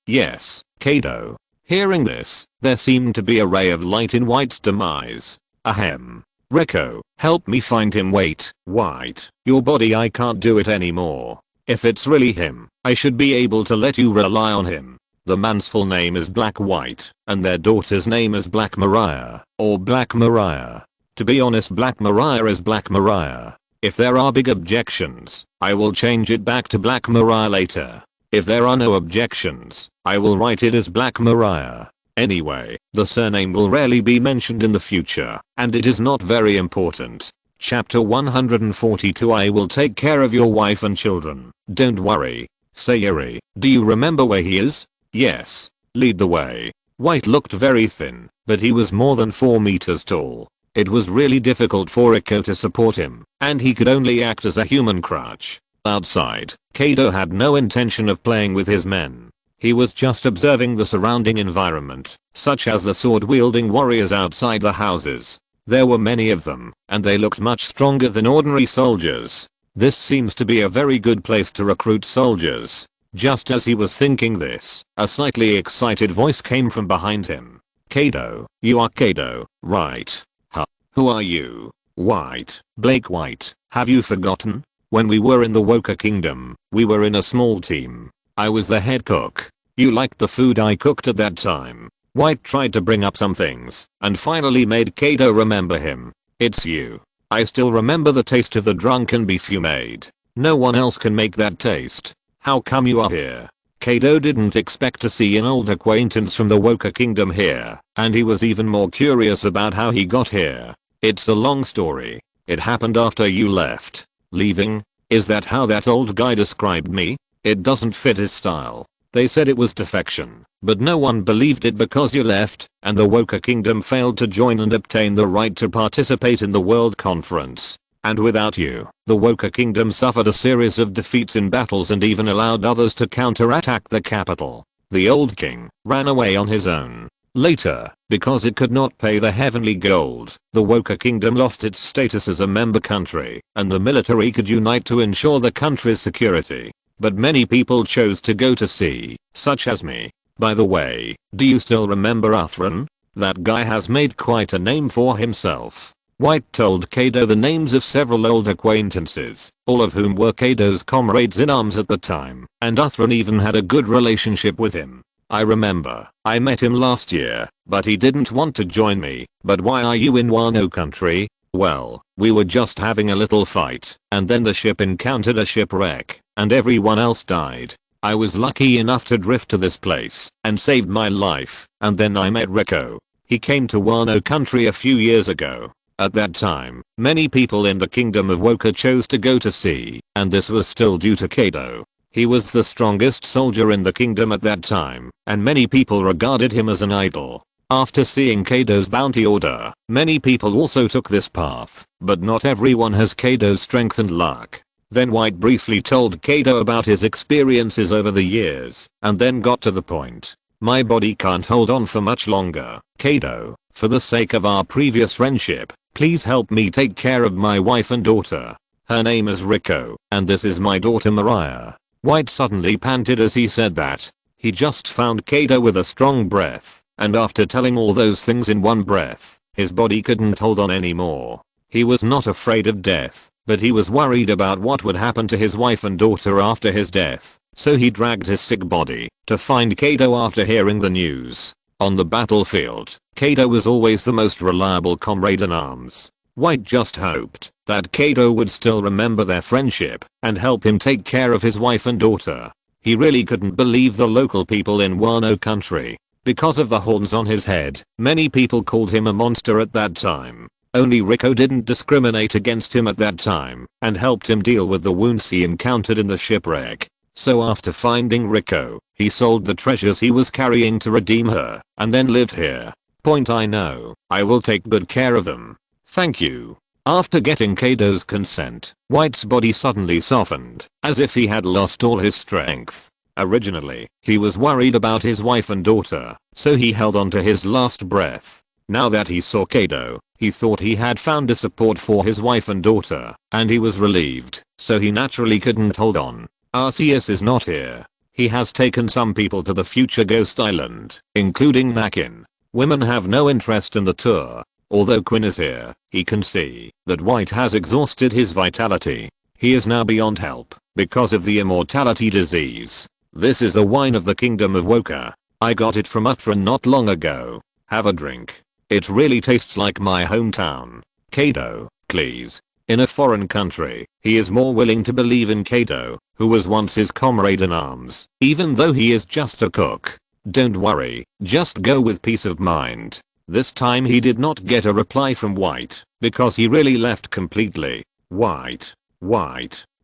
Yes, Kaido. Hearing this, there seemed to be a ray of light in White's demise. Ahem. Rico, help me find him. Wait, White, your body, I can't do it anymore. If it's really him, I should be able to let you rely on him. The man's full name is Black White, and their daughter's name is Black Mariah, or Black Mariah. To be honest, Black Mariah is Black Mariah. If there are big objections, I will change it back to Black Mariah later. If there are no objections, I will write it as Black Mariah. Anyway, the surname will rarely be mentioned in the future, and it is not very important. Chapter 142. I will take care of your wife and children. Don't worry. Sayuri, do you remember where he is? Yes. Lead the way. White looked very thin, but he was more than 4 meters tall. It was really difficult for Rico to support him, and he could only act as a human crutch. Outside, Kaido had no intention of playing with his men. He was just observing the surrounding environment, such as the sword-wielding warriors outside the houses. There were many of them, and they looked much stronger than ordinary soldiers. This seems to be a very good place to recruit soldiers. Just as he was thinking this, a slightly excited voice came from behind him. Kaido, you are Kaido, right? Huh? Who are you? White, Blake White, have you forgotten? When we were in the Woka Kingdom, we were in a small team. I was the head cook. You liked the food I cooked at that time. White tried to bring up some things, and finally made Kaido remember him. It's you. I still remember the taste of the drunken beef you made. No one else can make that taste. How come you are here? Kaido didn't expect to see an old acquaintance from the Woka Kingdom here, and he was even more curious about how he got here. It's a long story. It happened after you left. Leaving? Is that how that old guy described me? It doesn't fit his style. They said it was defection, but no one believed it because you left, and the Woka Kingdom failed to join and obtain the right to participate in the World Conference. And without you, the Woka Kingdom suffered a series of defeats in battles and even allowed others to counterattack the capital. The old king ran away on his own. Later, because it could not pay the heavenly gold, the Woka Kingdom lost its status as a member country, and the military could unite to ensure the country's security. But many people chose to go to sea, such as me. By the way, do you still remember Athron? That guy has made quite a name for himself. White told Kaido the names of several old acquaintances, all of whom were Kaido's comrades in arms at the time, and Athron even had a good relationship with him. I remember, I met him last year, but he didn't want to join me. But why are you in Wano country? Well, we were just having a little fight, and then the ship encountered a shipwreck, and everyone else died. I was lucky enough to drift to this place, and saved my life, and then I met Rico. He came to Wano country a few years ago. At that time, many people in the kingdom of Woka chose to go to sea, and this was still due to Kaido. He was the strongest soldier in the kingdom at that time, and many people regarded him as an idol. After seeing Kaido's bounty order, many people also took this path, but not everyone has Kaido's strength and luck. Then White briefly told Kaido about his experiences over the years, and then got to the point. My body can't hold on for much longer. Kaido, for the sake of our previous friendship, please help me take care of my wife and daughter. Her name is Rico, and this is my daughter Mariah. White suddenly panted as he said that. He just found Kaido with a strong breath, and after telling all those things in one breath, his body couldn't hold on anymore. He was not afraid of death, but he was worried about what would happen to his wife and daughter after his death, so he dragged his sick body to find Kaido after hearing the news. On the battlefield, Kaido was always the most reliable comrade in arms. White just hoped that Kaido would still remember their friendship and help him take care of his wife and daughter. He really couldn't believe the local people in Wano country. Because of the horns on his head, many people called him a monster at that time. Only Rico didn't discriminate against him at that time and helped him deal with the wounds he encountered in the shipwreck. So after finding Rico, he sold the treasures he was carrying to redeem her and then lived here. Point I know, I will take good care of them. Thank you. After getting Kaido's consent, White's body suddenly softened, as if he had lost all his strength. Originally, he was worried about his wife and daughter, so he held on to his last breath. Now that he saw Kaido, he thought he had found a support for his wife and daughter, and he was relieved, so he naturally couldn't hold on. Arceus is not here. He has taken some people to the future Ghost Island, including Nakin. Women have no interest in the tour. Although Quinn is here, he can see that White has exhausted his vitality. He is now beyond help because of the immortality disease. This is the wine of the kingdom of Woka. I got it from Athron not long ago. Have a drink. It really tastes like my hometown. Kaido, please. In a foreign country, he is more willing to believe in Kaido, who was once his comrade in arms, even though he is just a cook. Don't worry, just go with peace of mind. This time he did not get a reply from White, because he really left completely. White.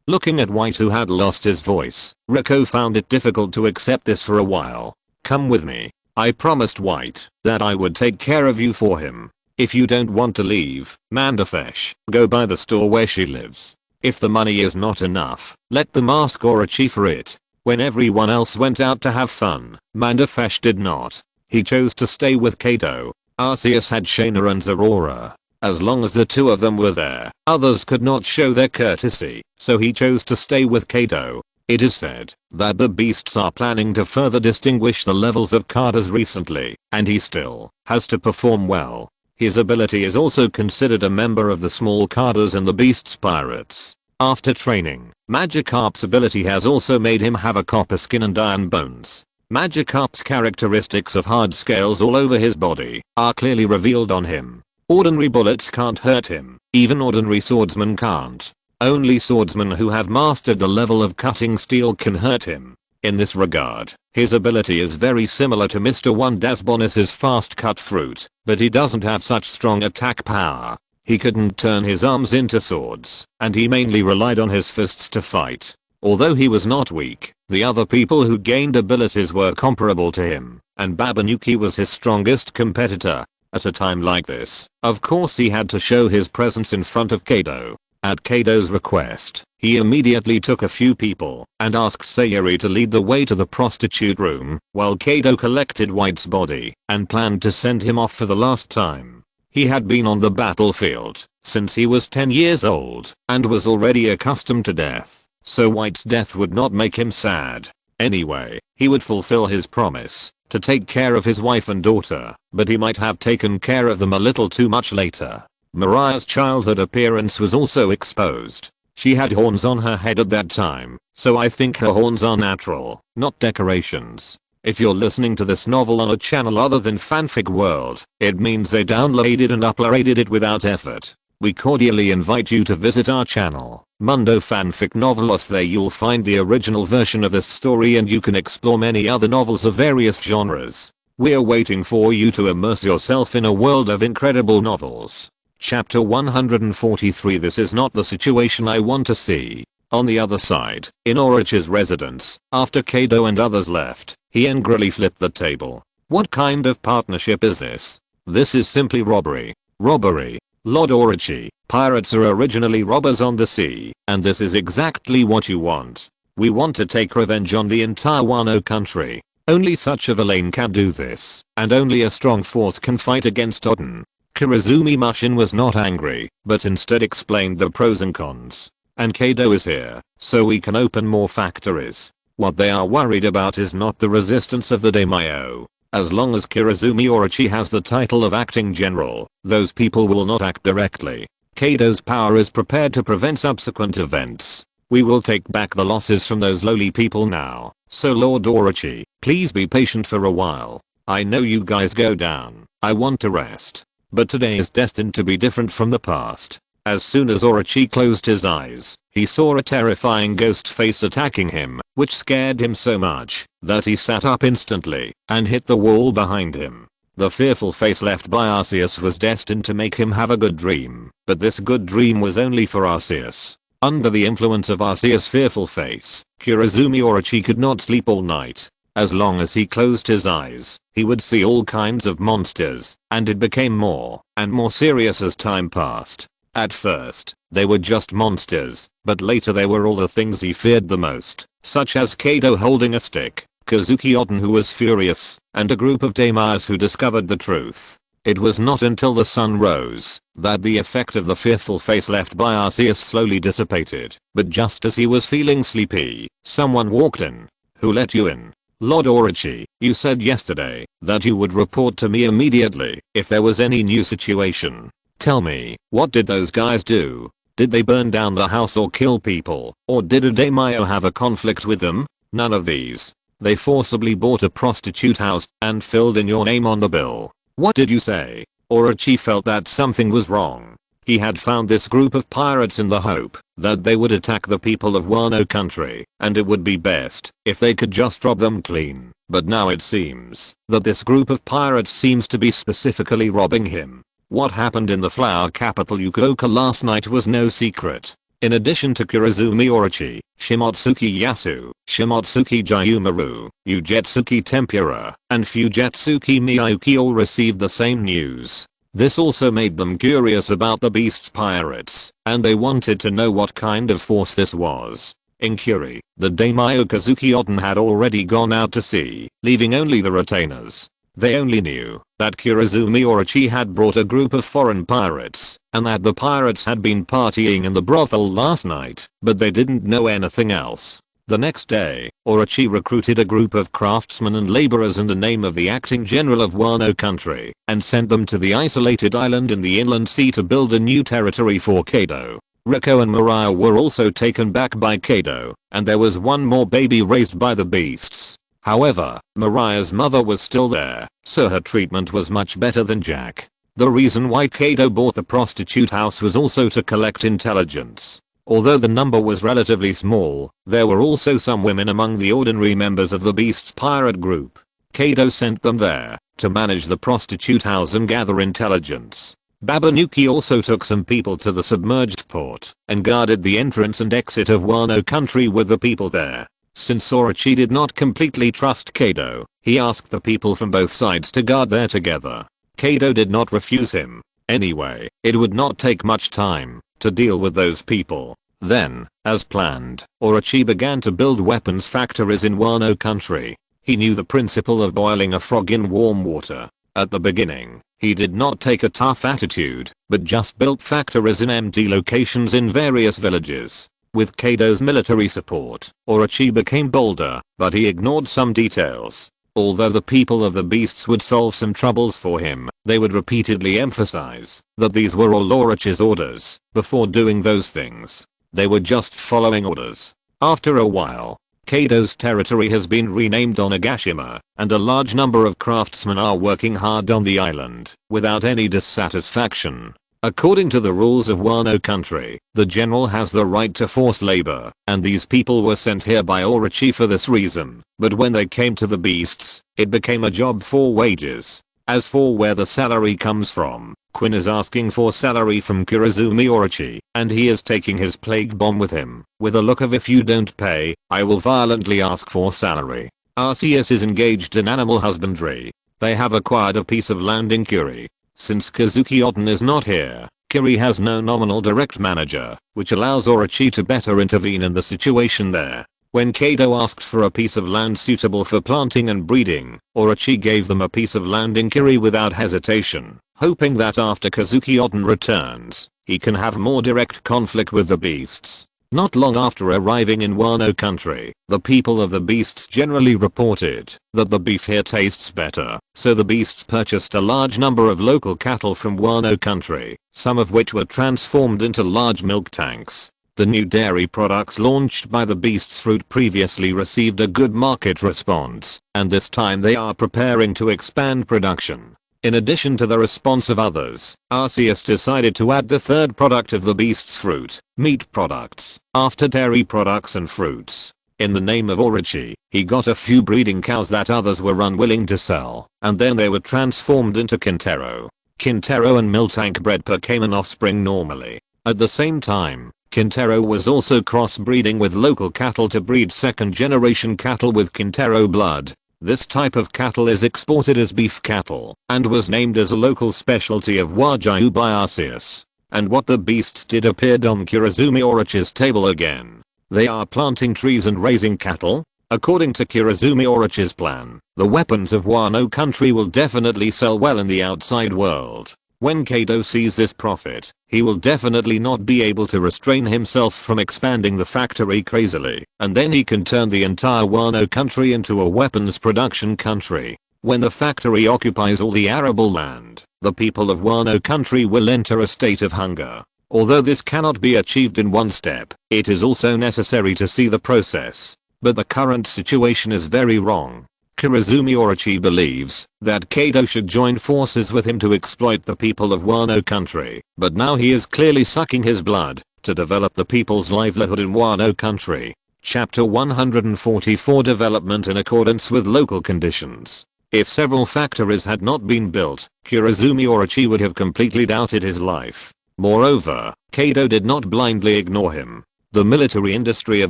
Looking at White, who had lost his voice, Rico found it difficult to accept this for a while. Come with me. I promised White that I would take care of you for him. If you don't want to leave, Mandafesh, go by the store where she lives. If the money is not enough, let them ask Orochi for it. When everyone else went out to have fun, Mandafesh did not. He chose to stay with Kaido. Arceus had Shaina and Aurora. As long as the two of them were there, others could not show their courtesy, so he chose to stay with Kaido. It is said that the beasts are planning to further distinguish the levels of Kaido's recently, and he still has to perform well. His ability is also considered a member of the small Kaidos and the beasts pirates. After training, Magikarp's ability has also made him have a copper skin and iron bones. Magikarp's characteristics of hard scales all over his body are clearly revealed on him. Ordinary bullets can't hurt him, even ordinary swordsmen can't. Only swordsmen who have mastered the level of cutting steel can hurt him. In this regard, his ability is very similar to Mr. One Dasbonis's fast cut fruit, but he doesn't have such strong attack power. He couldn't turn his arms into swords, and he mainly relied on his fists to fight. Although he was not weak, the other people who gained abilities were comparable to him, and Babanuki was his strongest competitor. At a time like this, of course he had to show his presence in front of Kaido. At Kaido's request, he immediately took a few people and asked Sayori to lead the way to the prostitute room, while Kaido collected White's body and planned to send him off for the last time. He had been on the battlefield since he was 10 years old and was already accustomed to death, so White's death would not make him sad. Anyway, he would fulfill his promise to take care of his wife and daughter, but he might have taken care of them a little too much later. Mariah's childhood appearance was also exposed. She had horns on her head at that time, so I think her horns are natural, not decorations. If you're listening to this novel on a channel other than Fanfic World, it means they downloaded and uploaded it without effort. We cordially invite you to visit our channel, Mundo Fanfic Novelos. There you'll find the original version of this story and you can explore many other novels of various genres. We're waiting for you to immerse yourself in a world of incredible novels. Chapter 143. This is not the situation I want to see. On the other side, in Orochi's residence, after Kaido and others left, he angrily flipped the table. What kind of partnership is this? This is simply robbery. Robbery. Lord Orochi, pirates are originally robbers on the sea, and this is exactly what you want. We want to take revenge on the entire Wano country. Only such a villain can do this, and only a strong force can fight against Oden. Kurozumi Mushin was not angry, but instead explained the pros and cons. And Kaido is here, so we can open more factories. What they are worried about is not the resistance of the daimyo. As long as Kurozumi Orochi has the title of acting general, those people will not act directly. Kaido's power is prepared to prevent subsequent events. We will take back the losses from those lowly people now, so Lord Orochi, please be patient for a while. I know you guys go down, I want to rest. But today is destined to be different from the past. As soon as Orochi closed his eyes, he saw a terrifying ghost face attacking him, which scared him so much that he sat up instantly and hit the wall behind him. The fearful face left by Arceus was destined to make him have a good dream, but this good dream was only for Arceus. Under the influence of Arceus' fearful face, Kurozumi Orochi could not sleep all night. As long as he closed his eyes, he would see all kinds of monsters, and it became more and more serious as time passed. At first, they were just monsters, but later they were all the things he feared the most, such as Kaido holding a stick, Kazuki Oden who was furious, and a group of daimyos who discovered the truth. It was not until the sun rose that the effect of the fearful face left by Arceus slowly dissipated, but just as he was feeling sleepy, someone walked in. Who let you in? Lord Orochi, you said yesterday that you would report to me immediately if there was any new situation. Tell me, what did those guys do? Did they burn down the house or kill people, or did a daimyo have a conflict with them? None of these. They forcibly bought a prostitute house and filled in your name on the bill. What did you say? Orochi felt that something was wrong. He had found this group of pirates in the hope that they would attack the people of Wano country, and it would be best if they could just rob them clean. But now it seems that this group of pirates seems to be specifically robbing him. What happened in the flower capital Yukuoka last night was no secret. In addition to Kurozumi Orochi, Shimotsuki Yasu, Shimotsuki Jayumaru, Ugetsuki Tempura, and Fugetsuki Miyuki all received the same news. This also made them curious about the beast's pirates, and they wanted to know what kind of force this was. In Kuri, the daimyo Kazuki Oden had already gone out to sea, leaving only the retainers. They only knew that Kurozumi Orochi had brought a group of foreign pirates, and that the pirates had been partying in the brothel last night, but they didn't know anything else. The next day, Orochi recruited a group of craftsmen and laborers in the name of the acting general of Wano country, and sent them to the isolated island in the inland sea to build a new territory for Kaido. Riko and Mariah were also taken back by Kaido, and there was one more baby raised by the beasts. However, Mariah's mother was still there, so her treatment was much better than Jack. The reason why Kaido bought the prostitute house was also to collect intelligence. Although the number was relatively small, there were also some women among the ordinary members of the beast's pirate group. Kaido sent them there to manage the prostitute house and gather intelligence. Babanuki also took some people to the submerged port and guarded the entrance and exit of Wano country with the people there. Since Orochi did not completely trust Kaido, he asked the people from both sides to guard there together. Kaido did not refuse him. Anyway, it would not take much time to deal with those people. Then, as planned, Orochi began to build weapons factories in Wano country. He knew the principle of boiling a frog in warm water. At the beginning, he did not take a tough attitude, but just built factories in empty locations in various villages. With Kaido's military support, Orochi became bolder, but he ignored some details. Although the people of the beasts would solve some troubles for him, they would repeatedly emphasize that these were all Orochi's orders. Before doing those things, they were just following orders. After a while, Kaido's territory has been renamed Onigashima, and a large number of craftsmen are working hard on the island, without any dissatisfaction. According to the rules of Wano country, the general has the right to force labor, and these people were sent here by Orochi for this reason. But when they came to the beasts, it became a job for wages. As for where the salary comes from, Quinn is asking for salary from Kurozumi Orochi, and he is taking his plague bomb with him, with a look of if you don't pay, I will violently ask for salary. Arceus is engaged in animal husbandry. They have acquired a piece of land in Kuri. Since Kazuki Oden is not here, Kuri has no nominal direct manager, which allows Orochi to better intervene in the situation there. When Kaido asked for a piece of land suitable for planting and breeding, Orochi gave them a piece of land in Kuri without hesitation, hoping that after Kazuki Oden returns, he can have more direct conflict with the beasts. Not long after arriving in Wano country, the people of the beasts generally reported that the beef here tastes better, so the beasts purchased a large number of local cattle from Wano country, some of which were transformed into large milk tanks. The new dairy products launched by the beast's fruit previously received a good market response, and this time they are preparing to expand production. In addition to the response of others, Arceus decided to add the third product of the beast's fruit, meat products, after dairy products and fruits. In the name of Orochi, he got a few breeding cows that others were unwilling to sell, and then they were transformed into Kintaro. Kintaro and Miltank bred became an offspring normally. At the same time, Kintaro was also crossbreeding with local cattle to breed second generation cattle with Kintaro blood. This type of cattle is exported as beef cattle, and was named as a local specialty of Wagyu by Arceus. And what the beasts did appeared on Kurozumi Orochi's table again. They are planting trees and raising cattle. According to Kurozumi Orochi's plan, the weapons of Wano country will definitely sell well in the outside world. When Kaido sees this profit, he will definitely not be able to restrain himself from expanding the factory crazily, and then he can turn the entire Wano country into a weapons production country. When the factory occupies all the arable land, the people of Wano country will enter a state of hunger. Although this cannot be achieved in one step, it is also necessary to see the process. But the current situation is very wrong. Kurozumi Orochi believes that Kaido should join forces with him to exploit the people of Wano country, but now he is clearly sucking his blood to develop the people's livelihood in Wano country. Chapter 144 Development in accordance with local conditions. If several factories had not been built, Kurozumi Orochi would have completely doubted his life. Moreover, Kaido did not blindly ignore him. The military industry of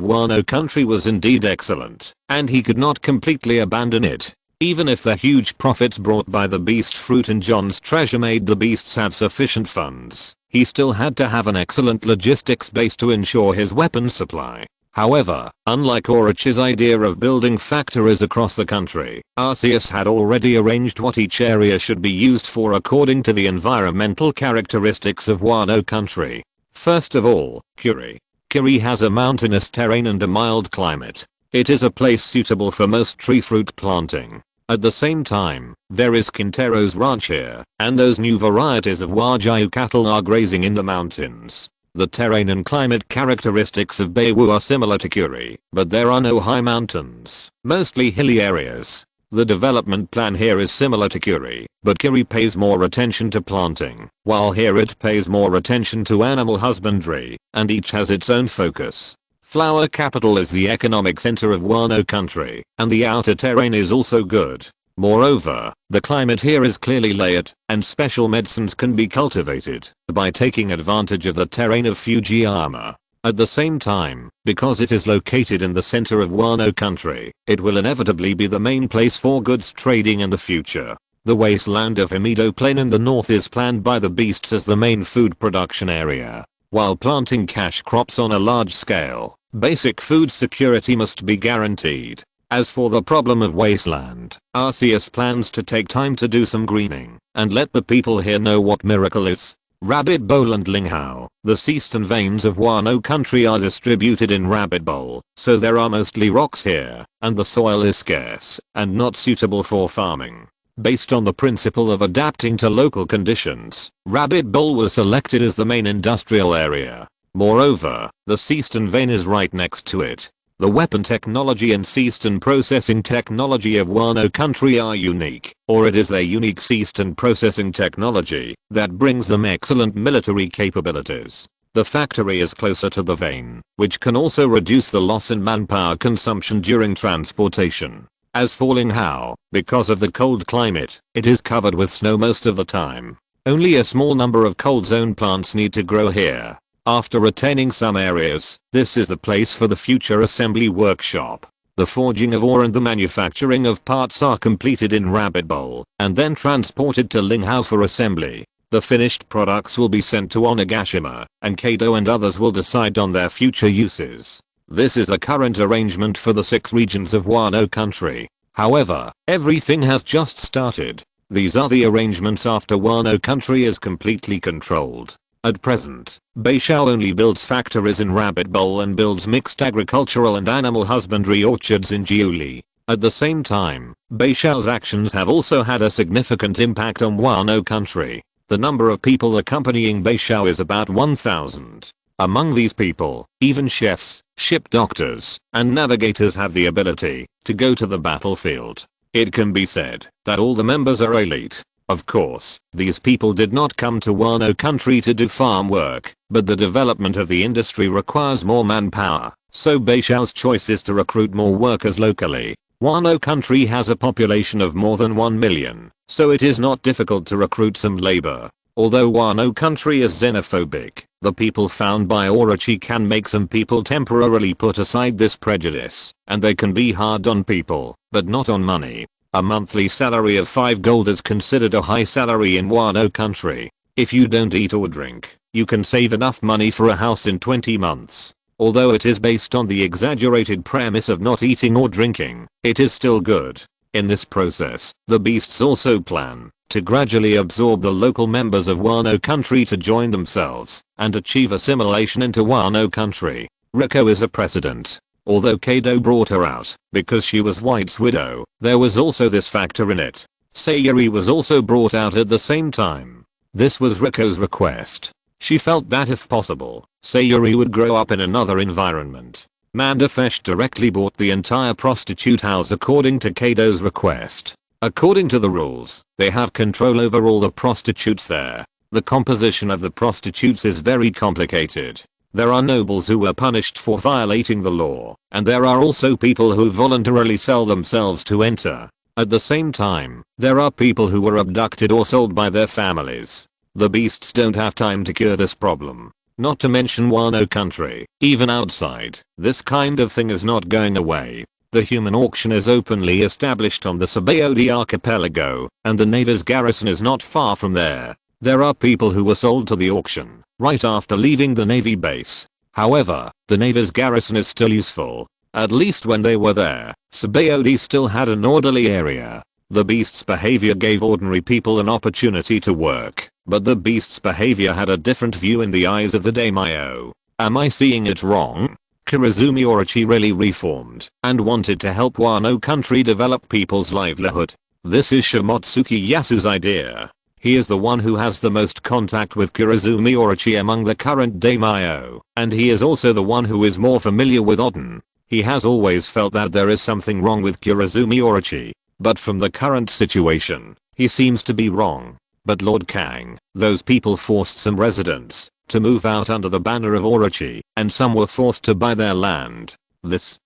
Wano country was indeed excellent, and he could not completely abandon it. Even if the huge profits brought by the beast fruit and John's treasure made the beasts have sufficient funds, he still had to have an excellent logistics base to ensure his weapon supply. However, unlike Orochi's idea of building factories across the country, Arceus had already arranged what each area should be used for according to the environmental characteristics of Wano country. First of all, Kuri. Kuri has a mountainous terrain and a mild climate. It is a place suitable for most tree fruit planting. At the same time, there is Kintero's ranch here, and those new varieties of Wagyu cattle are grazing in the mountains. The terrain and climate characteristics of Beiwu are similar to Kuri, but there are no high mountains, mostly hilly areas. The development plan here is similar to Kuri, but Kuri pays more attention to planting, while here it pays more attention to animal husbandry, and each has its own focus. Flower capital is the economic center of Wano country, and the outer terrain is also good. Moreover, the climate here is clearly layered, and special medicines can be cultivated by taking advantage of the terrain of Fujiyama. At the same time, because it is located in the center of Wano country, it will inevitably be the main place for goods trading in the future. The wasteland of Himido Plain in the north is planned by the beasts as the main food production area. While planting cash crops on a large scale, basic food security must be guaranteed. As for the problem of wasteland, Arceus plans to take time to do some greening and let the people here know what miracle is. Rabbit Bowl and Linghao, the eastern veins of Wano country are distributed in Rabbit Bowl, so there are mostly rocks here, and the soil is scarce and not suitable for farming. Based on the principle of adapting to local conditions, Rabbit Bowl was selected as the main industrial area. Moreover, the eastern vein is right next to it. The weapon technology and eastern processing technology of Wano country are unique, or it is their unique eastern processing technology that brings them excellent military capabilities. The factory is closer to the vein, which can also reduce the loss in manpower consumption during transportation. As for Linghao, because of the cold climate, it is covered with snow most of the time. Only a small number of cold zone plants need to grow here. After retaining some areas, this is the place for the future assembly workshop. The forging of ore and the manufacturing of parts are completed in Rabbit Bowl, and then transported to Linghao for assembly. The finished products will be sent to Onigashima, and Kaido and others will decide on their future uses. This is the current arrangement for the 6 regions of Wano country. However, everything has just started. These are the arrangements after Wano country is completely controlled. At present, Beishao only builds factories in Rabbit Bowl and builds mixed agricultural and animal husbandry orchards in Jiuli. At the same time, Beishao's actions have also had a significant impact on Wano country. The number of people accompanying Beishao is about 1,000. Among these people, even chefs, ship doctors, and navigators have the ability to go to the battlefield. It can be said that all the members are elite. Of course, these people did not come to Wano country to do farm work, but the development of the industry requires more manpower, so Beishao's choice is to recruit more workers locally. Wano country has a population of more than 1 million, so it is not difficult to recruit some labor. Although Wano country is xenophobic, the people found by Orochi can make some people temporarily put aside this prejudice, and they can be hard on people, but not on money. A monthly salary of 5 gold is considered a high salary in Wano country. If you don't eat or drink, you can save enough money for a house in 20 months. Although it is based on the exaggerated premise of not eating or drinking, it is still good. In this process, the beasts also plan to gradually absorb the local members of Wano country to join themselves and achieve assimilation into Wano country. Riko is a precedent. Although Kaido brought her out because she was White's widow, there was also this factor in it. Sayuri was also brought out at the same time. This was Riko's request. She felt that if possible, Sayuri would grow up in another environment. Mandafesh directly bought the entire prostitute house according to Kaido's request. According to the rules, they have control over all the prostitutes there. The composition of the prostitutes is very complicated. There are nobles who were punished for violating the law, and there are also people who voluntarily sell themselves to enter. At the same time, there are people who were abducted or sold by their families. The beasts don't have time to cure this problem. Not to mention Wano country, even outside, this kind of thing is not going away. The human auction is openly established on the Sabaody archipelago, and the Navy's garrison is not far from there. There are people who were sold to the auction right after leaving the Navy base. However, the Navy's garrison is still useful. At least when they were there, Sabaody still had an orderly area. The beast's behavior gave ordinary people an opportunity to work, but the beast's behavior had a different view in the eyes of the daimyo. Am I seeing it wrong? Kurozumi Orochi really reformed and wanted to help Wano country develop people's livelihood. This is Shimotsuki Yasu's idea. He is the one who has the most contact with Kurozumi Orochi among the current daimyo, and he is also the one who is more familiar with Oden. He has always felt that there is something wrong with Kurozumi Orochi, but from the current situation, he seems to be wrong. But Lord Kang, those people forced some residents to move out under the banner of Orochi, and some were forced to buy their land. Let's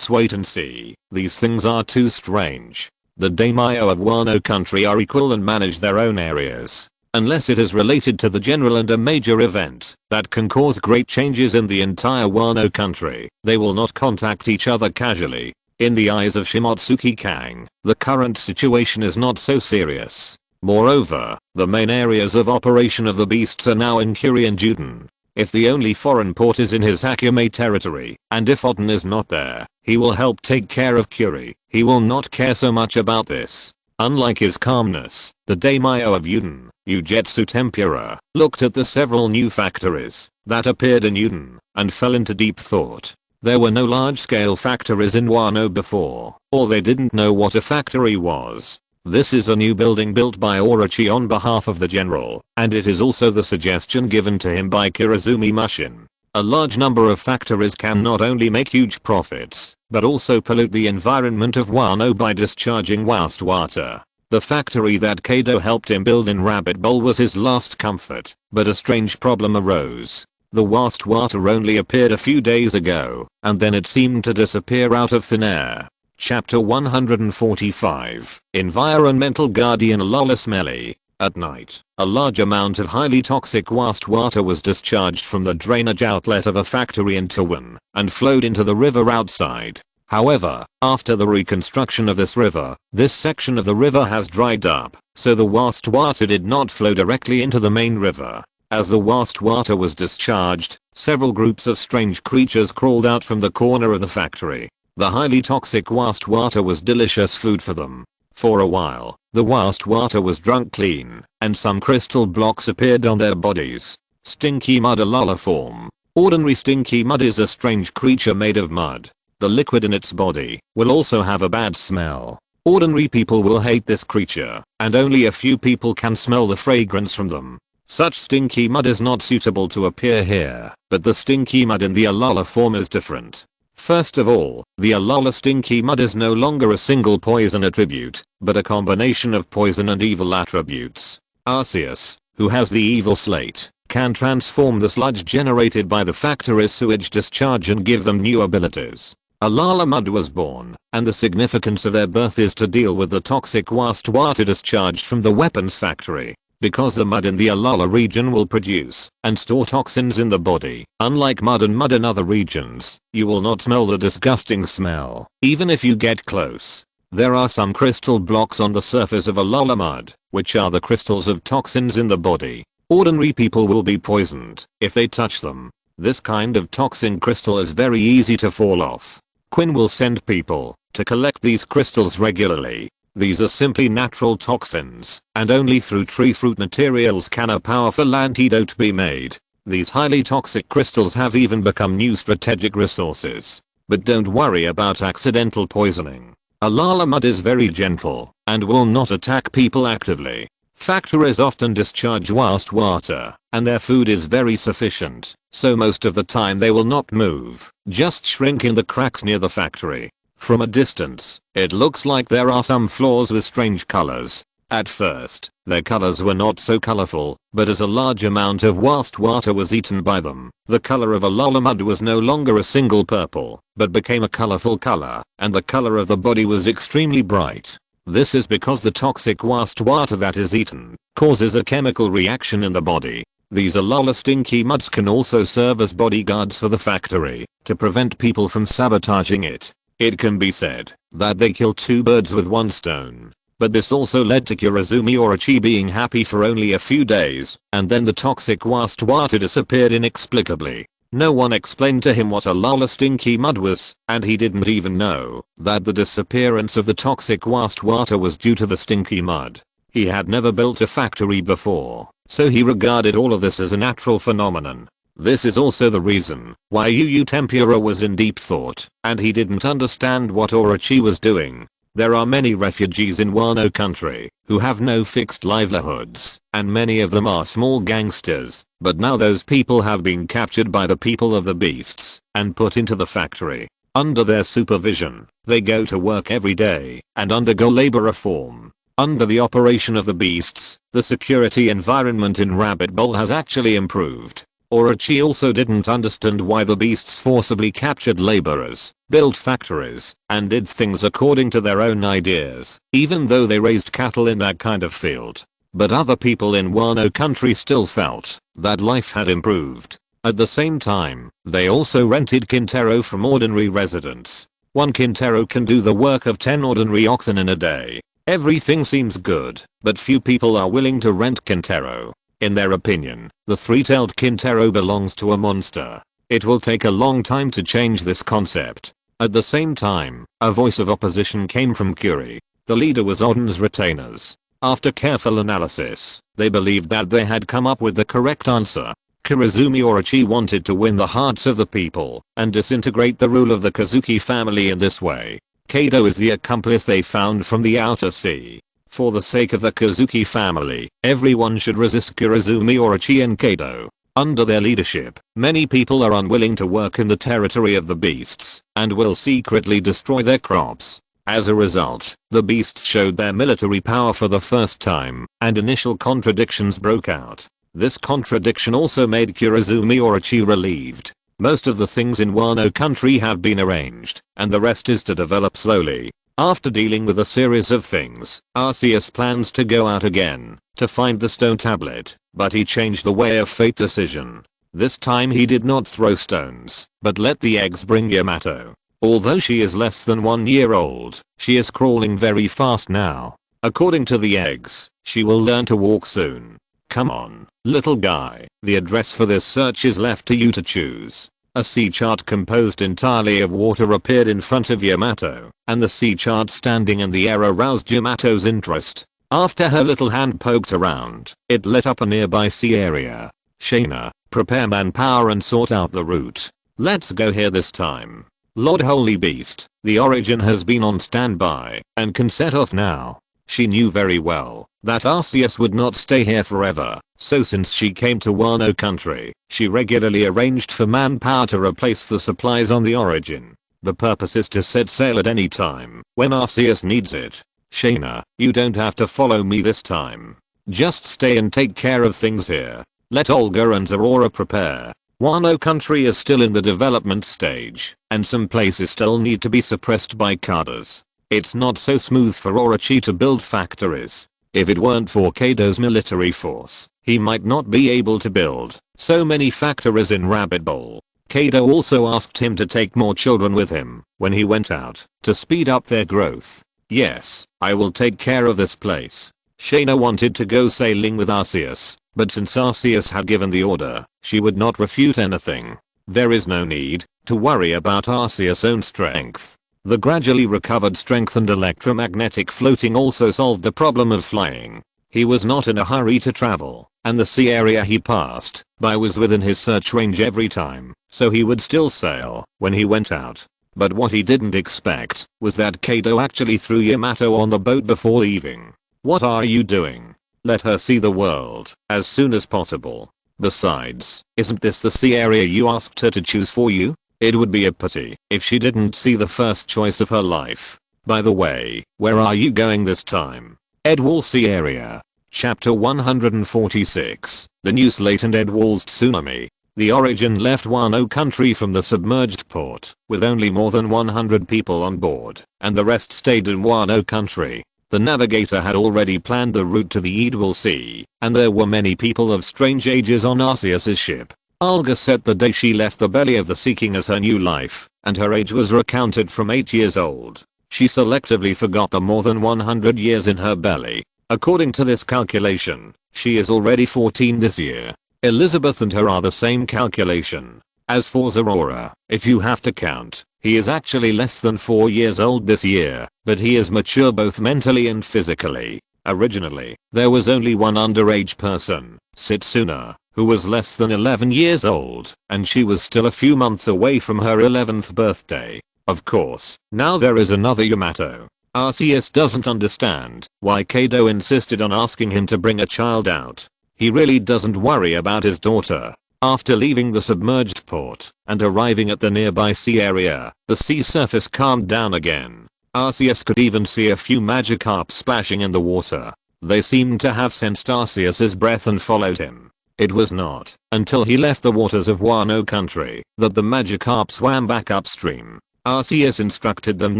wait and see. These things are too strange. The daimyo of Wano country are equal and manage their own areas. Unless it is related to the general and a major event that can cause great changes in the entire Wano country, they will not contact each other casually. In the eyes of Shimotsuki Kang, the current situation is not so serious. Moreover, the main areas of operation of the beasts are now in Kuri and Juden. If the only foreign port is in his Hakume territory, and if Oden is not there, he will help take care of Kuri. He will not care so much about this. Unlike his calmness, the daimyo of Uden, Ugetsu Tempura, looked at the several new factories that appeared in Uden and fell into deep thought. There were no large-scale factories in Wano before, or they didn't know what a factory was. This is a new building built by Orochi on behalf of the general, and it is also the suggestion given to him by Kurozumi Mushin. A large number of factories can not only make huge profits, but also pollute the environment of Wano by discharging wastewater. The factory that Kaido helped him build in Rabbit Bowl was his last comfort, but a strange problem arose. The wastewater only appeared a few days ago, and then it seemed to disappear out of thin air. Chapter 145, Environmental Guardian Lola Smelly. At night, a large amount of highly toxic wastewater was discharged from the drainage outlet of a factory in Tawin and flowed into the river outside. However, after the reconstruction of this river, this section of the river has dried up, so the wastewater did not flow directly into the main river. As the wastewater was discharged, several groups of strange creatures crawled out from the corner of the factory. The highly toxic wastewater was delicious food for them. For a while, the wastewater was drunk clean, and some crystal blocks appeared on their bodies. Stinky mud, a Lola form. Ordinary stinky mud is a strange creature made of mud. The liquid in its body will also have a bad smell. Ordinary people will hate this creature, and only a few people can smell the fragrance from them. Such stinky mud is not suitable to appear here, but the stinky mud in the Alola form is different. First of all, the Alola stinky mud is no longer a single poison attribute, but a combination of poison and evil attributes. Arceus, who has the evil slate, can transform the sludge generated by the factory's sewage discharge and give them new abilities. Alola mud was born, and the significance of their birth is to deal with the toxic wastewater discharged from the weapons factory. Because the mud in the Alola region will produce and store toxins in the body. Unlike mud in other regions, you will not smell the disgusting smell, even if you get close. There are some crystal blocks on the surface of Alola mud, which are the crystals of toxins in the body. Ordinary people will be poisoned if they touch them. This kind of toxin crystal is very easy to fall off. Quinn will send people to collect these crystals regularly. These are simply natural toxins, and only through tree fruit materials can a powerful antidote be made. These highly toxic crystals have even become new strategic resources. But don't worry about accidental poisoning. Alola mud is very gentle and will not attack people actively. Factories often discharge wastewater, and their food is very sufficient. so most of the time they will not move, just shrink in the cracks near the factory. From a distance, it looks like there are some floors with strange colors. At first, their colors were not so colorful, but as a large amount of vast water was eaten by them, the color of a mud was no longer a single purple, but became a colorful color, and the color of the body was extremely bright. This is because the toxic vast water that is eaten causes a chemical reaction in the body. These stinky muds can also serve as bodyguards for the factory to prevent people from sabotaging it. It can be said that they kill two birds with one stone. But this also led to Kurozumi Orochi being happy for only a few days, and then the toxic vast water disappeared inexplicably. No one explained to him what a stinky mud was, and he didn't even know that the disappearance of the toxic vast water was due to the stinky mud. He had never built a factory before, so he regarded all of this as a natural phenomenon. This is also the reason why Yu Tempura was in deep thought, and he didn't understand what Orochi was doing. There are many refugees in Wano country who have no fixed livelihoods, and many of them are small gangsters, but now those people have been captured by the people of the beasts and put into the factory. Under their supervision, they go to work every day and undergo labor reform. Under the operation of the beasts, the security environment in Rabbit Bowl has actually improved. Orochi also didn't understand why the beasts forcibly captured laborers, built factories, and did things according to their own ideas, even though they raised cattle in that kind of field. But other people in Wano country still felt that life had improved. At the same time, they also rented Kintaro from ordinary residents. One Kintaro can do the work of 10 ordinary oxen in a day. Everything seems good, but few people are willing to rent Kintaro. In their opinion, the three-tailed Kintaro belongs to a monster. It will take a long time to change this concept. At the same time, a voice of opposition came from Kuri. The leader was Oden's retainers. After careful analysis, they believed that they had come up with the correct answer. Kurozumi Orochi wanted to win the hearts of the people and disintegrate the rule of the Kazuki family in this way. Kaido is the accomplice they found from the outer sea. For the sake of the Kazuki family, everyone should resist Kurozumi Orochi and Kaido. Under their leadership, many people are unwilling to work in the territory of the beasts and will secretly destroy their crops. As a result, the beasts showed their military power for the first time, and initial contradictions broke out. This contradiction also made Kurozumi Orochi relieved. Most of the things in Wano country have been arranged, and the rest is to develop slowly. After dealing with a series of things, Arceus plans to go out again to find the stone tablet, but he changed the way of fate decision. This time he did not throw stones, but let the eggs bring Yamato. Although she is less than 1 year old, she is crawling very fast now. According to the eggs, she will learn to walk soon. Come on, little guy, the address for this search is left to you to choose. A sea chart composed entirely of water appeared in front of Yamato, and the sea chart standing in the air aroused Yamato's interest. After her little hand poked around, it lit up a nearby sea area. Shaina, prepare manpower and sort out the route. Let's go here this time. Lord Holy Beast, the Origin has been on standby and can set off now. She knew very well that Arceus would not stay here forever, so since she came to Wano country, she regularly arranged for manpower to replace the supplies on the Origin. The purpose is to set sail at any time when Arceus needs it. Shaina, you don't have to follow me this time. Just stay and take care of things here. Let Olga and Zorora prepare. Wano country is still in the development stage, and some places still need to be suppressed by cadres. It's not so smooth for Orochi to build factories. If it weren't for Kaido's military force, he might not be able to build so many factories in Rabbit Bowl. Kaido also asked him to take more children with him when he went out to speed up their growth. Yes, I will take care of this place. Shaina wanted to go sailing with Arceus, but since Arceus had given the order, she would not refute anything. There is no need to worry about Arceus' own strength. The gradually recovered strength and electromagnetic floating also solved the problem of flying. He was not in a hurry to travel, and the sea area he passed by was within his search range every time, so he would still sail when he went out. But what he didn't expect was that Kaido actually threw Yamato on the boat before leaving. What are you doing? Let her see the world as soon as possible. Besides, isn't this the sea area you asked her to choose for you? It would be a pity if she didn't see the first choice of her life. By the way, where are you going this time? Edwall Sea Area. Chapter 146. The new Slatant Edwall's Tsunami. The Origin left Wano country from the submerged port, with only more than 100 people on board, and the rest stayed in Wano country. The navigator had already planned the route to the Edwall Sea, and there were many people of strange ages on Arceus' ship. Alga set the day she left the belly of the Sea King as her new life, and her age was recounted from 8 years old. She selectively forgot the more than 100 years in her belly. According to this calculation, she is already 14 this year. Elizabeth and her are the same calculation. As for Zorora, if you have to count, he is actually less than 4 years old this year, but he is mature both mentally and physically. Originally, there was only one underage person, Setsuna, who was less than 11 years old, and she was still a few months away from her 11th birthday. Of course, now there is another Yamato. Arceus doesn't understand why Kaido insisted on asking him to bring a child out. He really doesn't worry about his daughter. After leaving the submerged port and arriving at the nearby sea area, the sea surface calmed down again. Arceus could even see a few Magikarp splashing in the water. They seemed to have sensed Arceus's breath and followed him. It was not until he left the waters of Wano country that the Magikarp swam back upstream. Arceus instructed them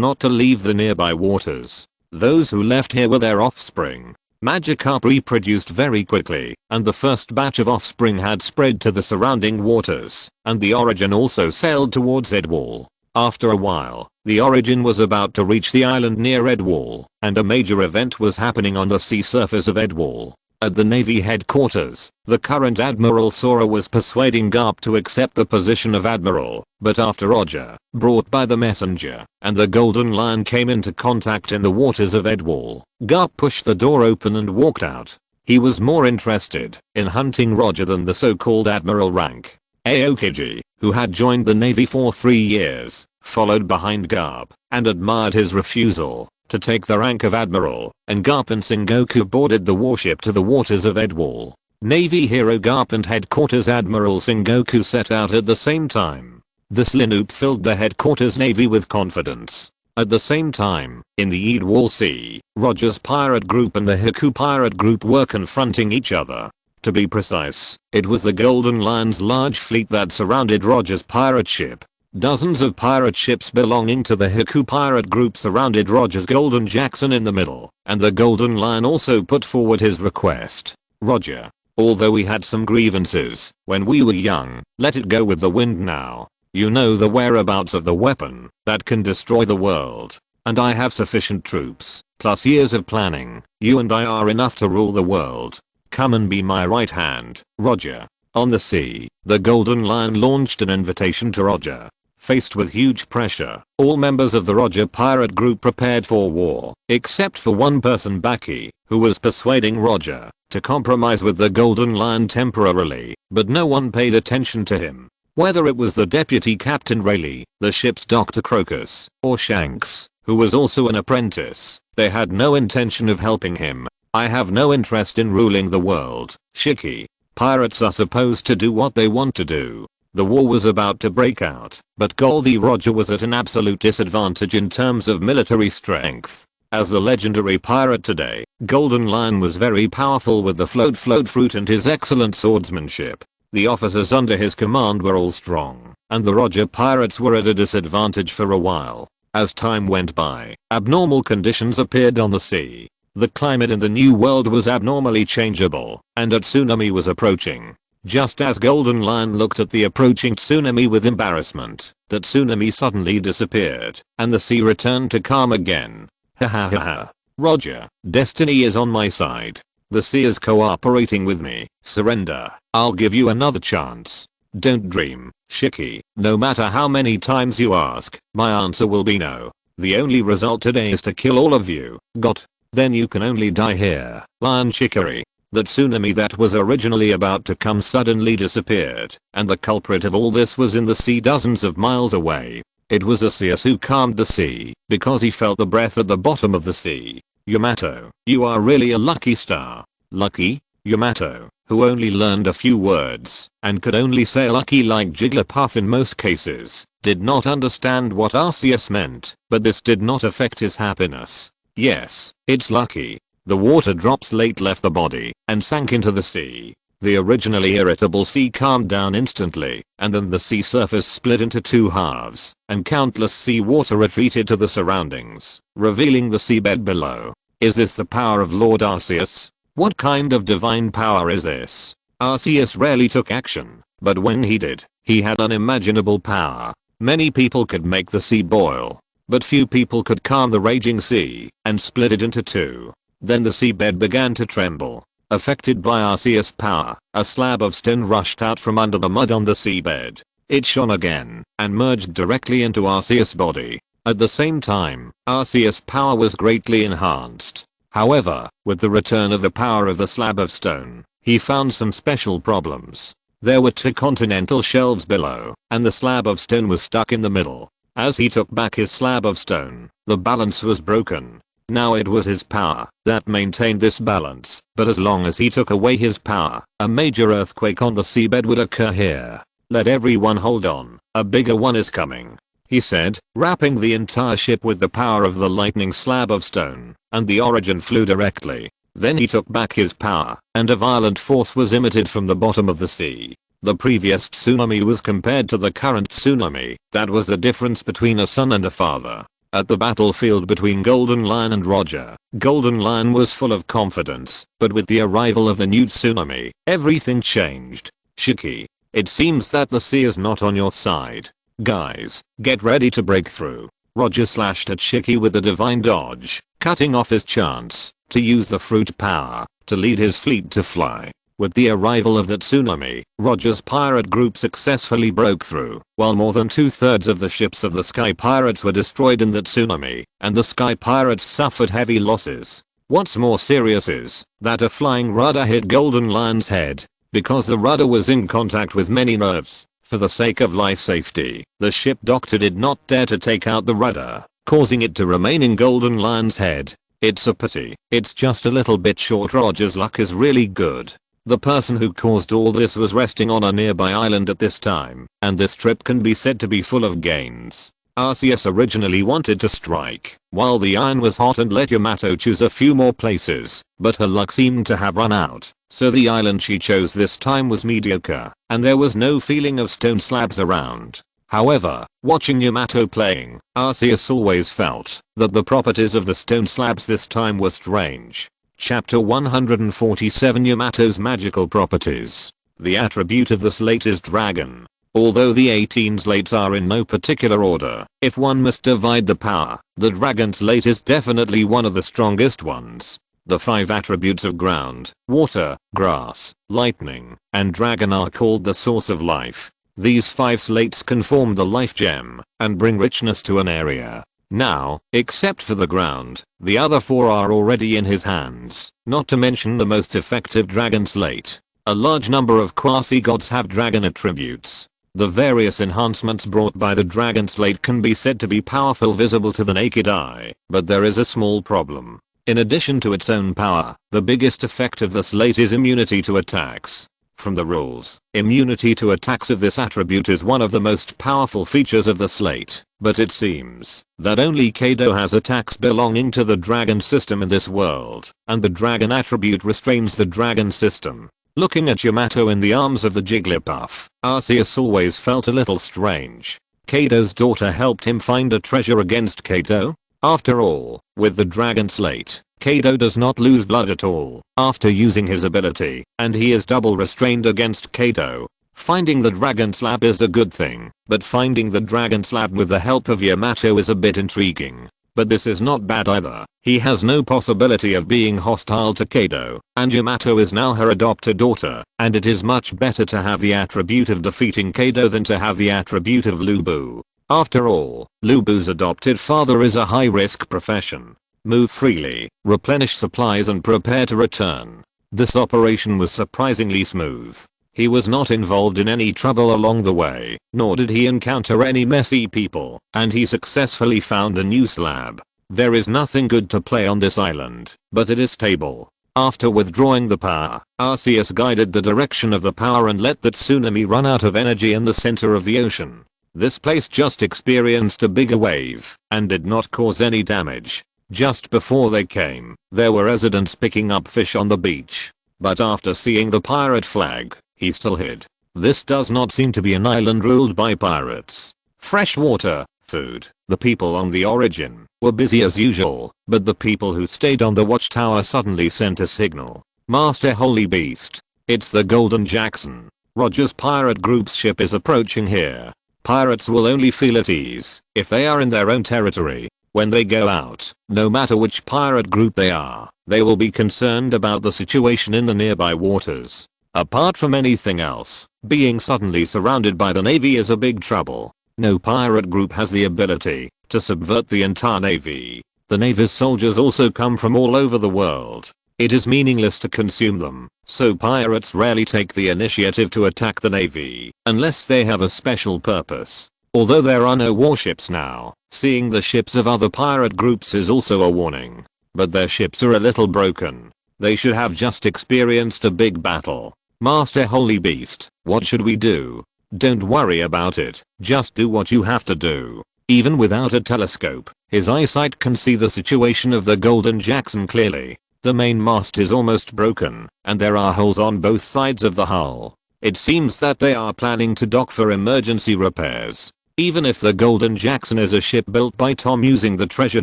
not to leave the nearby waters. Those who left here were their offspring. Magikarp reproduced very quickly, and the first batch of offspring had spread to the surrounding waters, and the Origin also sailed towards Edwall. After a while, the Origin was about to reach the island near Edwall, and a major event was happening on the sea surface of Edwall. At the Navy headquarters, the current Admiral Sora was persuading Garp to accept the position of Admiral, but after Roger, brought by the messenger, and the Golden Lion came into contact in the waters of Edwall, Garp pushed the door open and walked out. He was more interested in hunting Roger than the so-called Admiral rank. Aokiji, who had joined the Navy for 3 years, followed behind Garp, and admired his refusal to take the rank of Admiral, and Garp and Sengoku boarded the warship to the waters of Edwall. Navy hero Garp and headquarters Admiral Sengoku set out at the same time. This lineup filled the headquarters navy with confidence. At the same time, in the Edwall Sea, Roger's pirate group and the Hiku pirate group were confronting each other. To be precise, it was the Golden Lion's large fleet that surrounded Roger's pirate ship. Dozens of pirate ships belonging to the Hiku pirate group surrounded Roger's Golden Jackson in the middle, and the Golden Lion also put forward his request. Roger, although we had some grievances when we were young, let it go with the wind now. You know the whereabouts of the weapon that can destroy the world, and I have sufficient troops, plus years of planning. You and I are enough to rule the world. Come and be my right hand, Roger. On the sea, the Golden Lion launched an invitation to Roger. Faced with huge pressure, all members of the Roger pirate group prepared for war, except for one person, Baki, who was persuading Roger to compromise with the Golden Lion temporarily, but no one paid attention to him. Whether it was the deputy captain Rayleigh, the ship's Dr. Crocus, or Shanks, who was also an apprentice, they had no intention of helping him. I have no interest in ruling the world, Shiki. Pirates are supposed to do what they want to do. The war was about to break out, but Goldie Roger was at an absolute disadvantage in terms of military strength. As the legendary pirate today, Golden Lion was very powerful with the float fruit and his excellent swordsmanship. The officers under his command were all strong, and the Roger pirates were at a disadvantage for a while. As time went by, abnormal conditions appeared on the sea. The climate in the new world was abnormally changeable, and a tsunami was approaching. Just as Golden Lion looked at the approaching tsunami with embarrassment, the tsunami suddenly disappeared, and the sea returned to calm again. Ha ha ha ha. Roger, destiny is on my side. The sea is cooperating with me. Surrender. I'll give you another chance. Don't dream, Shiki. No matter how many times you ask, my answer will be no. The only result today is to kill all of you. Got? Then you can only die here. Lion Shikari. The tsunami that was originally about to come suddenly disappeared, and the culprit of all this was in the sea dozens of miles away. It was Arceus who calmed the sea, because he felt the breath at the bottom of the sea. Yamato, you are really a lucky star. Lucky? Yamato, who only learned a few words and could only say lucky like Jigglypuff in most cases, did not understand what Arceus meant, but this did not affect his happiness. Yes, it's lucky. The water drops late left the body and sank into the sea. The originally irritable sea calmed down instantly, and then the sea surface split into two halves, and countless sea water retreated to the surroundings, revealing the seabed below. Is this the power of Lord Arceus? What kind of divine power is this? Arceus rarely took action, but when he did, he had unimaginable power. Many people could make the sea boil, but few people could calm the raging sea and split it into two. Then the seabed began to tremble. Affected by Arceus' power, a slab of stone rushed out from under the mud on the seabed. It shone again and merged directly into Arceus' body. At the same time, Arceus' power was greatly enhanced. However, with the return of the power of the slab of stone, he found some special problems. There were two continental shelves below, and the slab of stone was stuck in the middle. As he took back his slab of stone, the balance was broken. Now it was his power that maintained this balance, but as long as he took away his power, a major earthquake on the seabed would occur here. Let everyone hold on, a bigger one is coming, he said, wrapping the entire ship with the power of the lightning slab of stone, and the origin flew directly. Then he took back his power, and a violent force was emitted from the bottom of the sea. The previous tsunami was compared to the current tsunami. That was the difference between a son and a father. At the battlefield between Golden Lion and Roger, Golden Lion was full of confidence, but with the arrival of the new tsunami, everything changed. Shiki, it seems that the sea is not on your side. Guys, get ready to break through. Roger slashed at Shiki with a divine dodge, cutting off his chance to use the fruit power to lead his fleet to fly. With the arrival of the tsunami, Roger's pirate group successfully broke through, while more than 2/3 of the ships of the Sky Pirates were destroyed in the tsunami, and the Sky Pirates suffered heavy losses. What's more serious is that a flying rudder hit Golden Lion's head. Because the rudder was in contact with many nerves, for the sake of life safety, the ship doctor did not dare to take out the rudder, causing it to remain in Golden Lion's head. It's a pity, it's just a little bit short. Roger's luck is really good. The person who caused all this was resting on a nearby island at this time, and this trip can be said to be full of gains. Arceus originally wanted to strike while the iron was hot and let Yamato choose a few more places, but her luck seemed to have run out, so the island she chose this time was mediocre, and there was no feeling of stone slabs around. However, watching Yamato playing, Arceus always felt that the properties of the stone slabs this time were strange. Chapter 147 Yamato's magical properties. The attribute of the slate is dragon. Although the 18 slates are in no particular order, if one must divide the power, the dragon slate is definitely one of the strongest ones. The 5 attributes of ground, water, grass, lightning, and dragon are called the source of life. These 5 slates can form the life gem and bring richness to an area. Now, except for the ground, the other 4 are already in his hands, not to mention the most effective dragon slate. A large number of quasi-gods have dragon attributes. The various enhancements brought by the dragon slate can be said to be powerful visible to the naked eye, but there is a small problem. In addition to its own power, the biggest effect of the slate is immunity to attacks. From the rules, immunity to attacks of this attribute is one of the most powerful features of the slate, but it seems that only Kaido has attacks belonging to the dragon system in this world, and the dragon attribute restrains the dragon system. Looking at Yamato in the arms of the Jigglypuff, Arceus always felt a little strange. Kaido's daughter helped him find a treasure against Kaido? After all, with the dragon slate, Kaido does not lose blood at all after using his ability, and he is double restrained against Kaido. Finding the dragon slab is a good thing, but finding the dragon slab with the help of Yamato is a bit intriguing. But this is not bad either. He has no possibility of being hostile to Kaido, and Yamato is now her adopted daughter, and it is much better to have the attribute of defeating Kaido than to have the attribute of Lubu. After all, Lubu's adopted father is a high-risk profession. Move freely, replenish supplies and prepare to return. This operation was surprisingly smooth. He was not involved in any trouble along the way, nor did he encounter any messy people, and he successfully found a new slab. There is nothing good to play on this island, but it is stable. After withdrawing the power, Arceus guided the direction of the power and let that tsunami run out of energy in the center of the ocean. This place just experienced a bigger wave and did not cause any damage. Just before they came, there were residents picking up fish on the beach. But after seeing the pirate flag, he still hid. This does not seem to be an island ruled by pirates. Fresh water, food, the people on the Origin were busy as usual, but the people who stayed on the watchtower suddenly sent a signal. Master Holy Beast, it's the Golden Jackson. Roger's pirate group's ship is approaching here. Pirates will only feel at ease if they are in their own territory. When they go out, no matter which pirate group they are, they will be concerned about the situation in the nearby waters. Apart from anything else, being suddenly surrounded by the navy is a big trouble. No pirate group has the ability to subvert the entire navy. The navy's soldiers also come from all over the world. It is meaningless to consume them, so pirates rarely take the initiative to attack the navy unless they have a special purpose. Although there are no warships now, seeing the ships of other pirate groups is also a warning. But their ships are a little broken. They should have just experienced a big battle. Master Holy Beast, what should we do? Don't worry about it, just do what you have to do. Even without a telescope, his eyesight can see the situation of the Golden Jackson clearly. The main mast is almost broken, and there are holes on both sides of the hull. It seems that they are planning to dock for emergency repairs. Even if the Golden Jackson is a ship built by Tom using the treasure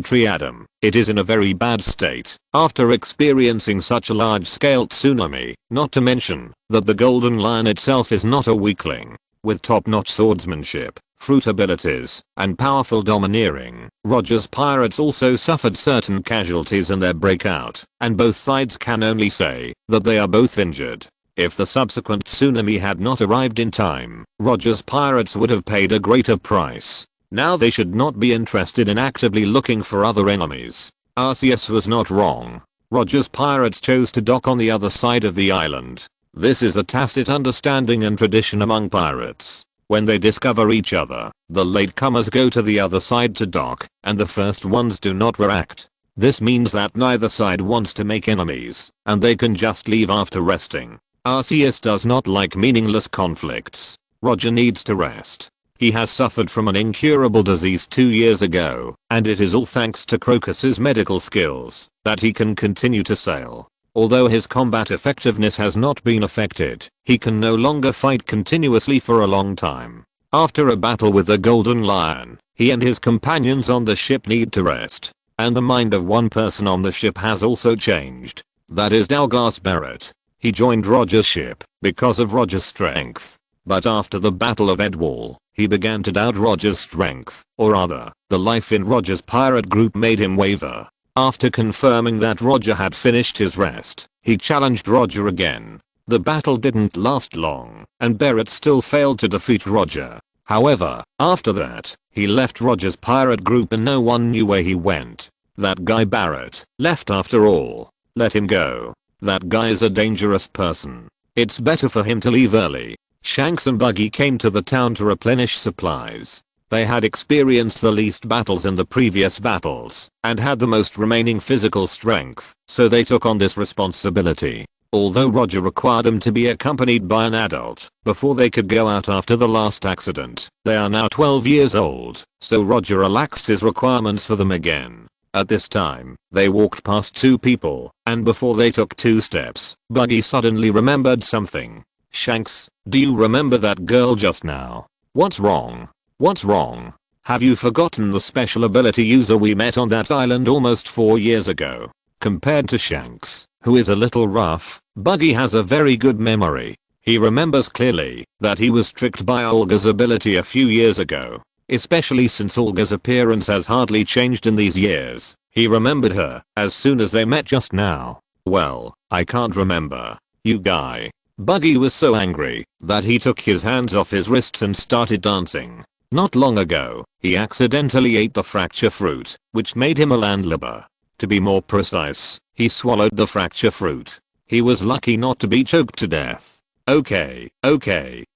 tree atom, it is in a very bad state after experiencing such a large-scale tsunami, not to mention that the Golden Lion itself is not a weakling. With top-notch swordsmanship, fruit abilities, and powerful domineering, Roger's pirates also suffered certain casualties in their breakout, and both sides can only say that they are both injured. If the subsequent tsunami had not arrived in time, Roger's pirates would have paid a greater price. Now they should not be interested in actively looking for other enemies. Arceus was not wrong. Roger's pirates chose to dock on the other side of the island. This is a tacit understanding and tradition among pirates. When they discover each other, the latecomers go to the other side to dock, and the first ones do not react. This means that neither side wants to make enemies, and they can just leave after resting. Arceus does not like meaningless conflicts. Roger needs to rest. He has suffered from an incurable disease 2 years ago, and it is all thanks to Crocus's medical skills that he can continue to sail. Although his combat effectiveness has not been affected, he can no longer fight continuously for a long time. After a battle with the Golden Lion, he and his companions on the ship need to rest. And the mind of one person on the ship has also changed. That is Douglas Barrett. He joined Roger's ship because of Roger's strength. But after the Battle of Edwall, he began to doubt Roger's strength, or rather, the life in Roger's pirate group made him waver. After confirming that Roger had finished his rest, he challenged Roger again. The battle didn't last long, and Barrett still failed to defeat Roger. However, after that, he left Roger's pirate group and no one knew where he went. That guy Barrett left after all. Let him go. That guy is a dangerous person. It's better for him to leave early. Shanks and Buggy came to the town to replenish supplies. They had experienced the least battles in the previous battles, and had the most remaining physical strength, so they took on this responsibility. Although Roger required them to be accompanied by an adult before they could go out after the last accident, they are now 12 years old, so Roger relaxed his requirements for them again. At this time, they walked past 2 people, and before they took 2 steps, Buggy suddenly remembered something. Shanks, do you remember that girl just now? What's wrong? What's wrong? Have you forgotten the special ability user we met on that island almost 4 years ago? Compared to Shanks, who is a little rough, Buggy has a very good memory. He remembers clearly that he was tricked by Olga's ability a few years ago. Especially since Olga's appearance has hardly changed in these years. He remembered her as soon as they met just now. Well, I can't remember. You guy. Buggy was so angry that he took his hands off his wrists and started dancing. Not long ago, he accidentally ate the fracture fruit, which made him a landlubber. To be more precise, he swallowed the fracture fruit. He was lucky not to be choked to death. Okay,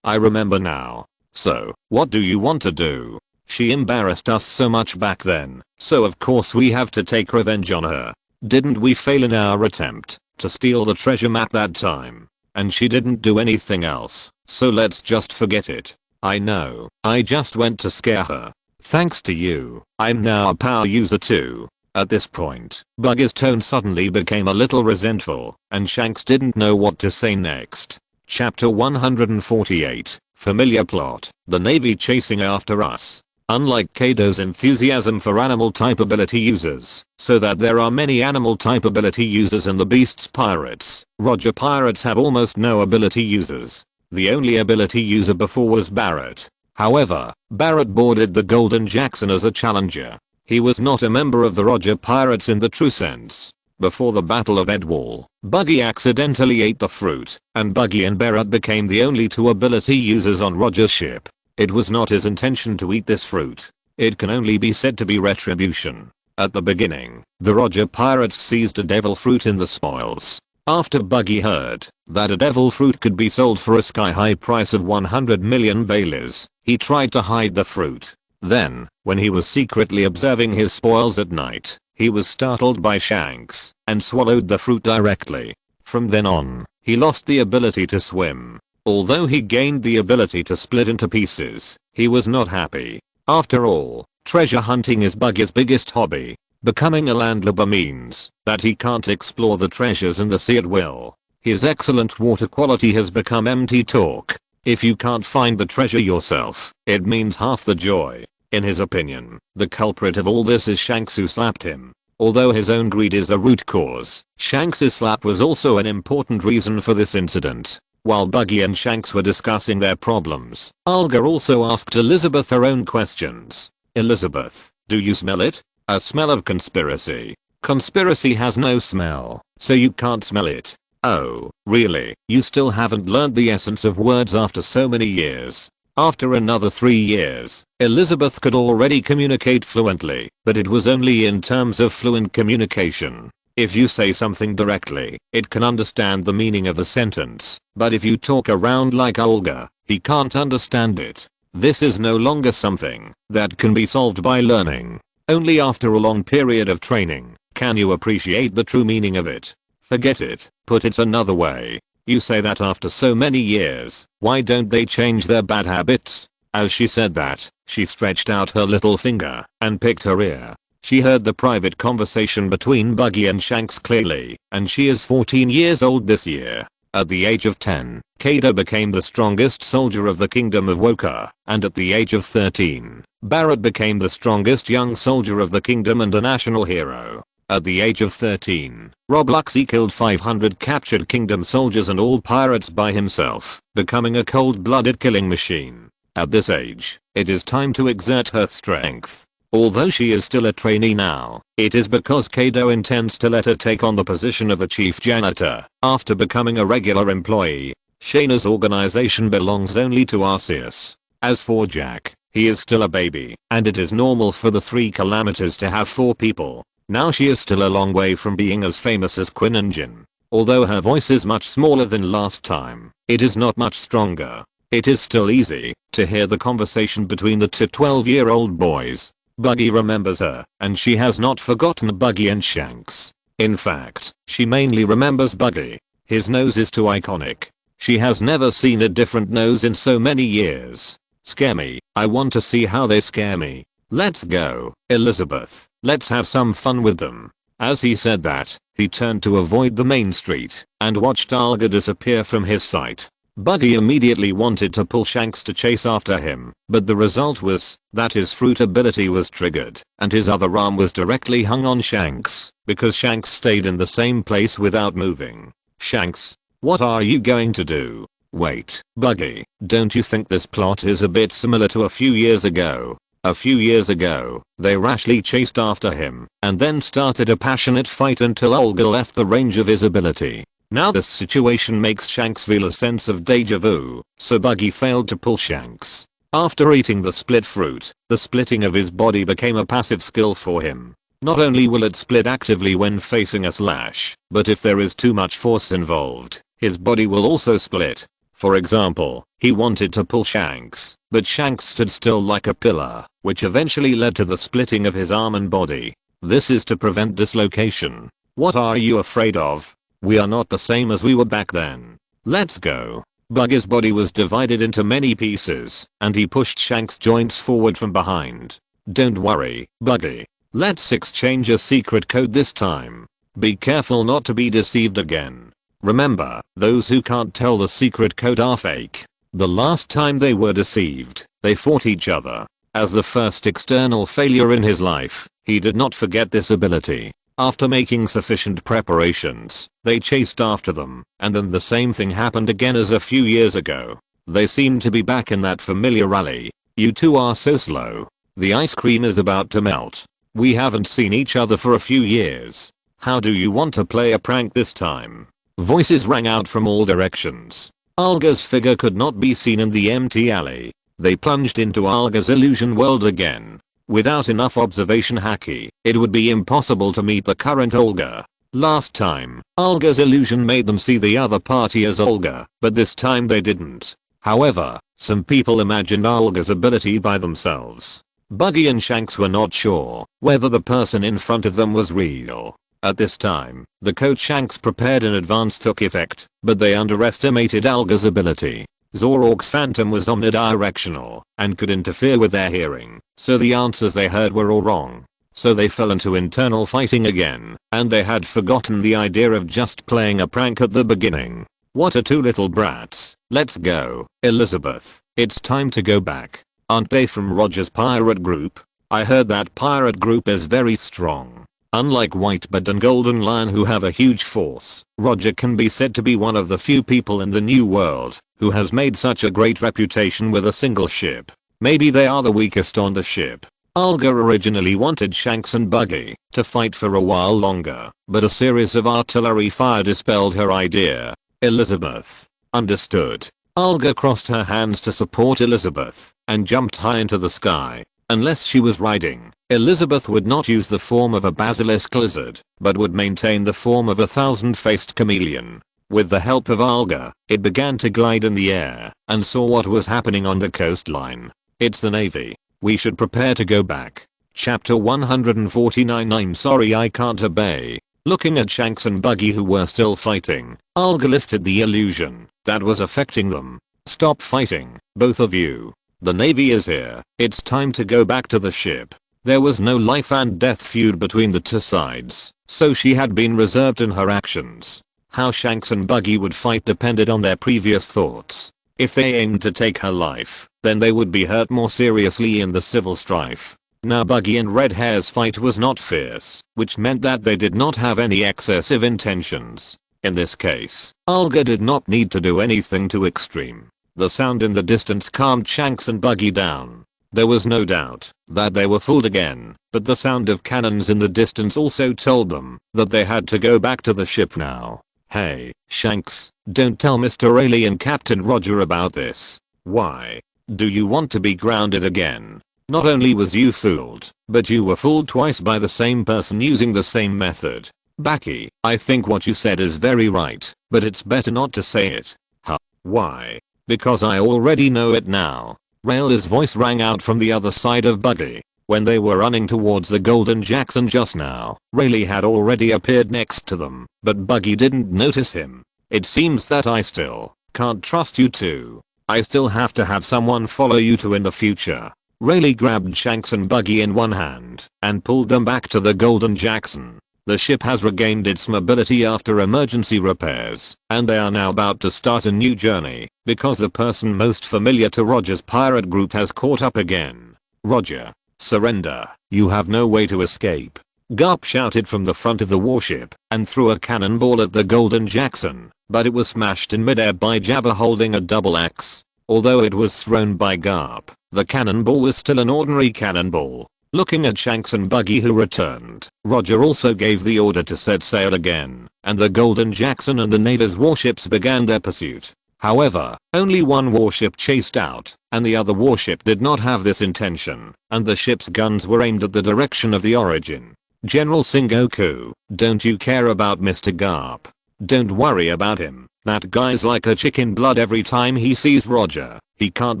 I remember now. So, what do you want to do? She embarrassed us so much back then, so of course we have to take revenge on her. Didn't we fail in our attempt to steal the treasure map that time. And she didn't do anything else, so let's just forget it. I know, I just went to scare her. Thanks to you, I'm now a power user too. At this point, Buggy's tone suddenly became a little resentful, and Shanks didn't know what to say next. Chapter 148, Familiar Plot, the Navy chasing after us. Unlike Kaido's enthusiasm for animal type ability users, so that there are many animal type ability users in the Beast's pirates, Roger pirates have almost no ability users. The only ability user before was Barrett. However, Barrett boarded the Golden Jackson as a challenger. He was not a member of the Roger pirates in the true sense. Before the Battle of Edwall, Buggy accidentally ate the fruit, and Buggy and Barrett became the only two ability users on Roger's ship. It was not his intention to eat this fruit. It can only be said to be retribution. At the beginning, the Roger pirates seized a devil fruit in the spoils. After Buggy heard that a devil fruit could be sold for a sky-high price of 100 million baileys, he tried to hide the fruit. Then, when he was secretly observing his spoils at night, he was startled by Shanks and swallowed the fruit directly. From then on, he lost the ability to swim. Although he gained the ability to split into pieces, he was not happy. After all, treasure hunting is Buggy's biggest hobby. Becoming a landlubber means that he can't explore the treasures in the sea at will. His excellent water quality has become empty talk. If you can't find the treasure yourself, it means half the joy. In his opinion, the culprit of all this is Shanks, who slapped him. Although his own greed is a root cause, Shanks' slap was also an important reason for this incident. While Buggy and Shanks were discussing their problems, Alga also asked Elizabeth her own questions. Elizabeth, do you smell it? A smell of conspiracy. Conspiracy has no smell, so you can't smell it. Oh, really? You still haven't learned the essence of words after so many years? After another 3 years, Elizabeth could already communicate fluently, but it was only in terms of fluent communication. If you say something directly, it can understand the meaning of the sentence, but if you talk around like Olga, he can't understand it. This is no longer something that can be solved by learning. Only after a long period of training can you appreciate the true meaning of it. Forget it. Put it another way. You say that after so many years, why don't they change their bad habits? As she said that, she stretched out her little finger and picked her ear. She heard the private conversation between Buggy and Shanks clearly, and she is 14 years old this year. At the age of 10, Kaido became the strongest soldier of the Kingdom of Woka, and at the age of 13, Barrett became the strongest young soldier of the kingdom and a national hero. At the age of 13, Rob Luxy killed 500 captured kingdom soldiers and all pirates by himself, becoming a cold-blooded killing machine. At this age, it is time to exert her strength. Although she is still a trainee now, it is because Kaido intends to let her take on the position of a chief janitor after becoming a regular employee. Shaina's organization belongs only to Arceus. As for Jack, he is still a baby, and it is normal for the 3 calamities to have 4 people. Now she is still a long way from being as famous as Quinn and Jin. Although her voice is much smaller than last time, it is not much stronger. It is still easy to hear the conversation between the 2 12-year-old boys. Buggy remembers her, and she has not forgotten Buggy and Shanks. In fact, she mainly remembers Buggy. His nose is too iconic. She has never seen a different nose in so many years. Scare me. I want to see how they scare me. Let's go, Elizabeth. Let's have some fun with them. As he said that, he turned to avoid the main street and watched Alga disappear from his sight. Buggy immediately wanted to pull Shanks to chase after him, but the result was that his fruit ability was triggered and his other arm was directly hung on Shanks because Shanks stayed in the same place without moving. Shanks, what are you going to do? Wait, Buggy, don't you think this plot is a bit similar to a few years ago? A few years ago, they rashly chased after him and then started a passionate fight until Olga left the range of his ability. Now this situation makes Shanks feel a sense of deja vu, so Buggy failed to pull Shanks. After eating the split fruit, the splitting of his body became a passive skill for him. Not only will it split actively when facing a slash, but if there is too much force involved, his body will also split. For example, he wanted to pull Shanks, but Shanks stood still like a pillar, which eventually led to the splitting of his arm and body. This is to prevent dislocation. What are you afraid of? We are not the same as we were back then. Let's go. Buggy's body was divided into many pieces, and he pushed Shanks' joints forward from behind. Don't worry, Buggy. Let's exchange a secret code this time. Be careful not to be deceived again. Remember, those who can't tell the secret code are fake. The last time they were deceived, they fought each other. As the first external failure in his life, he did not forget this ability. After making sufficient preparations, they chased after them, and then the same thing happened again as a few years ago. They seem to be back in that familiar rally. You two are so slow. The ice cream is about to melt. We haven't seen each other for a few years. How do you want to play a prank this time? Voices rang out from all directions. Alga's figure could not be seen in the empty alley. They plunged into Alga's illusion world again. Without enough observation haki, it would be impossible to meet the current Olga. Last time, Alga's illusion made them see the other party as Olga, but this time they didn't. However, some people imagined Olga's ability by themselves. Buggy and Shanks were not sure whether the person in front of them was real. At this time, the code Shanks prepared in advance took effect, but they underestimated Olga's ability. Zorork's phantom was omnidirectional and could interfere with their hearing, so the answers they heard were all wrong. So they fell into internal fighting again, and they had forgotten the idea of just playing a prank at the beginning. What a two little brats. Let's go, Elizabeth. It's time to go back. Aren't they from Roger's pirate group? I heard that pirate group is very strong. Unlike Whitebird and Golden Lion who have a huge force, Roger can be said to be one of the few people in the new world who has made such a great reputation with a single ship. Maybe they are the weakest on the ship. Olga originally wanted Shanks and Buggy to fight for a while longer, but a series of artillery fire dispelled her idea. Elizabeth. Understood. Olga crossed her hands to support Elizabeth and jumped high into the sky. Unless she was riding, Elizabeth would not use the form of a basilisk lizard, but would maintain the form of a thousand-faced chameleon. With the help of Olga, it began to glide in the air and saw what was happening on the coastline. It's the Navy. We should prepare to go back. Chapter 149. I'm sorry I can't obey. Looking at Shanks and Buggy who were still fighting, Olga lifted the illusion that was affecting them. Stop fighting, both of you. The Navy is here. It's time to go back to the ship. There was no life and death feud between the two sides, so she had been reserved in her actions. How Shanks and Buggy would fight depended on their previous thoughts. If they aimed to take her life, then they would be hurt more seriously in the civil strife. Now Buggy and Red Hair's fight was not fierce, which meant that they did not have any excessive intentions. In this case, Olga did not need to do anything too extreme. The sound in the distance calmed Shanks and Buggy down. There was no doubt that they were fooled again, but the sound of cannons in the distance also told them that they had to go back to the ship now. Hey, Shanks, don't tell Mr. Rayleigh and Captain Roger about this. Why? Do you want to be grounded again? Not only was you fooled, but you were fooled twice by the same person using the same method. Baki, I think what you said is very right, but it's better not to say it. Huh? Why? Because I already know it now. Rayleigh's voice rang out from the other side of Buggy. When they were running towards the Golden Jackson just now, Rayleigh had already appeared next to them, but Buggy didn't notice him. It seems that I still can't trust you two. I still have to have someone follow you two in the future. Rayleigh grabbed Shanks and Buggy in one hand and pulled them back to the Golden Jackson. The ship has regained its mobility after emergency repairs, and they are now about to start a new journey, because the person most familiar to Roger's pirate group has caught up again. Roger. Surrender. You have no way to escape. Garp shouted from the front of the warship and threw a cannonball at the Golden Jackson, but it was smashed in midair by Jabba holding a double axe. Although it was thrown by Garp, the cannonball was still an ordinary cannonball. Looking at Shanks and Buggy who returned, Roger also gave the order to set sail again, and the Golden Jackson and the Navy's warships began their pursuit. However, only one warship chased out, and the other warship did not have this intention, and the ship's guns were aimed at the direction of the origin. General Sengoku, don't you care about Mr. Garp? Don't worry about him. That guy's like a chicken blood every time he sees Roger. He can't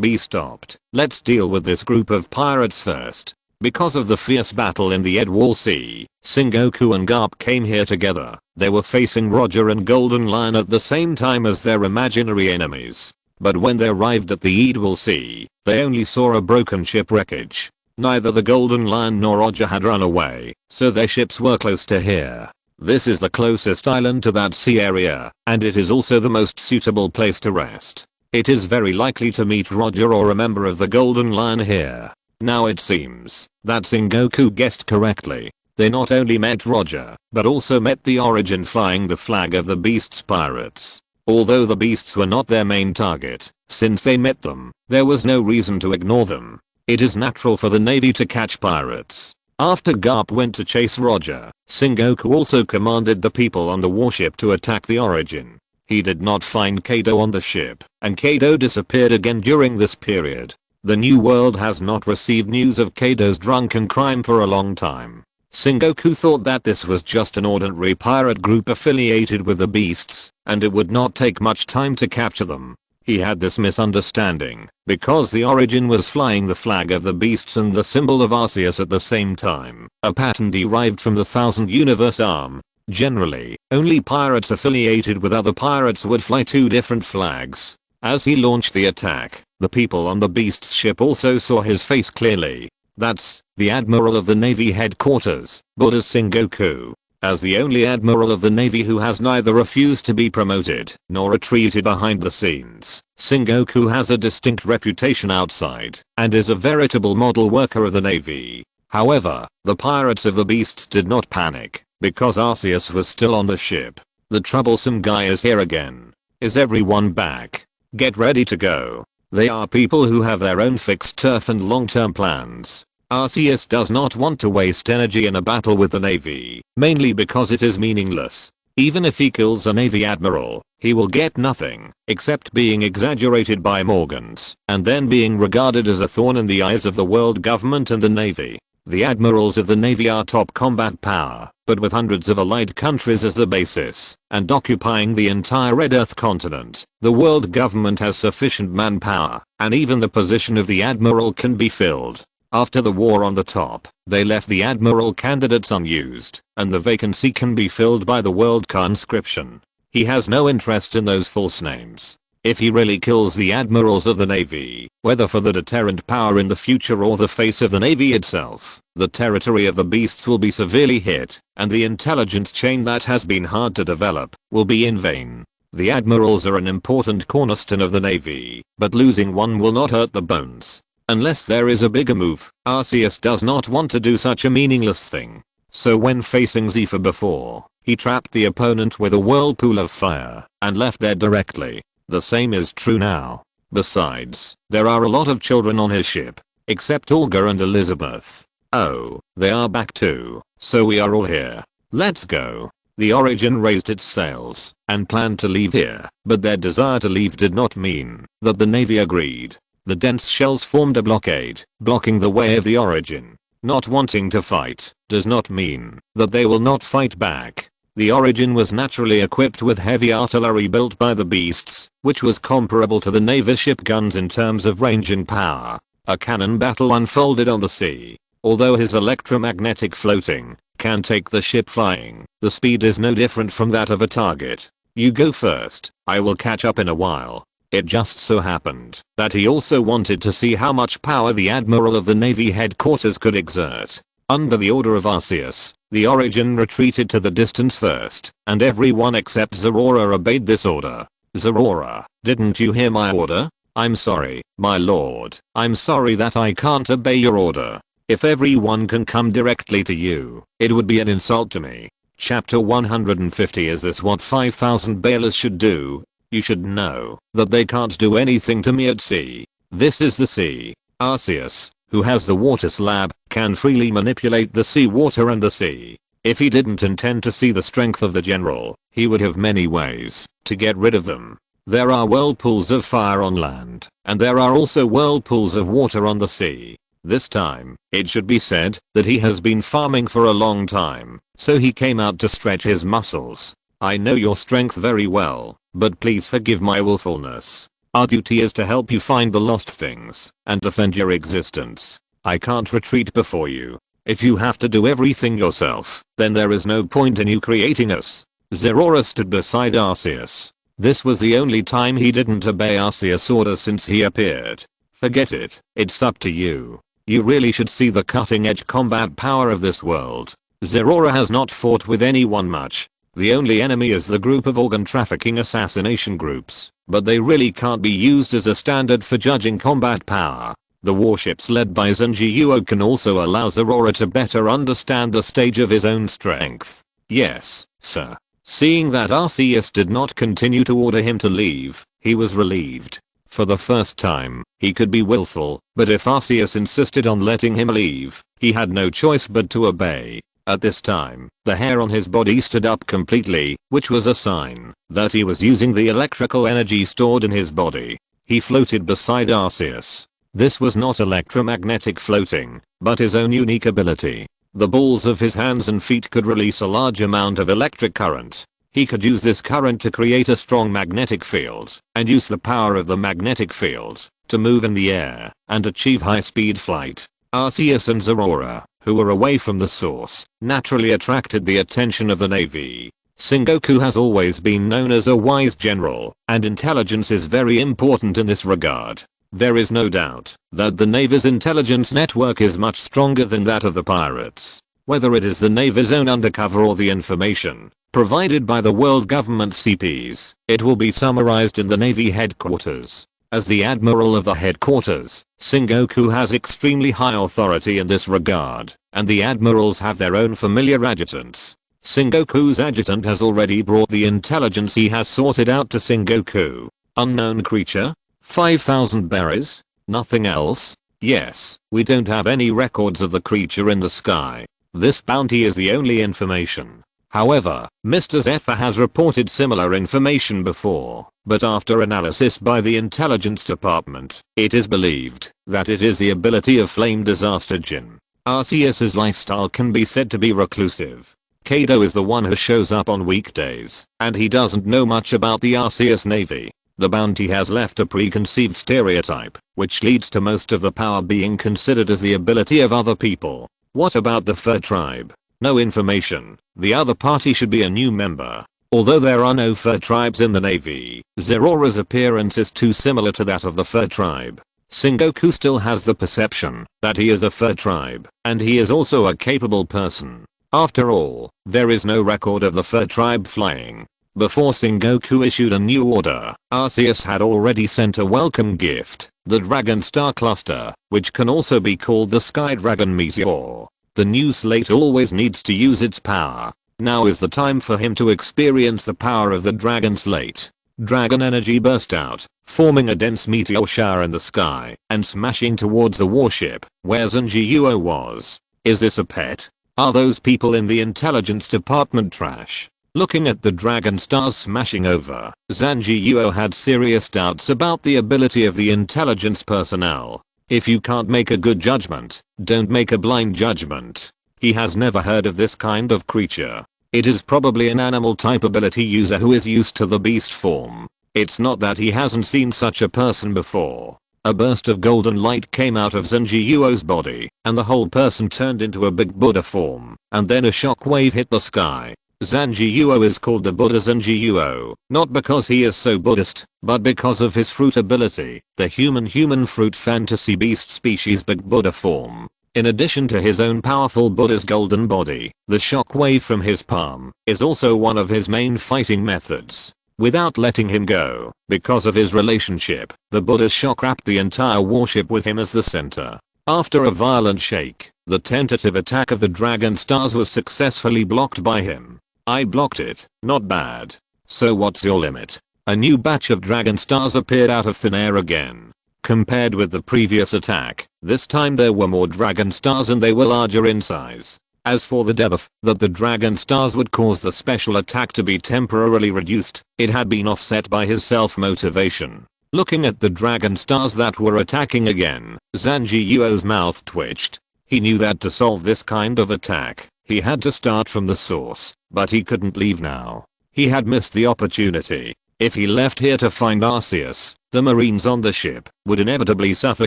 be stopped. Let's deal with this group of pirates first. Because of the fierce battle in the Edwall Sea, Sengoku and Garp came here together. They were facing Roger and Golden Lion at the same time as their imaginary enemies. But when they arrived at the Edwall Sea, they only saw a broken ship wreckage. Neither the Golden Lion nor Roger had run away, so their ships were close to here. This is the closest island to that sea area, and it is also the most suitable place to rest. It is very likely to meet Roger or a member of the Golden Lion here. Now it seems that Sengoku guessed correctly. They not only met Roger, but also met the Origin flying the flag of the Beast's pirates. Although the Beasts were not their main target, since they met them, there was no reason to ignore them. It is natural for the Navy to catch pirates. After Garp went to chase Roger, Sengoku also commanded the people on the warship to attack the Origin. He did not find Kaido on the ship, and Kaido disappeared again during this period. The New World has not received news of Kaido's drunken crime for a long time. Sengoku thought that this was just an ordinary pirate group affiliated with the Beasts, and it would not take much time to capture them. He had this misunderstanding, because the Origin was flying the flag of the Beasts and the symbol of Arceus at the same time, a pattern derived from the Thousand Universe arm. Generally, only pirates affiliated with other pirates would fly two different flags. As he launched the attack, the people on the Beast's ship also saw his face clearly. That's the Admiral of the Navy headquarters, Buddha Sengoku. As the only Admiral of the Navy who has neither refused to be promoted nor retreated behind the scenes, Sengoku has a distinct reputation outside and is a veritable model worker of the Navy. However, the pirates of the Beasts did not panic because Arceus was still on the ship. The troublesome guy is here again. Is everyone back? Get ready to go. They are people who have their own fixed turf and long-term plans. Arceus does not want to waste energy in a battle with the Navy, mainly because it is meaningless. Even if he kills a Navy admiral, he will get nothing, except being exaggerated by Morgans, and then being regarded as a thorn in the eyes of the world government and the Navy. The admirals of the Navy are top combat power, but with hundreds of allied countries as the basis, and occupying the entire Red Earth continent, the world government has sufficient manpower, and even the position of the admiral can be filled. After the war on the top, they left the admiral candidates unused, and the vacancy can be filled by the world conscription. He has no interest in those false names. If he really kills the admirals of the Navy, whether for the deterrent power in the future or the face of the Navy itself, the territory of the Beasts will be severely hit, and the intelligence chain that has been hard to develop will be in vain. The admirals are an important cornerstone of the Navy, but losing one will not hurt the bones. Unless there is a bigger move, Arceus does not want to do such a meaningless thing. So when facing Zephyr before, he trapped the opponent with a whirlpool of fire and left there directly. The same is true now. Besides, there are a lot of children on his ship, except Olga and Elizabeth. Oh, they are back too, so we are all here. Let's go. The Origin raised its sails and planned to leave here, but their desire to leave did not mean that the Navy agreed. The dense shells formed a blockade, blocking the way of the Origin. Not wanting to fight does not mean that they will not fight back. The Origin was naturally equipped with heavy artillery built by the Beasts, which was comparable to the Navy's ship guns in terms of range and power. A cannon battle unfolded on the sea. Although his electromagnetic floating can take the ship flying, the speed is no different from that of a target. You go first, I will catch up in a while. It just so happened that he also wanted to see how much power the Admiral of the Navy headquarters could exert. Under the order of Arceus, the Origin retreated to the distance first, and everyone except Zorora obeyed this order. Zorora, didn't you hear my order? I'm sorry, my lord. I'm sorry that I can't obey your order. If everyone can come directly to you, it would be an insult to me. Chapter 150. Is this what 5,000 Bailers should do? You should know that they can't do anything to me at sea. This is the sea. Arceus, who has the water slab, can freely manipulate the sea water and the sea. If he didn't intend to see the strength of the general, he would have many ways to get rid of them. There are whirlpools of fire on land, and there are also whirlpools of water on the sea. This time, it should be said that he has been farming for a long time, so he came out to stretch his muscles. I know your strength very well, but please forgive my willfulness. Our duty is to help you find the lost things and defend your existence. I can't retreat before you. If you have to do everything yourself, then there is no point in you creating us. Zerora stood beside Arceus. This was the only time he didn't obey Arceus' order since he appeared. Forget it, it's up to you. You really should see the cutting edge combat power of this world. Zerora has not fought with anyone much. The only enemy is the group of organ trafficking assassination groups, but they really can't be used as a standard for judging combat power. The warships led by Zenji can also allow Zerora to better understand the stage of his own strength. Yes, sir. Seeing that Arceus did not continue to order him to leave, he was relieved. For the first time, he could be willful, but if Arceus insisted on letting him leave, he had no choice but to obey. At this time, the hair on his body stood up completely, which was a sign that he was using the electrical energy stored in his body. He floated beside Arceus. This was not electromagnetic floating, but his own unique ability. The balls of his hands and feet could release a large amount of electric current. He could use this current to create a strong magnetic field, and use the power of the magnetic field to move in the air and achieve high-speed flight. Arceus and Zerora, who were away from the source, naturally attracted the attention of the Navy. Sengoku has always been known as a wise general, and intelligence is very important in this regard. There is no doubt that the Navy's intelligence network is much stronger than that of the pirates. Whether it is the Navy's own undercover or the information provided by the world government CPs, it will be summarized in the Navy headquarters. As the admiral of the headquarters, Sengoku has extremely high authority in this regard, and the admirals have their own familiar adjutants. Sengoku's adjutant has already brought the intelligence he has sorted out to Sengoku. Unknown creature? 5,000 berries? Nothing else? Yes, we don't have any records of the creature in the sky. This bounty is the only information. However, Mr. Zephyr has reported similar information before, but after analysis by the intelligence department, it is believed that it is the ability of Flame Disaster Jin. Arceus's lifestyle can be said to be reclusive. Kaido is the one who shows up on weekdays, and he doesn't know much about the Arceus Navy. The bounty has left a preconceived stereotype, which leads to most of the power being considered as the ability of other people. What about the Fur tribe? No information. The other party should be a new member. Although there are no Fur tribes in the Navy, Zerora's appearance is too similar to that of the Fur tribe. Sengoku still has the perception that he is a Fur tribe, and he is also a capable person. After all, there is no record of the Fur tribe flying. Before Sengoku issued a new order, Arceus had already sent a welcome gift, the Dragon Star Cluster, which can also be called the Sky Dragon Meteor. The new slate always needs to use its power. Now is the time for him to experience the power of the Dragon Slate. Dragon energy burst out, forming a dense meteor shower in the sky and smashing towards the warship where Zenji was. Is this a pet? Are those people in the intelligence department trash? Looking at the Dragon Stars smashing over, Zenji had serious doubts about the ability of the intelligence personnel. If you can't make a good judgment, don't make a blind judgment. He has never heard of this kind of creature. It is probably an animal type ability user who is used to the beast form. It's not that he hasn't seen such a person before. A burst of golden light came out of Zenji body, and the whole person turned into a big Buddha form, and then a shockwave hit the sky. Zenji is called the Buddha Zenji, not because he is so Buddhist, but because of his fruit ability, the human fruit fantasy beast species big Buddha form. In addition to his own powerful Buddha's golden body, the shockwave from his palm is also one of his main fighting methods. Without letting him go, because of his relationship, the Buddha's shock wrapped the entire warship with him as the center. After a violent shake, the tentative attack of the Dragon Stars was successfully blocked by him. I blocked it, not bad. So what's your limit? A new batch of Dragon Stars appeared out of thin air again. Compared with the previous attack, this time there were more Dragon Stars and they were larger in size. As for the debuff that the Dragon Stars would cause the special attack to be temporarily reduced, it had been offset by his self-motivation. Looking at the Dragon Stars that were attacking again, Zenji mouth twitched. He knew that to solve this kind of attack, he had to start from the source, but he couldn't leave now. He had missed the opportunity. If he left here to find Arceus, the marines on the ship would inevitably suffer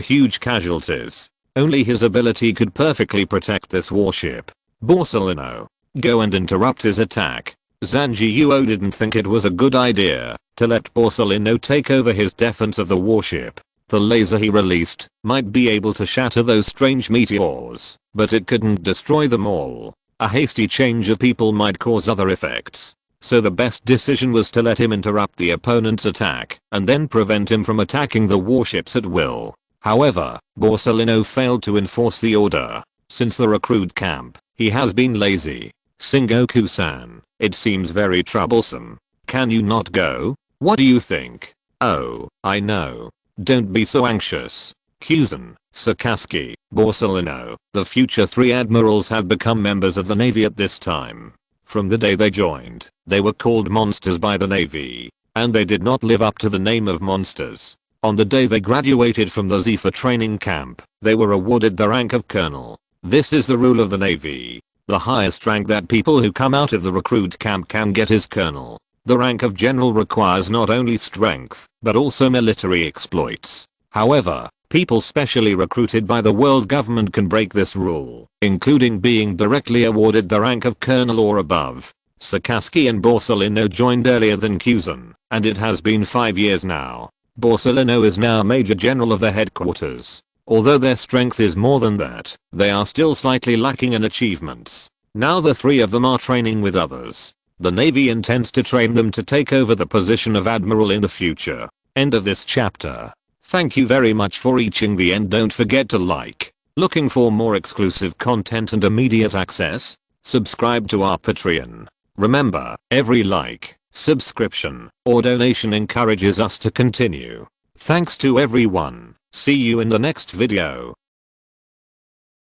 huge casualties. Only his ability could perfectly protect this warship. Borsalino, go and interrupt his attack. Zangiuo didn't think it was a good idea to let Borsalino take over his defense of the warship. The laser he released might be able to shatter those strange meteors, but it couldn't destroy them all. A hasty change of people might cause other effects. So the best decision was to let him interrupt the opponent's attack and then prevent him from attacking the warships at will. However, Borsalino failed to enforce the order. Since the recruit camp, he has been lazy. Sengoku-san, it seems very troublesome. Can you not go? What do you think? Oh, I know. Don't be so anxious. Kuzan, Sakazuki, Borsalino, the future 3 admirals have become members of the Navy at this time. From the day they joined, they were called monsters by the Navy, and they did not live up to the name of monsters. On the day they graduated from the Zephyr training camp, they were awarded the rank of colonel. This is the rule of the Navy. The highest rank that people who come out of the recruit camp can get is colonel. The rank of general requires not only strength, but also military exploits. However, people specially recruited by the world government can break this rule, including being directly awarded the rank of colonel or above. Sakazuki and Borsalino joined earlier than Kuzan, and it has been 5 years now. Borsalino is now Major General of the headquarters. Although their strength is more than that, they are still slightly lacking in achievements. Now the 3 of them are training with others. The Navy intends to train them to take over the position of admiral in the future. End of this chapter. Thank you very much for reaching the end. Don't forget to like. Looking for more exclusive content and immediate access? Subscribe to our Patreon. Remember, every like, subscription, or donation encourages us to continue. Thanks to everyone. See you in the next video.